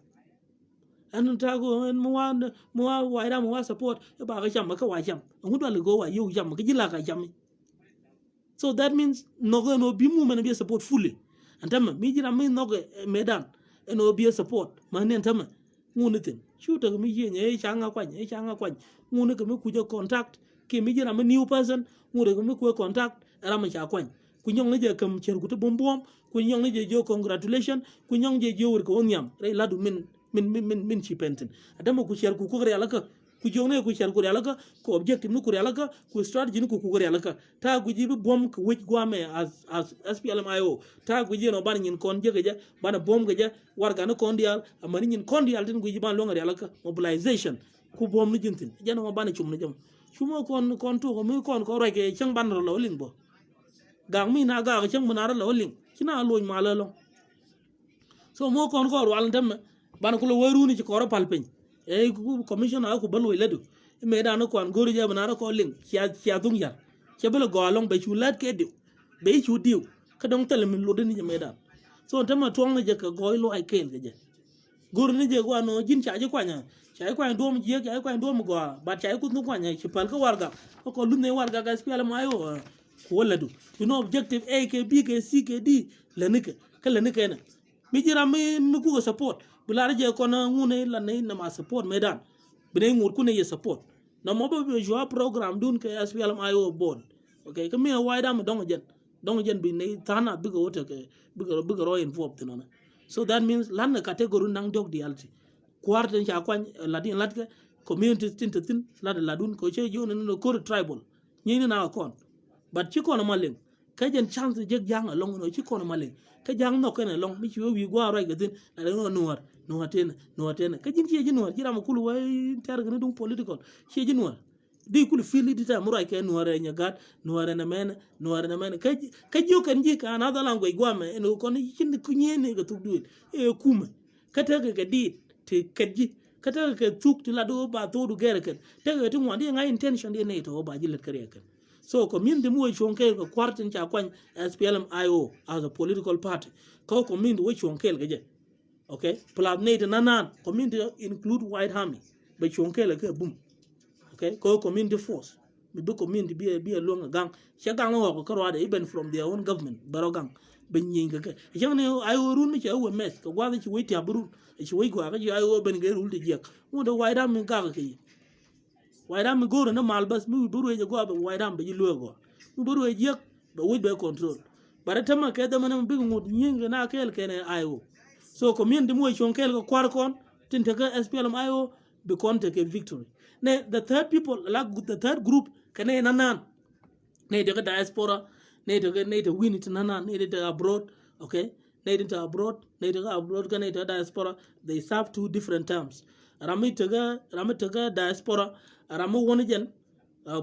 an ta go mo wa ira mo wa support e ba ka cham ka wa cham ngudo le go wa yo cham ka jila ka cham so that means no go no bi mu mana be support fully antama mi jira mi no go medan e no be support man antama ngunitin chuta mi ye changa kwa ngune ko mi ku contact ke mi jira mi new person ngure ko mi ku contact era ma cha kwa ku nyong je kam cher ku to bom ku nyong je jo congratulation ku nyong je jo wor ko nyam re ladu min chi penten adama ku cher ku re alaka ku jone ku cher ku re alaka ko objective nu ku re alaka ku strategy nu ku re alaka ta ku ji bom ku wich gwame as SPLMIO ta ku ji no ban nyin kon je ge bana bom ge war ga no kon dial amani nyin kon dial tin ku ji ban lo ngari alaka mobilization ku bom nu jintin jana ma bana chum na jam chuma kon to ko mi kon ko re ke chang ban ro lo ling bo gang mi na ga chang munara lo ling kina lo ma lo so mo kon ko wal dem ban ko lo waru ni ko ro palpen e ku commissioner ku balo ledu me da no kon gori je munara ko ling chia dung ya che belo go long be chu lat ke di be chu diu ka dong tele min lo ni me da so tama tuang ni je ka go lo ai kel je gor ni je ko no jin cha je kwa nya cha kwa ndo mu je cha kwa ndo mu go ba cha ku nu kwa nya chi pal ka warga ko lu ne warga ga spiala mayo ko ledu you know objective A ke B ke C ke D le ni ke le ni ke na mi jira mi ku support bular je ko na ngune la ne na ma support medan bine ngur ku ne ye support na mo be joa program dun ke SPLM IO board okay ke mi wa da mo dong jen bi ne tana bi go wote ke bi go involved no so that means lan na category nang dog di alti quarter cha kwa ladin latke community tin la dun ko che jo no ko tribal ni na kon but chi kono malen ka jen chance je jang along no chi kono malen ka jang no kene long mi chi wi gwa ra gatin na no atena ka jin chi jinwar jira ma kulu wai tar gane dum political chi jinwar di kulu fili di ta murai ke nuare nya gat nuare na men ka jo kan ji ka na da lango gwa me no kon chin ku nyene ga tukdu e kuma ka ta ga di te kaji ka ta ga tuk ti la do ba to du gere kan ta ga tin wandi nga intention di ne to ba jilet kare kan so community mu chonke ko kwartin cha kwan SPLM IO as a political party ko community we chonke ga je okay plan ne nanan community include white army be chonke la ke boom okay ko community force be do community be a long gang cha gang wo ko ro even from their own government barogang ben yin ga yang ne IO run mi cha we mes ko gwa chi we ti abru chi we gwa ga IO ben ga rule de jek mo do white army ga ke why dam go na mal bas mi buru je go ba why dam be lu go mi buru je ba we be control bare tama ke da man bi ngut nyinga na kel kene ayo so community mo chon kel ko kwar kon tin te ka SPLM ayo be kon te ke victory ne the third people like the third group kene nanan ne de diaspora ne de win it nanan ne de abroad okay ne de abroad kan ne de diaspora they serve two different terms rami tega diaspora ramu woni jen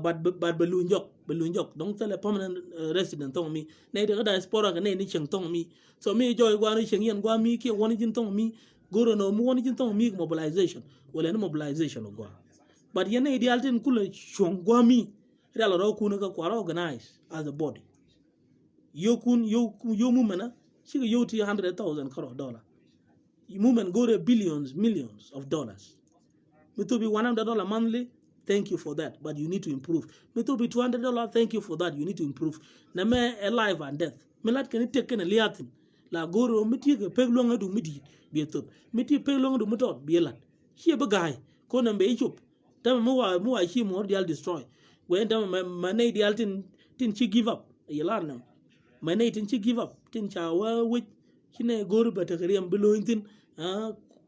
but belunjok donc c'est le permanent resident tong mi ne de diaspora kan ne ni cheng tong mi so mi joy gwa ni cheng yen gwa mi ke woni jin tong mi goro no mu woni jin tong mi mobilization wala ni mobilization gwa but yen ideal tin kula chong gwa mi real ro ku ka kwara organize as a body yo mumena she yo to $100,000 movement go to billions millions of dollars it will be $100 monthly. Thank you for that, but you need to improve. It will be $200. Thank you for that. You need to improve. Na me alive and death. Me lat can take a liatin. La goro miti ke peglonga do miti be top. Miti peglonga do mutot be lat. Here be guy. Kona be chop. Tama mo shi mo dial destroy. When tama mane dial tin chi give up. Yelar nam. Mane tin chi give up. Tin chawa with kine goro batakariam below tin.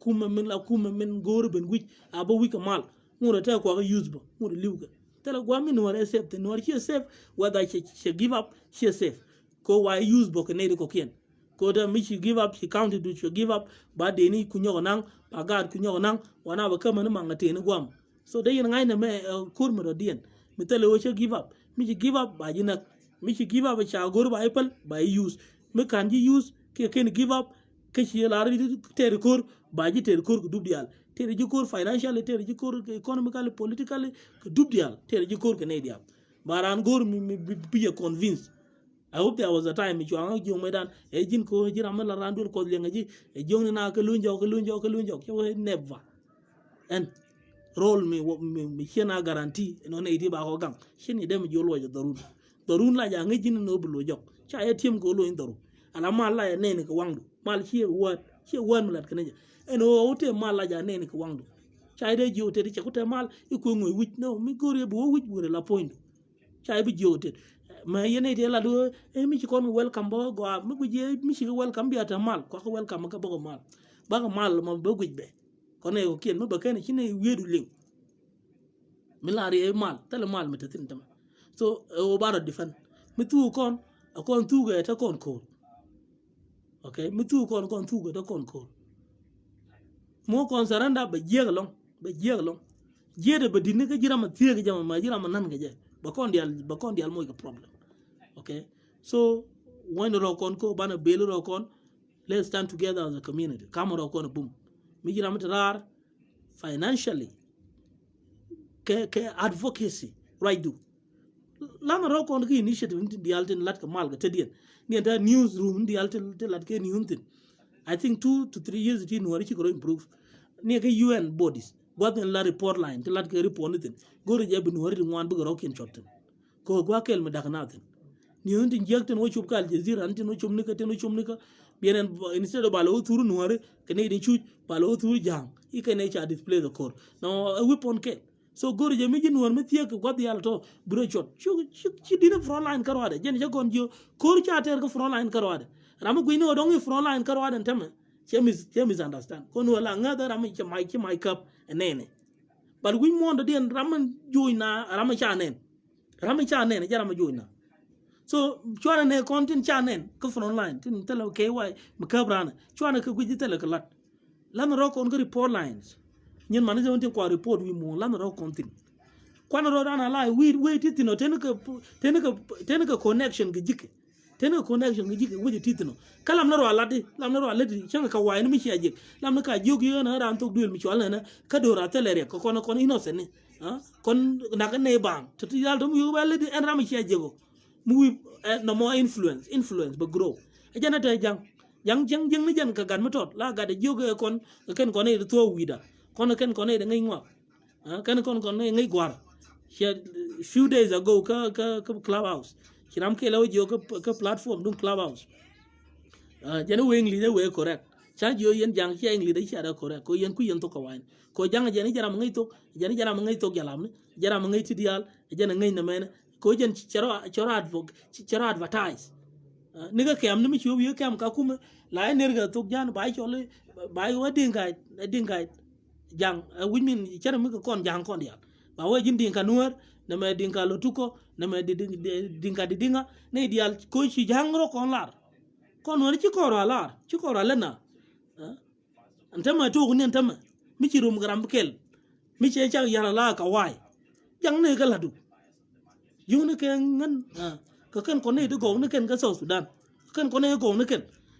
Kuma men goro ben which abo week a mal. Mura ta kwa use ba mura liuga tela gwa min wala safe ten war she safe whether she give up she safe ko why use bo ne ko kien ko da mi she give up she counted to she give up ba de ni kunyo nang bagad kunyo nang wana ba kama ni mangate ni gwam so de yin ngai na me kurmu do dien mi tele wo she give up mi she give up ba jina mi she give up cha gor ba apple ba use mi kan ji use ke ken give up ke she la ri ter kor ba ji ter kor du dial tere jikor financially tere jikor economically politically dubdial tere jikor Canadian baran gor mi be convinced I hope there was a time you are jong medan e jin ko jira mala randur ko lenga ji e jong na ka lunjo ko never and role mi chena guarantee no ne di ba ko gang chini dem jolo jo darun la ja ngi jin no bulo jok cha e tim ko lo indaru ala mala ya ne ko wangdu mal chi wan mulat kanaja eno ote mal la ja ne ko wangdu chai de jote de ko te mal iko ngoy wich no mi gore bo wich wore la point chai bi jote ma yene de la do e mi ci kon welcome bo go mi ko je mi ci welcome bi ata mal ko welcome ka bo mal ba mal mo bo guj be ko ne ko ken mo ba ken ci ne wedu ling mi la re mal tele mal mi tatin tam so o baro defend mi tu kon tu ga ta kon ko okay mi tu kon tu ga ta kon ko mo kon saranda ba jeglong jede ba dinne ka jira ma tiye ga jama ma jira ma nan ga je ba kon dial mo ga problem okay so when ro kon ko bana belu ro kon let's stand together as a community kam ro kon boom mi jira ma tar financially ke advocacy right do lama ro kon ki initiative ndi dial tin lat ka mal ga tedien ni enta newsroom ndi altin lat ke ni huntin I think 2 to 3 years it no ri ko improve ni ke UN bodies what in la report line to lat ke report nitin go re je bi no ri ngwan bu ro ken chotten ko gwa kel mi daknatin ni huntin jekten wo chup kal jazira antin no chum nika bienen instead of balo turu no re ke ne din chu balo turu jang I ke ne cha display the core now a weapon ke so go re je mi jin won mi tie ko gwa yal to bro chot chi dina front line karwade jen je gon jo ko cha ter ko front line karwade ramu guino dongi front line karwade teme chemis understand kono la ngada ramu che my cup enene but we want the ramen joina ramu cha nene jara joina so chwana ne content cha nene ko front line tin tele ky mi kabrana chwana ko guji tele klat lan ro kon report lines nyen man je wontin ko report wi mo lan ro content kwana ro dana la we titino tenaka connection ge jike tena connection ngi jike wodi titino kala lamna ro alati changa ka wayni mi ci ajik lamna ka jogi na ran tok duel mi ci wala na ka do ra telere ko kono innocent ni kon naka ne bang to yal dum yu wala di en ram ci ajego mu no more influence ba grow ajana tay jang ni jan ka gan matot la ga de joge kon ken kon e to wida kon ken kon e de ngai ngwa kan kon e ngai gwar few days ago ka clubhouse kiram ke lawo jo ka platform dum clubhouse jana wengli de we correct cha jo yen jang chi ing li cha da kore ko yen ku yen to ka wan ko jang jeni jara ngai to jalam ne jara ngai ti dial jana ngai na men ko jen charo advertise ni ga kem ni mi chu wi kem ka kuma la ner ga to jan ba chole ba wa dinga jang wi min chara mi ko kon jang kon dial ba wa jin dinga nuer na me dinga lotuko na me dinga ne dial ko chi jang ro kon lar kon woni ci koro lena antama to ni antama mi ci rum gram kel mi ci cha yara la ka wai jang ne ga ladu yu ne ke ngan ka kan kon ne do go ne ken ga so Sudan kan kon ne go ne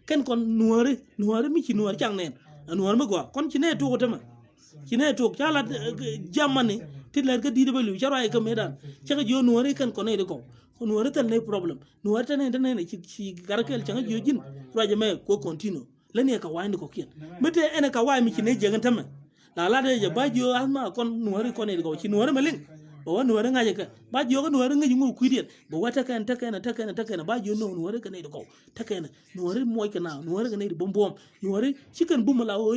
ken kon nuore mi ci nuore chang nen nuore ma gwa kon ci ne to ko tama ci ne to cha la jamani ti ler ga di de belu cha rai ka medan cha ga jo nuore kan kon ne do go nuore tan ne problem nuore tan ne ci garkel cha ga jo jin raje me ko continue lene ka wai ko kien mete ene ka wai mi ci ne jegan tama la de je ba jo alma kon nuore kon ne go ci nuore melin ba nuore ngaje ka ba jo ga nuore ngaji ngu kuidien ba wata kan ta kana ba jo no nuore kan ne go ta kana nuore moy kana nuore kan ne bom nuore ci kan bumala o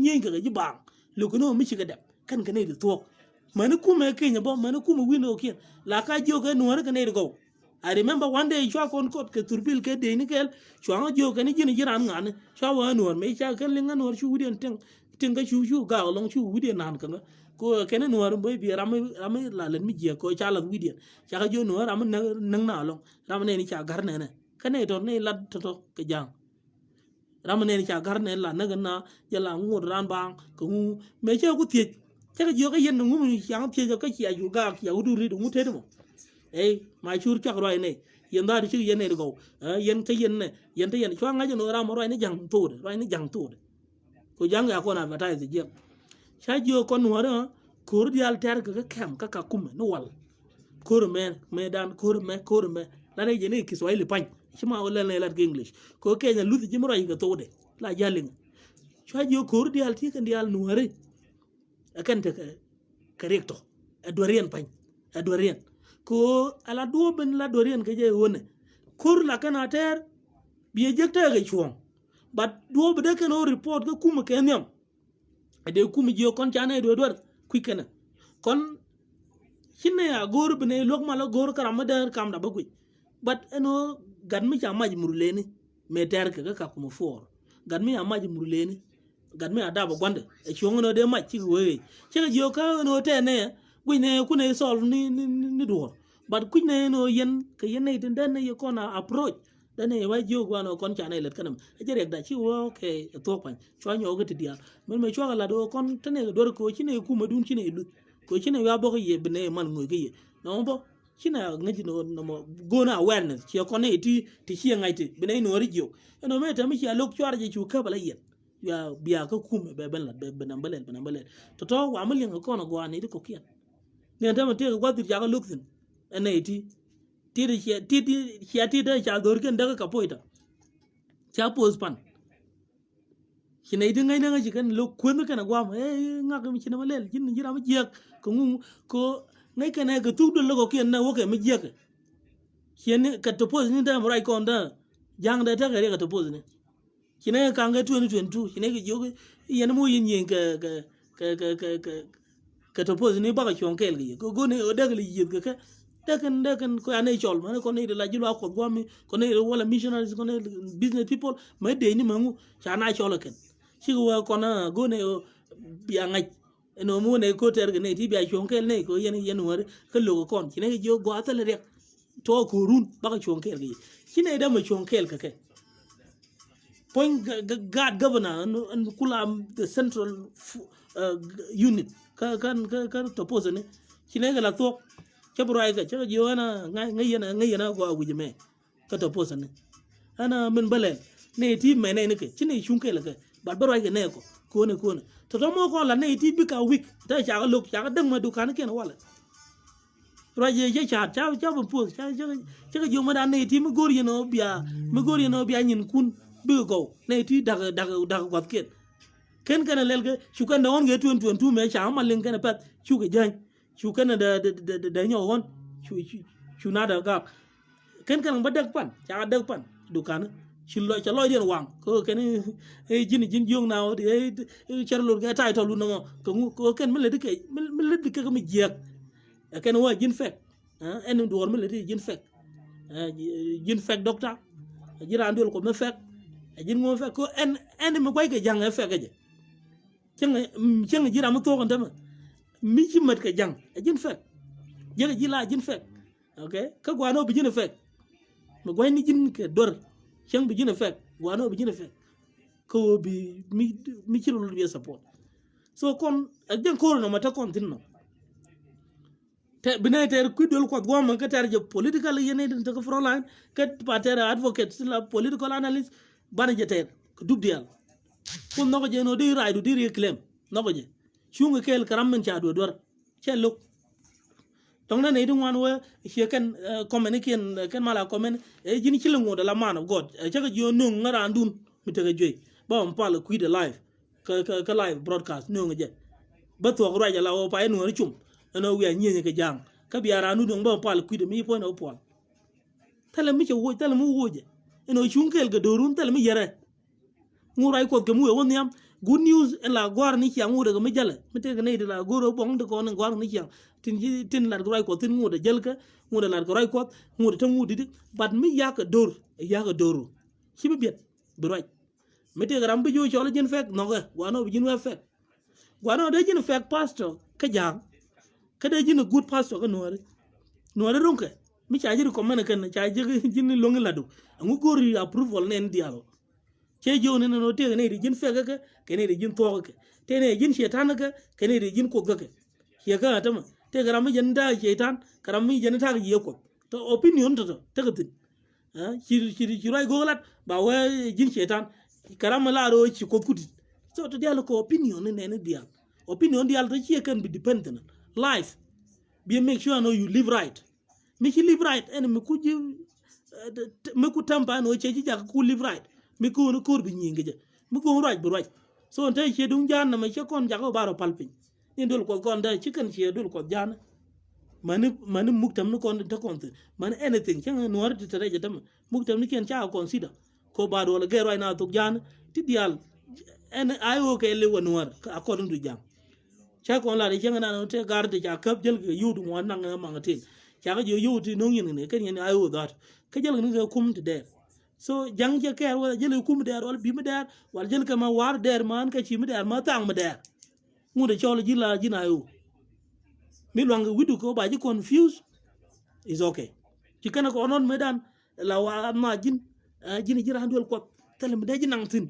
nyenga ga ji bang lo ko no mi ci ga dem kan kan ne to mani kuma kenya bo mani kuma wino kien la ka jo ga nuore kan ne go I remember one day chwa kon kot ke turbil ke de ni kel chwa jo ke ni jini jiran ngan chwa wa nuor me cha kan linga nuor chu wudien ting ga chu ga long chu wudien nan kan ko ke ne nuor boy bi ram la len mi je ko cha la wudien cha ga jo nuor ram nang na long ram ne ni cha gar ne ne kan ne to ne la to ke jang ram ne ni cha gar ne la na ga na ya la ngur ran bang ko me cha ku tie cha ga jo ga yen ngu mi yang tie ga chi ayu ga ya udu ri du te mo mai chur chak roi ne yen da chi yen ne go yen te yen chwa nga no ra mo roi ne jang tu ko jang ya ko na bata ji je cha jo kon wora kur dial ter ka kam ka kum no wal kur me dan kur me la ne je ne Kiswahili pan chima wala ne la English ko ke na luthi ji mo roi ga to de la jalin cha jo kur dial ti kan dial nuare akan te correcto adorian pan adorian ko ala do ben la dorian ke je wone kur la kana ter bi je te ga chuon but do be de no report ko kuma kenyam de kuma je kon chana do ku kana kon hinne ya gor bene lok mala gor karama der kam da bagui but eno gan mi chama murleni me ter ke ka kuma for gan mi ama murleni gan mi ada ba gwande e chuon no de ma chi we chi je ka no te ne gui ne ku ne solve ni do but kuj ne no yen ke yen ne den ne yo kona approach den ne wa jo gwa no kon cha ne let kanam e jere da chi wo ke to pan chwa nyo ga ti dia men me chwa la do kon tene do ko chi ne ku ma dun chi ne lu ko chi ne wa bo ye bene man ngo ge ye no bo chi na ngaji no mo go na awareness chi ko ne ti chi ngai ti bene no ri jo no me ta mi chi lok chwa je chu ka bala yen ya biya ka ku me be ben la be benam balen to wa amul ngo kono gwa ne ko kian ne ta ma te ko ti ja ga luk tin anaiti titi da cha dorken daga kapoita cha pospan hinai dingai nanga jikan lo kwendo kana gwam ngak mi china malel jin jira ma jiak ko ngu ko ngai kana ga tuddo logo kien na woke mi jiak hien ka to pos ni da mrai kon da jang da ta ga to pos ni hinai ka ga 2022 hinai ga jogo yen mo yin yen ka to pos ni ba ka chon kel gi ko ne o daga li yit ka dakan ko ane chol man ko ne la jilo ko gwami ko ne wala missionaries ko ne business people ma de ni mangu cha na chol ken chi wa ko na go ne bi angai no mo ne ko ter ne ti bi a chon kel ne ko yen war ka lo kon chi ne jo go atal rek to ko run ba ka chon kel gi chi ne da ma chon kel ka ke point god governor and kula the central unit ka to pose ne chi ne ga la to chabrai ga chaga jiwana ngai na go awujime ka to posa ne ana min balen ne ti me ne ke chine shunke la ke barbaro ga ne ko ne to mo ko la ne ti bi ka week ta cha ga lok cha ga dang ma dukan ke na wala raje je cha bo pos cha ga joma da ne ti mi gor yeno bia nyin kun bi go ne ti daga wat ken kana lel ga shukan da on ga 2022 me cha ma len kana pat chu ga jan chu kana da nyo won chu na da ga ken kan ba dag pan cha dag pan dukan chỉ lo cho lo điện hoàng có cái này jin dương nào thì chả lột cái tai thầu luôn nó có cái mình lấy được cái mình giặc cái nó jin phek em đuổi mình lấy jin phek jin phek doctor jiran dul ko me phek jin mo phek ko en me quay cái jang phek cái chẳng jiran mo to kan tam mi ci mat cái jang jin phek jere jila jin phek okay ka gwano bi jin phek me quay ni jin ke dor chẳng bị dính effect, guano bị dính effect, cô bị mi chỉ luôn bị support, so con chẳng cô nó mà ta con tin nó, thế bên này thì quyết định quạt guam mà cái này là political như này thì cái frontline cái party advocate là political analyst ban giờ thế đúc dial, con nó cái gì nó đi rai đi reclaim, nó cái gì, chung cái karam mình chả đuổi chả lúc trong đó này đúng không anh khi kan comment kan mala comment jini chilung ngo la man of god chắc cái yo nung ngara andun mi te joy ba on pala quit the live ka live broadcast nung je ba to ko raja la o pa enu chum no wi nyi ke jang ka biara nu dong ba pala quit mi po no pol tala mi che wo tala mu wo je eno chunkel ga dorun tala mi yare ngurai ko ke mu won yam good news en la gwar ni chiang mu daga mi jale mi te ne de la goro bong de ko ne gwar ni chiang tin la grai ko tin mu de jel ka mu de la grai ko mu de tamu di bat mi ya ka doru ci bi bet bi roj mi te gram bi jo chol jin fek no ga gwano bi jin wa fek gwano de jin fek pastor ka jang ka de jin good pastor ka no ronke mi cha jiri ko mena kan cha jiri jin longi ladu ngu gori approval nen dialo che jo ne no te ne di jin fek ka ke ne di jin to ka te ne jin shetan ka ke ne di jin ko ka ke ka ta ma te gram mi jin da shetan gram mi jin ta ye ko to opinion to te ka tin ci ray golat ba wa jin shetan gram la ro ci ko kuti so to dialo ko opinion ne dial opinion dial to ci kan be dependent life be make sure no you live right mi ci live right en mi ku ji mi ku tampa no ci ja ku live right mi ko no kor bi nyinge je mi ko right bu right so tay ci dum jan na ma ci kon ja ko baro palpin ni dol ko kon da ci kan ci dol ko jan mani muktam no kon ta kon man anything ci no war ti tere je tam muktam ni ken cha consider ko baro la ge right na to jan ti dial en ayo ke le won war according to jam cha kon la de ci na no te garde ja kap jel ge yudu mo nan ma ngatin cha ga yudu no yin ne ken ni ayo that ka jel ni ga kum ti der so jang je ker wala jele kum der wala bi mi der wala jel ka ma war der man ka ci mi der ma tang mi der mu de chol ji la ji na yo mi lo nga widu ko ba ji confuse is okay ci kana ko non medan la wa ma jin jini ji randol ko tele mi de ji nang tin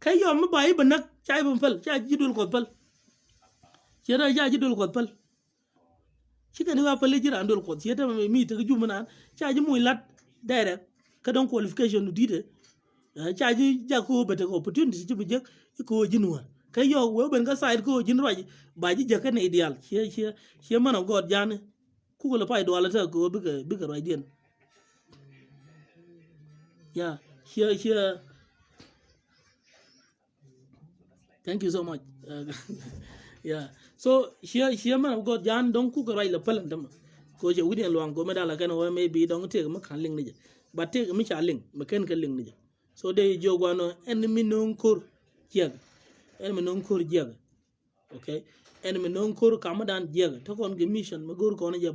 kay yo mi bayi ba nak chay bu fel chay ji dul ko fel ci ra ja ji dul ko fel ci kana wa pel ji randol ko ci ta mi te ju mu nan chay ji muy lat direct ka don qualification nu dide cha ji ja ko bete ko opportunity ji bije ko jinwa kay yo we ben ga side ko jin roji ba ji je kan ideal che man of god jan ku ko la pai do la ta ko bi ga right den yeah here thank you so much yeah so here man of god jan don ku ga right la palan dama ko je wudi lo ngo medala kan wa maybe don te ma kan ling ni but take me chaling mechanical link nija so they jogwano enemy non kor jeg enemy non kor jeg okay enemy non kor kamadan jeg to kon ge mission ma gor ko je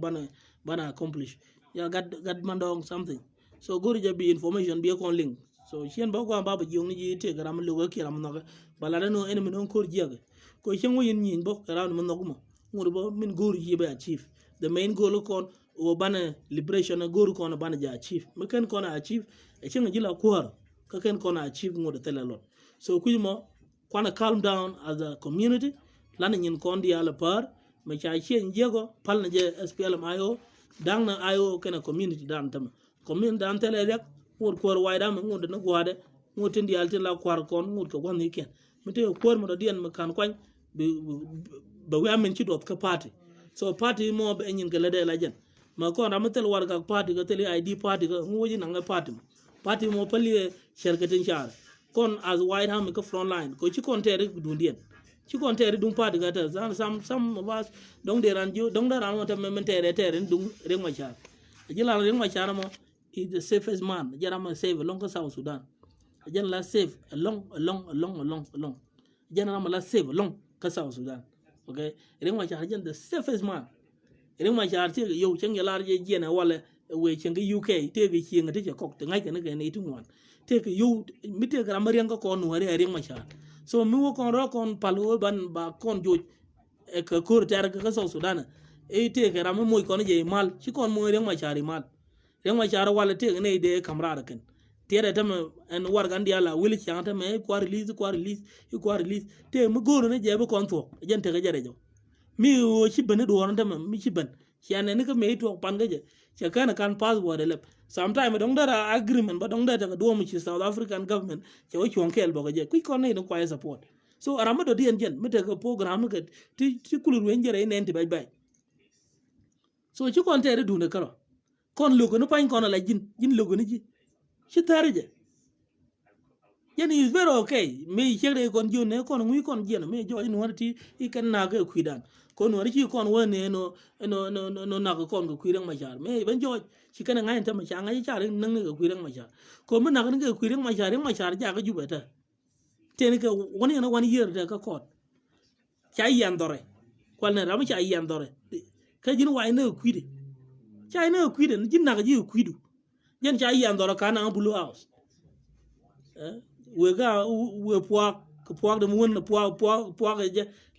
bana accomplish ya gad mandong something so gor je bi information bi kon link so chien ba ko ba jong ni ji te gram lu ga kiram no bala no enemy non kor jeg ko chen wo yin yin bo ram no ko mo ngor bo min gor ji ba achieve the main goal kon o bana liberation na goru kona bana ja achieve meken kona achieve e chenga jila kwar ka ken kona achieve ngode telelot so kuyimo kwana calm down as a community lana nyin kondi ala par me cha chen jego palna je SPLM ayo dang na ayo kana community dan tam community dan tele rek wor kwar wayda me ngode na gwade ngotendi alti la kwar kon ngod ko wonni ken mete kwar mo dien me kan kwany be we amen ci dot ka party so party mo be nyin gele de la jen ma ko na metel war ga party ga tele ID party ga ngoji na nga party mo pali sherkatin char kon as white ham ka front line ko ci kon tere dundien ci kon tere dum party ga ta some of us dong de ran jo dong da ran ta men tere dum reng ma char ji la reng ma char mo is the safest man. Jarama save along the South Sudan. Jan la save along. Janama la save along the South Sudan. Okay, Rema Charjan the safest man. Rema Charti, yo, Chang Yalarja Jena Walla, away Chang UK, take a king and take a cock, the night and again 81. Take you, Mitte Gramarianga con, where I ring my char. So, Mu con rock on Palu ban ba con George, a Kur Taraka South Sudan. A take a Ramamu con a mal, she con more ring my chari mal. Ring my char while take an a day camaracan. Tear them and work and the Allah will chant me, qua release, take me go on a jab contour, a gentle jarejo. Me o chiben do on them, me chiben. She and any made to Pangaja. She can password a lap. Sometimes I don't that agreement, but don't that a dome which is South African government. She watch you on Kel Bogaja. Quick on it, quiet support. So Aramado D and Jen, me take a program get to cool ranger in anti by. So you can't tell it do the color. Con look on a pine corner like Jin Loguniji. She tarried. Jenny is very okay. May share a con you, con we con Jen, may join one tea, he can naga quidan. Con what you con one no naga con queering my jar. May even George, she can enter my chang, I char in nanga queering my jar. Come naga queering my jar in my char, jaga you better. Take 1 year, take a court. Chai yandore. Qualna Ramachai yandore. Kajin why no quid. China quid and Jinaga you quidu. Jen Chai yandora can blue house. We got we pork the moon, the pork,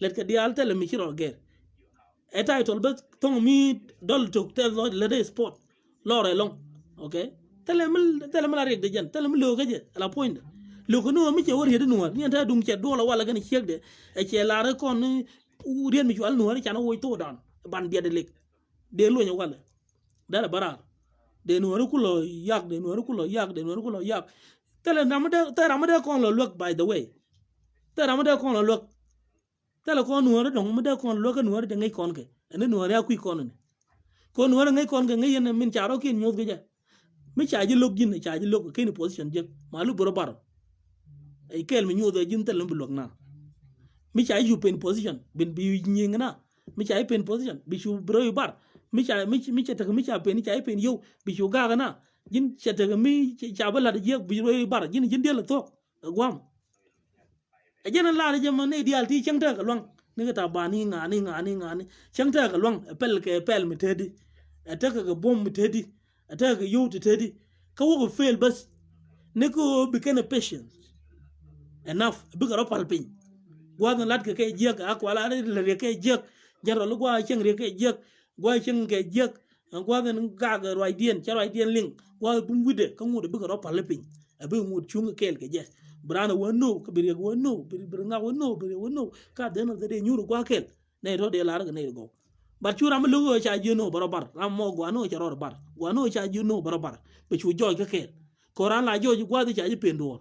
let the altar let me hear again. A title, but tongue me, doll took tell Lord, let it sport. Laura long, okay? Tell him, the gen, tell him, look at it, a point. Look, no, me, what he didn't want. You and I don't get dollar while I can hear the a chair con who didn't make you all know it can always toe down. Ban be the lake. They loan your wallet. That a barar. They know a yak, they know a yak. Tell a Ramada con look by the way. Tell Ramada con look. Tell a con who don't Mada con look and word and a conke, and then where quick on. Con word and a conke and a min charoki and Mogaja. Which I look in the charge look a kind position, Jep, Malu Borobar. I tell me you the gentle look now. Which I you pin position, been be ying na. Which I pin position, be you bro bar. Which I pen, I pen you, be you gagana. Jin chatagami chabala the jig be bar, Jin Jindel talk, a guam. A general large money, the alti changtag along, Nigata banning, anning, changtag along, a pel me teddy, a take a bomb me teddy, a take a you to teddy. Kawo fail, but Nico became a patient. Enough, bigger up alpin. Guan latka jig, aquala, reke jig, General Gua chang reke jig, Gua chang jig. And Guadan Gaga Ridian, Charidian link, while boom with it, come with a bigger up a lipping, a boom would chung kelke, yes. Brana won't know, Kabiri won't know, Brina won't know, but won't know, cut the end of the day, new Guakel, Nato de Larga go. But you am a logo charge you know, Barabar, I'm more guano charor bar, guano charge you know, Barabar, but you joy Kakel. Koran la George Guadi charge pen door.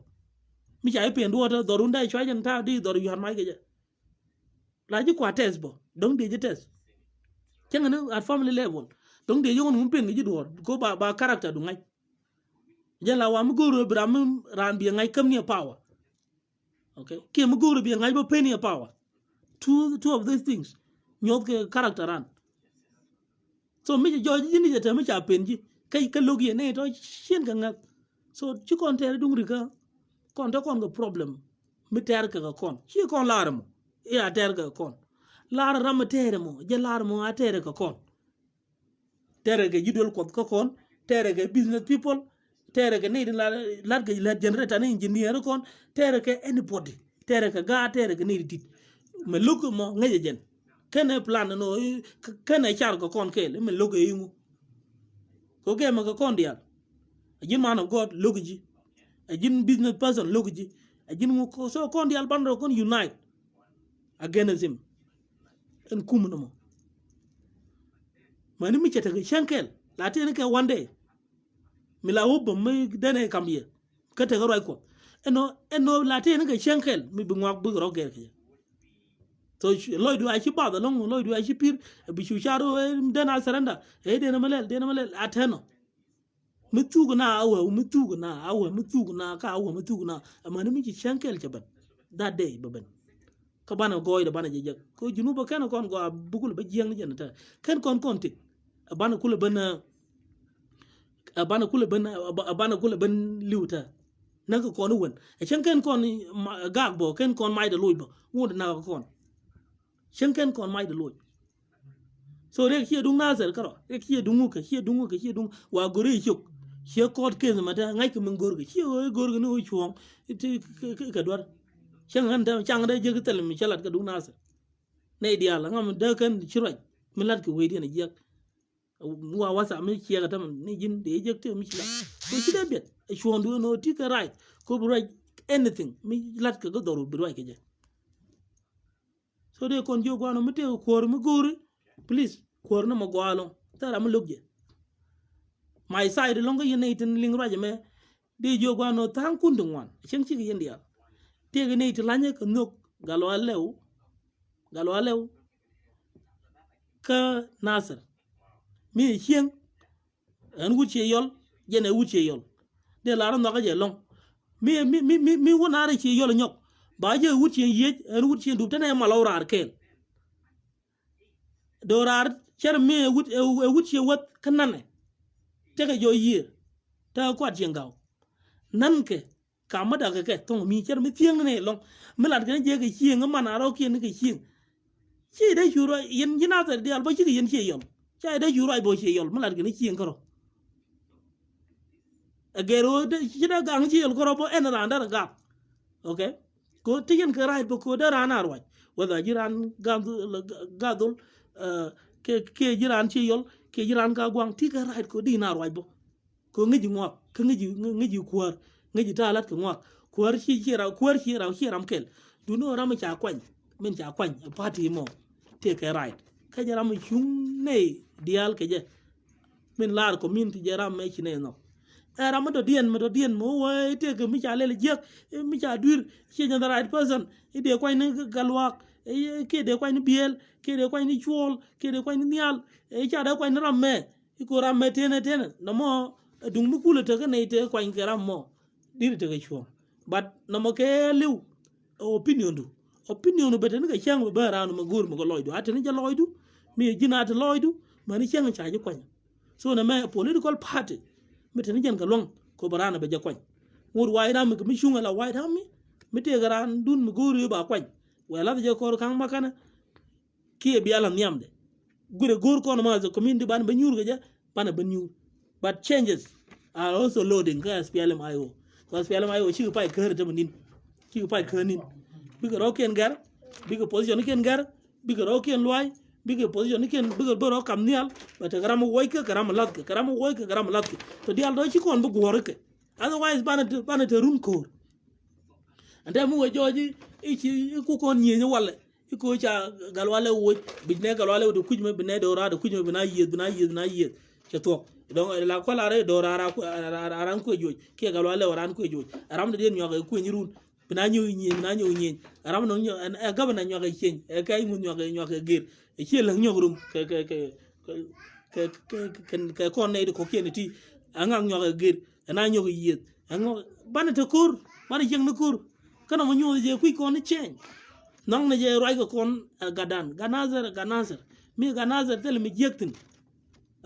Mich I pen water, Dorunda charge and tardy, or you have my gaja. Like you quite test, don't be the test. Changan at family level. Don't they young pen you do go by character do I? Jella wam guru bram ran being I come near power. Okay, Kim guru being I penny power. Two of these things. Your character run. So Mr. George you need to make a penji. Kai logi and eight or shin can. So you can't tell Dungrika. Can't talk on the problem. Miterka con. She con larmo. Yeah, terga con. Lara ramateremo, Jelarmo aterka con. Terega judul kot kokon, terega business people, terega need larga generator and engineer con, terega anybody, terega ga terega need it. Me look mo ngajen. Can I plan no can I charge con kale, me look at you. Go game a condial. A gin man of God, look at you. A gin business person, look at you. A gin so condial bando con unite against him. And kumunamo. My name is Shankel. Latin one day. Mila hope me then I come here. Cut a right. And no Latin Shankel, me be walk big rock here. So Lloyd do I ship out the long Lloyd do I ship here, a bishu shadow, and then I surrender. Eh, then I'm a little at Heno. Mutugana, Mutugana, Kawa, Mutugana, and my name is Shankel Chabat. That day, Baban. Cabana goy the Banajak. Could you know can go a book of young janitor? Can conti. A banacula abana kula ben liuta na ko kono won e chen ken kon gagbo ken kon mai de loibo won na ko kon chen ken kon mai de loibo so re hier dung na zer karo re hier dungu ka hier dung wa gore chok hier kod ke ma ta ngai ke men gorge hier gorge no chuong ti ka dwar chen han da chang da je tel mi chalat ka dung na zer ne dia la ngam da kan chiroi milat ke we dia na je wa wasa mi chia ka tam ni jin de je te mi chila so chi da bet e chuong du no ti ka right ko right anything mi lat ka go doru bi right ke je so de kon jo gwa no mi te ko mi gore please korno mo gwalo tara mo lugje my side longo yenetin ling raje me de jogwa no tan kundu ngwan chen chi yen dia te ge ne ti lanye ko nok galo alew ka nasir mi hien an wuche yol jene wuche yol de la ran no ga je long mi wona re chi yol nyok ba je wuche ye an wuche du tane malawrar kel dorar cher me wuche wat kanane tege jo yir ta kwat jengaw nan ke kamada ke tong mi cher mi tieng ne long melat ke je ke chieng mana ro ke ne ke chieng chi de juro yen jina ta de alba chi yen chi yom cha de juro ai bo chi yom melat ke ne chieng karo agero de jina gang chi yol karo bo en ran dar ga okay ko tigen ke rai bo ko da ran arwa wada jiran gadul ke jiran chi yol ke jiran ka gwang ti ka rai ko dinar wai bo ko ngi ngwa ko ngi kwar ngi talat ko ngwa kwar chi ram kel du no ram cha kwan men cha kwan party mo te ka rai ka jaram chung ne dial ke je men lar ko min ti jaram me chi ne no era mo do dien mo wa te ke mi cha le je mi cha dur chi the right person ide kwan ne galwak ke de kwan biel ke de kwan ni chol ke de kwan ni nyal cha da kwan ram me ko ram me tene no mo dung mu kula te ne te kwan ke ram mo dir te ke chol but no mo ke liu opinion du beten ga chang ba ran mo gur mo ko loidu atene ja loidu mi jinat loidu mani chang cha ji kwan so na me political party meten jan ka long ko barana be ja kwan mur wai ram mi shunga la wai ram mi te garan dun mo gur ba kwan wala je ko kan makana ki bi ala nyamde gure gur ko no ma zo community ban ba nyur ga bana ba nyur but changes are also loading gas PLM IO because PLM IO chi pa ka ta munin chi pa ka nin biga roken gar biga position ken gar biga roken loy biga position ken biga boro kam nial bata garam woy ka garam lat to dial do chi kon bu gor ke otherwise bana te room ko ande mu joji ichi ku kon nyenye wala iko cha galwale wo bidne galwale do kujme bine do ra do kujme bina yed che to donc la ko la re do ra aran ko joj ke galwale waran ko joj aram de den nyoga ko nyirun bina nyi aram no gabana nyoga chen kay mun nyoga gir e che la nyogrum ke kon ne ko keniti angang nyoga gir na nyoga yed ango bana te kur bana jeng na kur kana mo nyoga je ku ko ne chen nong na je roi ko kon gadan ganazer mi ganazer tel mi jektin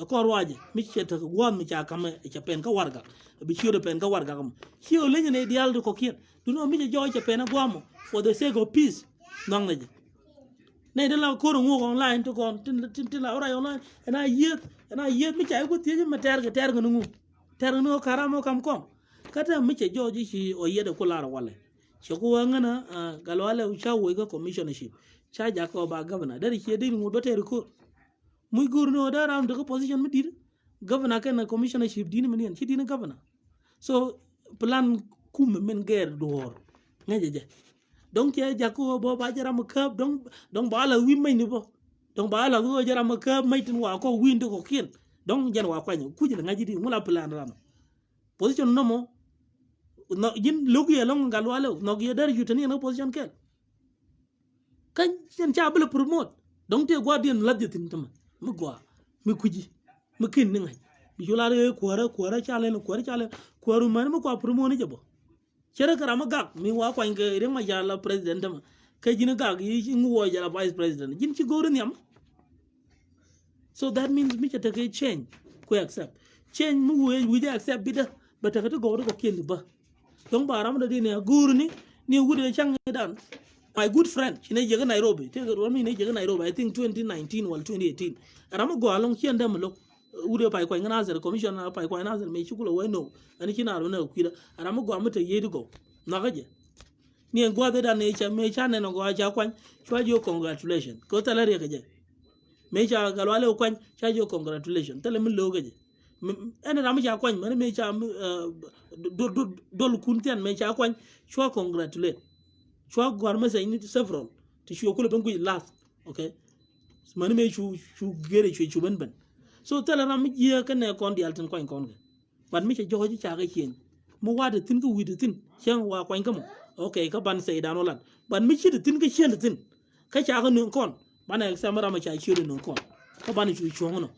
ko roaje mi cheta ko gwa mi cha kam cha pen ka warga bi chiyo pen ka warga kam chiyo le ne dial ko kien du no mi je jo cha pen gwa mo for the sake of peace nong na je ne de la ko ngo online to kon tin la ora online na yet mi cha ko tie ma ter no karamo kam kom kata mi che jo ji chi o yede ko la wale ko wangana galwale ucha wo ga commissionership cha ja ko ba governor dari ke dir mu doter ko muy gurno da ram de position mi dir governor ken commissionership din mi en ci din governor so plan kum men guerre dor ngaje je donc ya ja ko bo ba jara mo kab donc ba la wi may ni bo donc ba la go jara mo kab may tin wa ko winde ko ken donc jan wa kwany ku ji ngaji di mu la plan ram position no mo no jin logu ye long galwale no ge dar jutani no position kel kan jen cha bele promote donc te gwa den ladde tin tama mu gwa mi kuji mi kin ni ngai bi jolare ko chale ko man mu ko promote ni jabo chere kara ma gak mi wa kwa nge re ma jala president ma ka jin gak yi ngo jala vice president jin ci goru nyam so that means mi ta ke change ko accept change mu we accept bida but ka to go ko ken ba don ba ram da ni gurni ni wude chang dan my good friend shine je ga Nairobi te ga mi ne je ga Nairobi I think 2019 or 2018 ram go along chen da mo wude pai ko ngana zer commissioner pai ko ngana zer me chukulo we no ani kina ro na kuida ram go amata yedi go na gaje ni go da ne cha me cha ne no go cha kwan chwa jo congratulations ko tala re gaje me cha galwale kwan cha jo congratulations tala mi lo gaje ene ram cha kwan me cha dol kuntian me cha kwan chwa congratulate chwa gwarma say ni several to show ko ben ko last okay man me chu gere chu ben so tala ram ye ka ne kon di altin kwan kon ban mi cha jo cha ga chen mo wa de tin ko wi de tin chen wa kwan kamo okay ka ban say dan olan ban mi chi de tin ka chen de tin ka cha ga nun kon ban e samara ma cha chi de nun kon ka ban chu chu ngono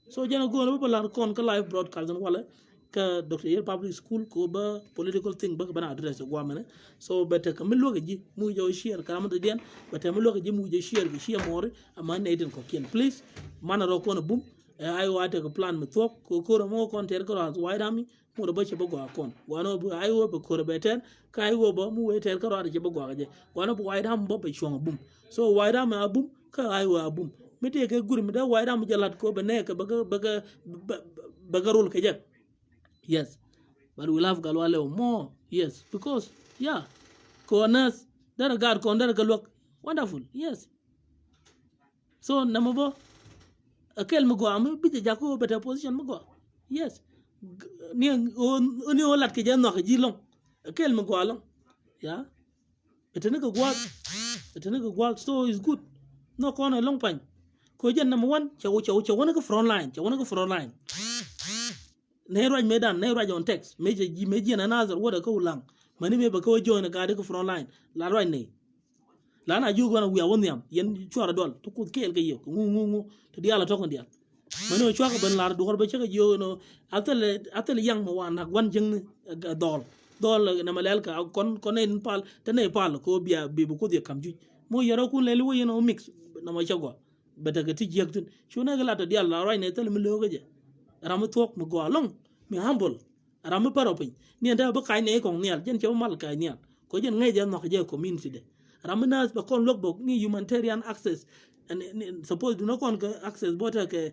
so jana go no balan kon ka live broadcast wala ka Dr. Yer public school ko ba political thing ba bana address go amene so beta ka milo ga ji mu jo share ka amata den beta milo ga ji mu jo share ga share more amma ne den ko ken please mana ro ko no bum ay wata ka plan mi tok ko mo kon ter ko ras waydami mu do ba ci ba go kon wano bu ay wo ba ko beten ka ay wo ba mu we ter ko ras ci ba go ga je wano bu waydam ba ba shong bum so waydam abum ka ay wo abum mi te ke guri mi da waydam jalat ko be ne ka baga rol ke je yes but we love galwale more yes because yeah corners that god kon that look wonderful yes so namabo akel mo go am bi jako better position mo go yes ni o lat ke janno ke jilong akel mo go along yeah betene ko gwa so is good no kon long pan ko jen number 1 chawo wona ko front line ne raj medan ne raj on text meji na nazar woda ko lang mani me ba ko join ka de ko front line la raj ne la na ju gona wiya wonyam yen chora dol to ko kel ke yo ngu to diala to ko dial mani chwa ko ben la do ba che yo no atale yang mo wan ak wan jeng dol na malal ka kon en pal te ne pal ko biya bi ko de kam ju mo yaro kun le wo yeno mix na ma chago beta ga ti jek tin chuna ga la to dial la raj ne tel mi lo ga je ramu tok mu go along mi humble ramu paropin ni nda ba kai ne ko nial jen che mal kai nial ko jen ngai jen no je community de ramu nas ba kon log bok ni humanitarian access and suppose do not kon access bota ke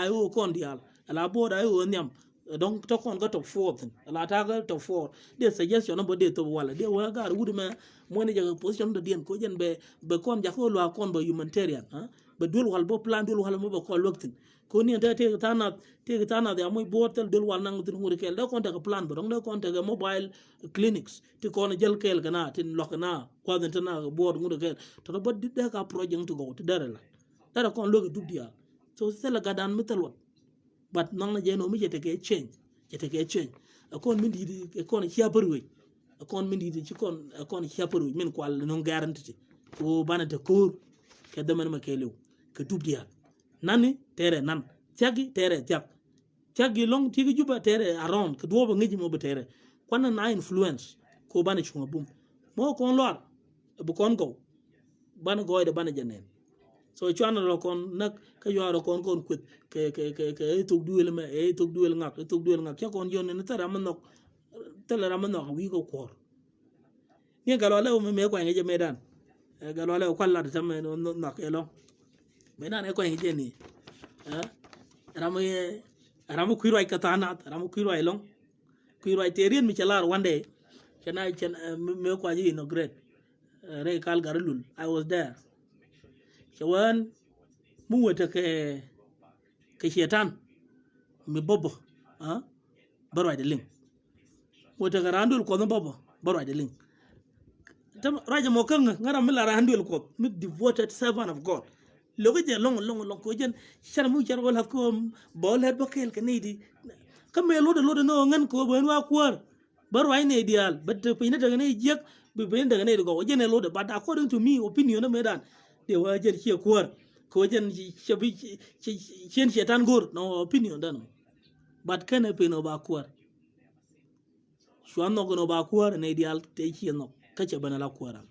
ayo kon dial ala boda ayo nyam donc to kon ga top 4 ala ta ga top 4 de suggestion no de to wala de wa gar wudu ma mo ne jaga position de den ko jen be kon ja ko lo kon ba humanitarian ha ba dul wal bo plan dul wal mo ba ko loktin ko ni ta te tana de amoy botel dul wal nang tin ngure kel da kon ta plan ba dong da kon ta mobile clinics ti kon jel kel kana tin lokna ko den tana board ngure kel to ba di da ka project to go to dara la dara kon lo dug dia so c'est la gadan metal but nang na je no mi jete ke change akon min di kon chia perwe akon min di ci kon chia perwe min ko al non garantie ko banata ko ke daman ma kelew ke dug dia nani tere nan tiagi tere tiagi long tigi juba tere around ke do ba ngi mo be tere kwana na influence ko bana chunga bum mo kon lor bu kon go bana goyde bana janen so chwana ro kon nak ka yoro kon kwet ke tok duel ma tok duel ngak ke kon jonne tara man nok tele ram nok wi ko kor ni galo le me ko ngi je medan galo le ko la ta me nok elo medan e ko ngi je ni ramu kuiro ay katana ramu kuiro ay long kuiro ay terien mi chalar one day chen me ko aji no great re kal garulul I was there chawan mu wata ke shetan mi bobo barwa de ling wata garandul ko no bobo barwa de ling tam raja mo kan ngara mi lara handul ko mi devoted servant of God logo je long ko jen char mu char wala ko bol het bakel ke nidi kam me lodo no ngan ko ben wa kwar bar wa ne dial but pina daga ne jek be ben daga ne go jen lodo but according to me opinion na medan de wa jen che kwar ko jen chabi chen shetan gor no opinion dan but kana pe no ba kwar shwan no ba kwar ne dial te chi no kacha bana la kwara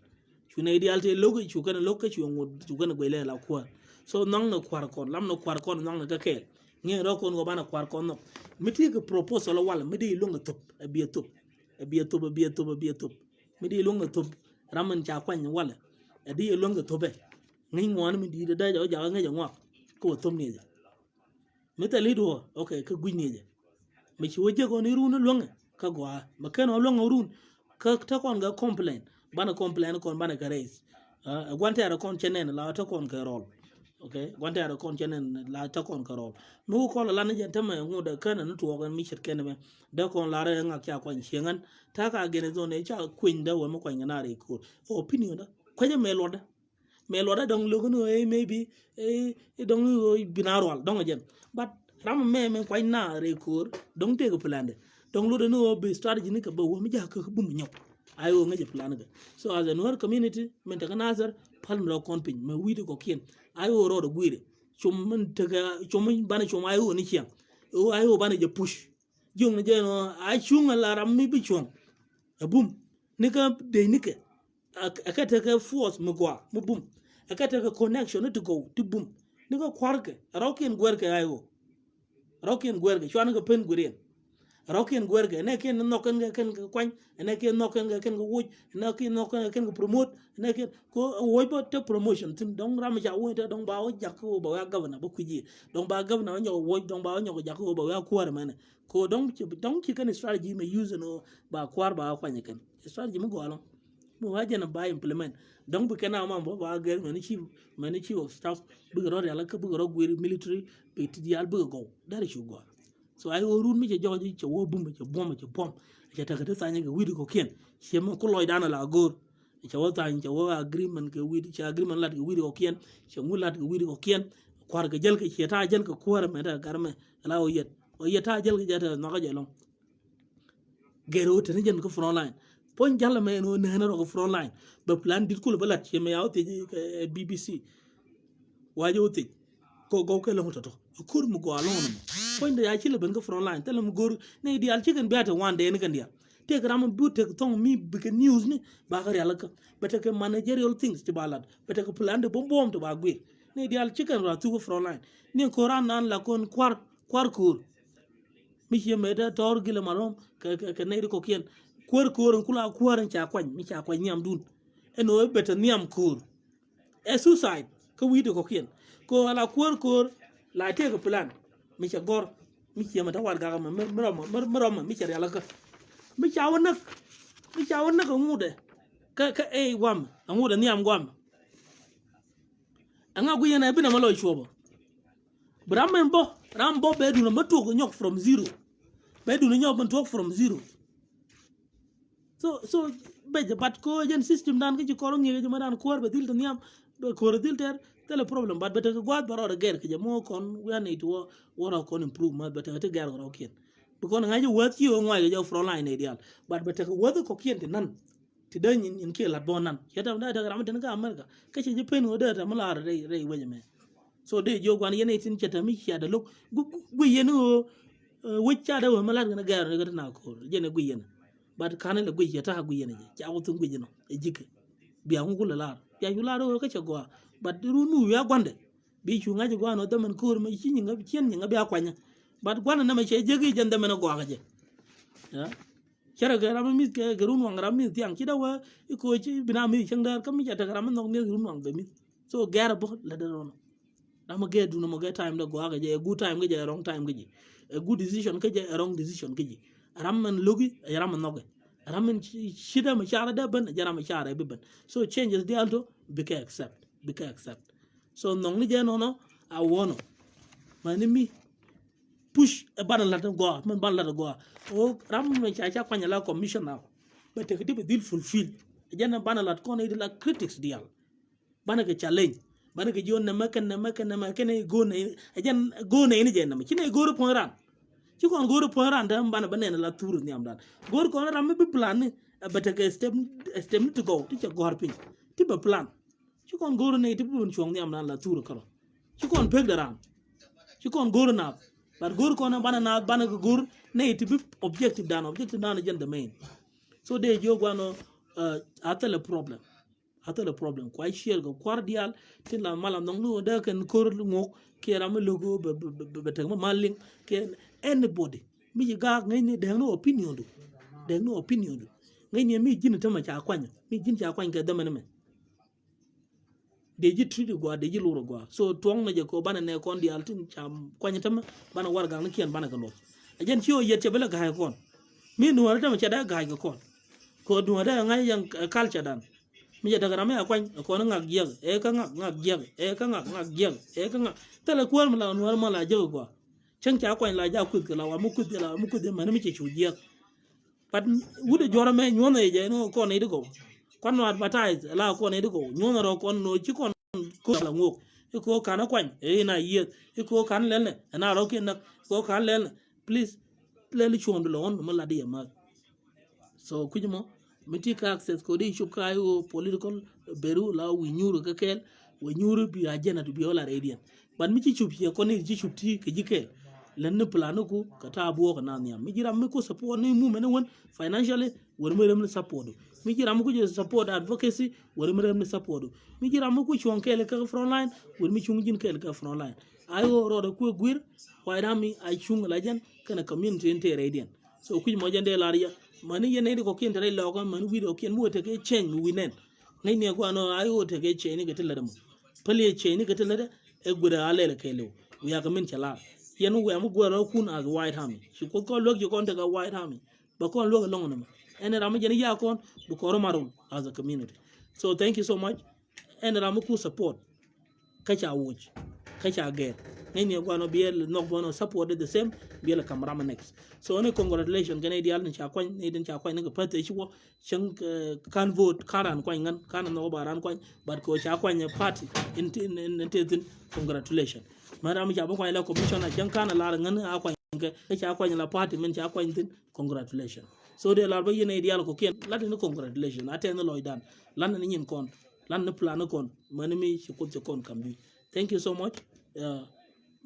shuna ideal te logo kana lokaci won kana gwele la kwar so nang no kwar kon lam no kwar kon nang no ka kel nge ro kon go bana kwar kon no miti ke proposal wala midi lunga top abia top midi lunga top ramen cha kwan wala adi lunga tobe ngi ngwan midi da ja ja nga ja ngwa ko tom ni ja mita lido okay ka gwini ja mi ci waje ko ni runa lunga ka gwa makano lunga run ka ta kon ga complain bana complain kon bana ka raise gwante ara kon chenen la ta kon ka rol okay gwante ara kon chenen la ta kon ka rol mu ko la na jenta ma ngu da kana nu to ga mi shit kene me da kon la ra nga kya kon shengan ta ka gene zo ne cha kuin da wa mu kon na re ko opinion da ko je me loda dong lu no maybe dong binarwal dong jen but ram me ko na re ko dong te ko plan de dong lu no be strategy ni ka ba wo mi ja ka bum nyok ayo nga je plan ga so as a Nuer community men ta nazar palm ro kon pin me wi ko kien ayo ro do guire chum men ta chum bana chum ayo ni chiang o ayo bana je push jung je no a chung la ram mi bi chung bum ni ka de ni ke akata ka force mu gwa mu bum akata ka connection to go to bum ni ka kwarke rokin gwerke ayo rokin gwerke chwan ka pen guren rokin gwerke ne ken no ken kwan ne ken no ken wuj ne ken no ken promote ne ken ko woy ba te promotion tin dong ram ja wo te dong ba wo jakko ba wa governor ba kuji dong ba governor nyo wo dong ba nyo jakko ba wa kwar mane ko dong ki kan strategy me use no ba kwar ba kwanye ken strategy mu go mu waje na ba implement donc bu kana ma ba ga mani chief of staff bu ro yalla ka bu ro gwiri military be tidial bu go dari chu go so ay o run mi je joji che wo bum che bom che ta ka ta nya ga widi ko ken che mo ko loy dana la gor che wo ta che wo agreement ke widi che agreement lat ke widi ko ken che ngulat ke widi ko ken kwar ga jel ke che ta jel ko kwar me da garme la o yeta jel ke jata no ga jelong gero te ne jen ko front line pon jalla me no nana ro front line ba plan dit kul balat che me yawte BBC wajo te ko go ke lo to kur mu go alon pon da ya ci le ben ko front line tele mu gor ne di al chicken beata one day ne kan dia te gram bu te ton mi big news ni ba ga yalla ka beta ke managerial things ti balat beta ko plan de bom to ba gwe ne di al chicken ra tu front line ni ko ran nan la kon kwar kur mi che me da tor gile marom ke ne ko kien kur kula kuaran cha kwan mi cha kwan nyam dun eno beta niam kur suicide ko wi ko kien ko ala kur la te ko plan mi cha gor mi che mata war ga ma mero mi cha yala ka mi cha wona ko ngude ka wam ngude niam gwam anga gu yana bina malo chobo rambo be du no matu ko nyok from zero be du no nyok matu from zero so beje bat ko jen system dan ki ko ngi je madan ko be dil niam be ko dil ter tele problem bat bete ko gwat baro de ger ke mo kon we need to wora kon improvement bete te ger ro kien be kon ngaji wat ki o ngwa je front line ideal bat bete ko wada ko kien te nan ti dan in ke la bonan yata da ram den ga america ke je pen o da mala re weje me so de jo gwan yene tin cheta mi ya da lok gu yene o wucha da mala ga ger ga na ko jene gu yene but kana le gwe ta gwe ne ja wutun gwe no e jike biya ngu la ya yula ro ka chagwa but runu ya gwande bi chu ngaji gwa no da man kur ma chi nga chen nga biya kwanya but gwana na ma che jege janda mena gwa ga je ya kera ga ram mi ke garun wang ram mi tiang kida wa ko chi bina mi chang dar kam mi ja ta ram no ne run wang be mi so gara bo la da no da ma ge du no ma ge time da gwa ga je good time ga je wrong time ga je a good decision ka je a wrong decision ka je ramman logi ramman noge ramman shida ma shara da ban jara ma shara be ban so changes the alto bika accept so nong ni jeno no a wono mani mi push e ban la go man ban la go o ramman ma cha kwanya la commission now but te be dil fulfill jana ban la ko ne la critics dial ban ke challenge ban ke jon na makan go ne jan go ne ni jena ma kine go ro point ran ci kon goro poran da mbana banen la tour ni am dan gor ko ram bi plan ni bata ke step to go ti gor pin ti be plan ci kon goro ne ti bun chong ni am dan la tour kala ci kon peg daran ci kon goro na bar gor ko na bana gor ne ti bi objective dan jen the main so de jo gwano atele problem ata the problem kwa share go cordial tin la mala ndong no da kan kor ngok ke ram logo be te maling ke anybody mi ga ngai ni de no opinion do de no opinion do ngai ni mi jin ta ma cha kwanya mi jin cha kwanya ga da man de ji tridi gwa de ji luro gwa so tuong na je ko bana ne kon di altin cham kwanya tama bana war gang kian bana ga lo ajen chiyo yet che bela ga kon mi nu war tama cha da ga kon ko du da ngai yang culture dan mi je daga rame akwan ko na ngak yeg e ka ngak yeg e ka ngak yeg e ka ngak tala ko ma la nu war ma la je gwa chen cha kwan la ja ku la wa mu ku de man mi che chu yeg pat wude jora me nyona je no ko ne de go kon no advertise la ko ne de go nyona ro kon no chi kon ko la ngok ko kana kwan e na yet ko kan lele na ro ke na ko kan lele please lele chondo lo on ma la de ma so kujimo miti ka access ko di shub kayo political beru la wi nyuru ka kel we nyuru bi ajena to bi wala radian ban mi ci chub ye ko ni ci chub ti ke jike len ne plan ko ka ta bo ka nan yam mi jira mi ko support ni mu men won financially wor mi rem support mi jira mi ko je support advocacy wor mi rem support mi jira mi ko chon kel ka front line wor mi chung jin kel ka front line ayo ro ko gwir wa rami ay chung la jan kana community inte radian so kuj mo jande laria mani yene ko kin tare lo ko man video kin mo te ke chen mu winen ngai ne ko no ayo te ke chen ni ke tele dum pele chen ni ke tele de e gura ale le kelo ya ka min chala yenu we am gura kun as white army shi ko lo ki kon te ga white army ba kon lo long no ene ram jeni ya kon bu ko marum as a community so thank you so much ene ram ku support ka cha wuch ka cha get ngai ne ko no biel no bono support the same biel camera next so ne congratulations gane dial ni cha kwan ne din cha kwan ne ka pate shi ko chan kan vote karan kwan ngan kan no baran kwan but ko cha kwan party in congratulations madam ja ba kwan la commissioner chan kan la ngan a kwan ka cha kwan la party men cha kwan tin congratulations so de la ba yene dial ko ken la ne congratulations atene loidan lan ne nyin kon lan ne plan kon manimi shi ko kon kambi thank you so much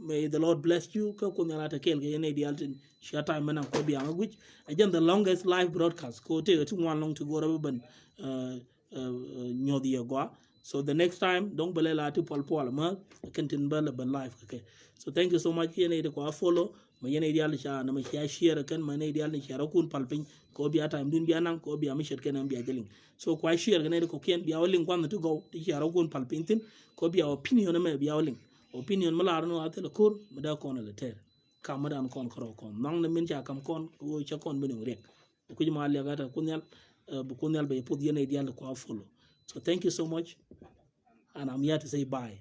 may the Lord bless you. Ka kunyala ta kel ge ne dialtin shata manan ko biya which again the longest live broadcast ko te tu wan long to go ban nyodi gwa so the next time don't bele la ti pol pol ma kentin bele ban live okay so thank you so much yene de ko follow ma yene dial sha na ma share kan ma ne dial ni share kun palpin ko biya time dun biya nan ko biya mi shet kenan biya jelin so ko share ne de ko ken biya walin kwan to go ti share kun palpin tin ko biya opinion me biya walin opinion malar no atel kur mada kon le ter kam madan kon kro kon nang ne min ja kam kon wo cha kon bin rek ku ma le gata kunyal bu kunyal be pud yene dial ko follow so thank you so much and I'm here to say bye.